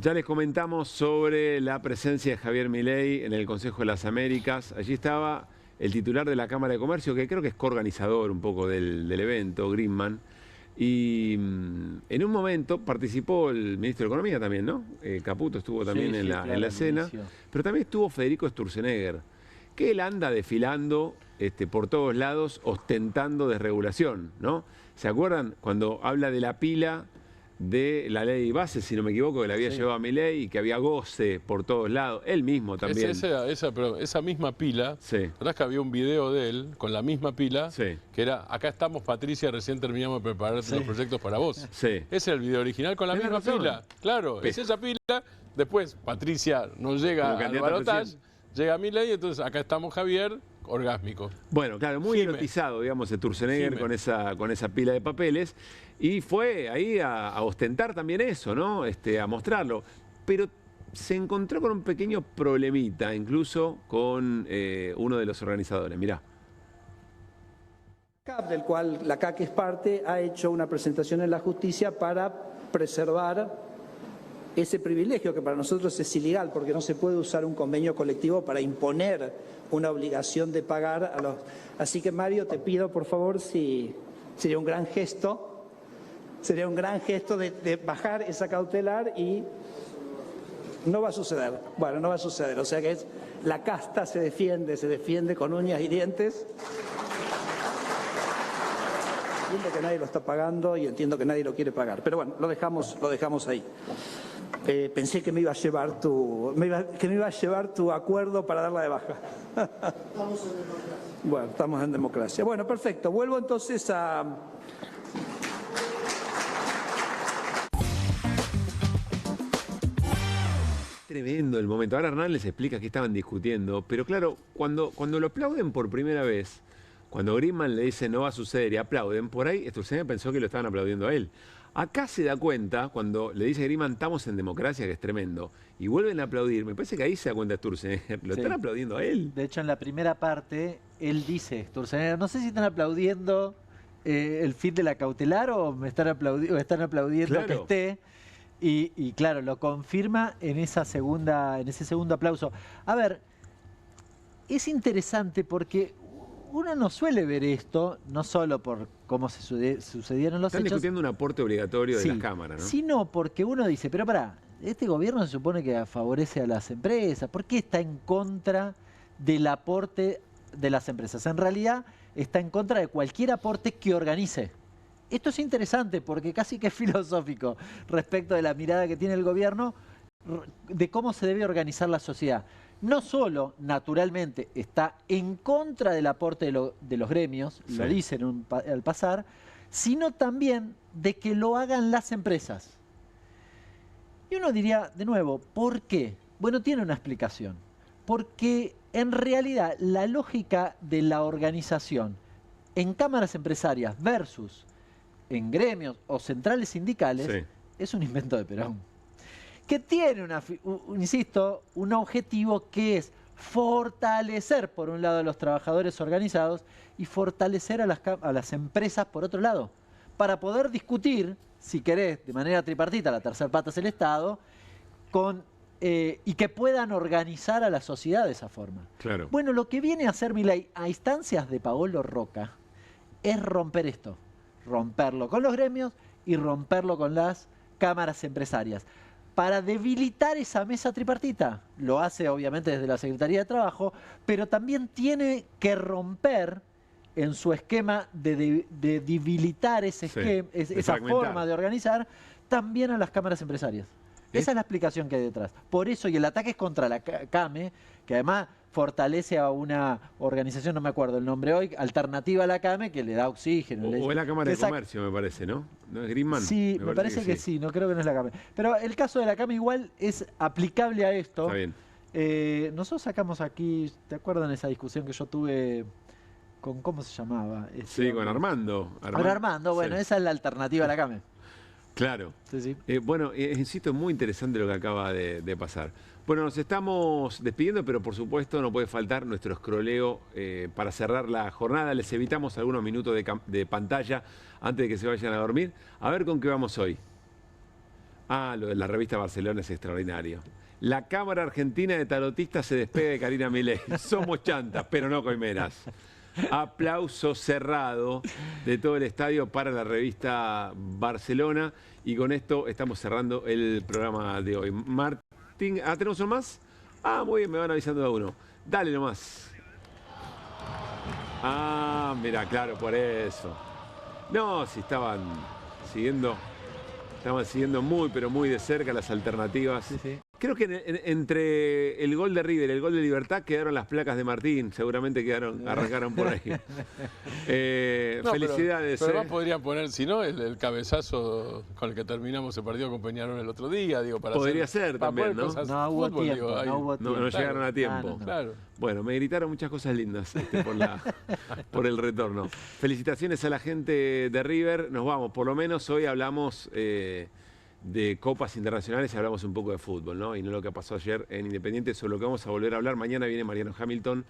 Ya les comentamos sobre la presencia de Javier Milei en el Consejo de las Américas. Allí estaba el titular de la Cámara de Comercio, que creo que es coorganizador un poco del evento, Greenman. Y en un momento participó el ministro de Economía también, ¿no? Caputo estuvo también en la escena. Pero también estuvo Federico Sturzenegger, que él anda desfilando por todos lados, ostentando desregulación, ¿no? ¿Se acuerdan cuando habla de la pila de la ley base, si no me equivoco, que la había llevado a Milei y que había goce por todos lados? Él mismo también. Pero esa misma pila, ¿verdad que había un video de él con la misma pila? Que era, acá estamos Patricia, recién terminamos de preparar los proyectos para vos. Ese es el video original con la misma pila. Claro, es esa pila. Después Patricia no llega al balotaje, llega Milei, entonces acá estamos Javier, orgásmico. Bueno, claro, muy erotizado, digamos, Sturzenegger con esa pila de papeles. Y fue ahí a ostentar también eso, ¿no? A mostrarlo. Pero se encontró con un pequeño problemita, incluso con uno de los organizadores. Mirá. CAP, del cual la CAC es parte, ha hecho una presentación en la justicia para preservar ese privilegio que para nosotros es ilegal, porque no se puede usar un convenio colectivo para imponer una obligación de pagar a los... Así que, Mario, te pido, por favor, si sería un gran gesto de bajar esa cautelar, y no va a suceder. Bueno, no va a suceder. O sea que la casta se defiende con uñas y dientes. Entiendo que nadie lo está pagando y entiendo que nadie lo quiere pagar. Pero bueno, lo dejamos ahí. Pensé que me iba a llevar tu acuerdo para darla de baja. Estamos en democracia. Bueno, estamos en democracia. Bueno, perfecto. Vuelvo entonces a... Tremendo el momento. Ahora Hernán les explica qué estaban discutiendo. Pero claro, cuando lo aplauden por primera vez, cuando Grimman le dice no va a suceder y aplauden, por ahí Sturzenegger pensó que lo estaban aplaudiendo a él. Acá se da cuenta, cuando le dice a Grimman estamos en democracia, que es tremendo, y vuelven a aplaudir, me parece que ahí se da cuenta Sturzenegger, lo están aplaudiendo a él. De hecho, en la primera parte, él dice, Sturzenegger, no sé si están aplaudiendo el fin de la cautelar o están aplaudiendo que esté. Y claro, lo confirma en ese segundo aplauso. A ver, es interesante porque uno no suele ver esto, no solo por cómo sucedieron los hechos. Están discutiendo un aporte obligatorio de las cámaras, ¿no? Sino porque uno dice, pero pará, este gobierno se supone que favorece a las empresas. ¿Por qué está en contra del aporte de las empresas? En realidad está en contra de cualquier aporte que organice. Esto es interesante porque casi que es filosófico respecto de la mirada que tiene el gobierno de cómo se debe organizar la sociedad. No solo, naturalmente, está en contra del aporte de los gremios, lo dicen al pasar, sino también de que lo hagan las empresas. Y uno diría, de nuevo, ¿por qué? Bueno, tiene una explicación. Porque en realidad la lógica de la organización en cámaras empresarias versus en gremios o centrales sindicales es un invento de Perón. Que tiene, insisto, un objetivo que es fortalecer, por un lado, a los trabajadores organizados y fortalecer a las empresas, por otro lado, para poder discutir, si querés, de manera tripartita, la tercer pata es el Estado, y que puedan organizar a la sociedad de esa forma. Claro. Bueno, lo que viene a hacer Milei a instancias de Paolo Roca es romper esto. Romperlo con los gremios y romperlo con las cámaras empresarias. Para debilitar esa mesa tripartita, lo hace obviamente desde la Secretaría de Trabajo, pero también tiene que romper en su esquema de debilitar esa forma de organizar, también a las cámaras empresarias. Esa es la explicación que hay detrás. Por eso, y el ataque es contra la CAME, que además fortalece a una organización, no me acuerdo el nombre hoy, alternativa a la CAME, que le da oxígeno. O es la Cámara de Comercio, me parece, ¿no? ¿No es Grimman? Sí, me parece que sí, no creo que no es la CAME. Pero el caso de la CAME igual es aplicable a esto. Está bien. Nosotros sacamos aquí, ¿te acuerdan esa discusión que yo tuve con, ¿cómo se llamaba? Con Armando. Con Armando, bueno, esa es la alternativa a la CAME. Claro. Sí. Bueno, insisto, es muy interesante lo que acaba de pasar. Bueno, nos estamos despidiendo, pero por supuesto no puede faltar nuestro escroleo para cerrar la jornada. Les evitamos algunos minutos de pantalla antes de que se vayan a dormir. A ver con qué vamos hoy. Lo de la revista Barcelona es extraordinario. La Cámara Argentina de Tarotistas se despega de Karina Milei. Somos chantas, pero no coimeras. Aplauso cerrado de todo el estadio para la revista Barcelona. Y con esto estamos cerrando el programa de hoy. Martín, ¿tenemos uno más? Muy bien, me van avisando de uno. Dale nomás. Mira, claro, por eso. No, si estaban siguiendo muy, pero muy de cerca las alternativas. Sí. Creo que entre el gol de River y el gol de Libertad quedaron las placas de Martín. Seguramente arrancaron por ahí. Felicidades. Pero además podrían poner, si no, el cabezazo con el que terminamos el partido con Peñarol el otro día. Podría ser también, ¿no? No hubo tiempo. No llegaron a tiempo. Claro. Bueno, me gritaron muchas cosas lindas por el retorno. Felicitaciones a la gente de River. Nos vamos. Por lo menos hoy hablamos de copas internacionales y hablamos un poco de fútbol, ¿no? Y no lo que pasó ayer en Independiente, sobre lo que vamos a volver a hablar. Mañana viene Mariano Hamilton.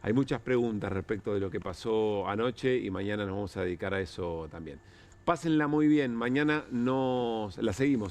Hay muchas preguntas respecto de lo que pasó anoche y mañana nos vamos a dedicar a eso también. Pásenla muy bien. Mañana la seguimos.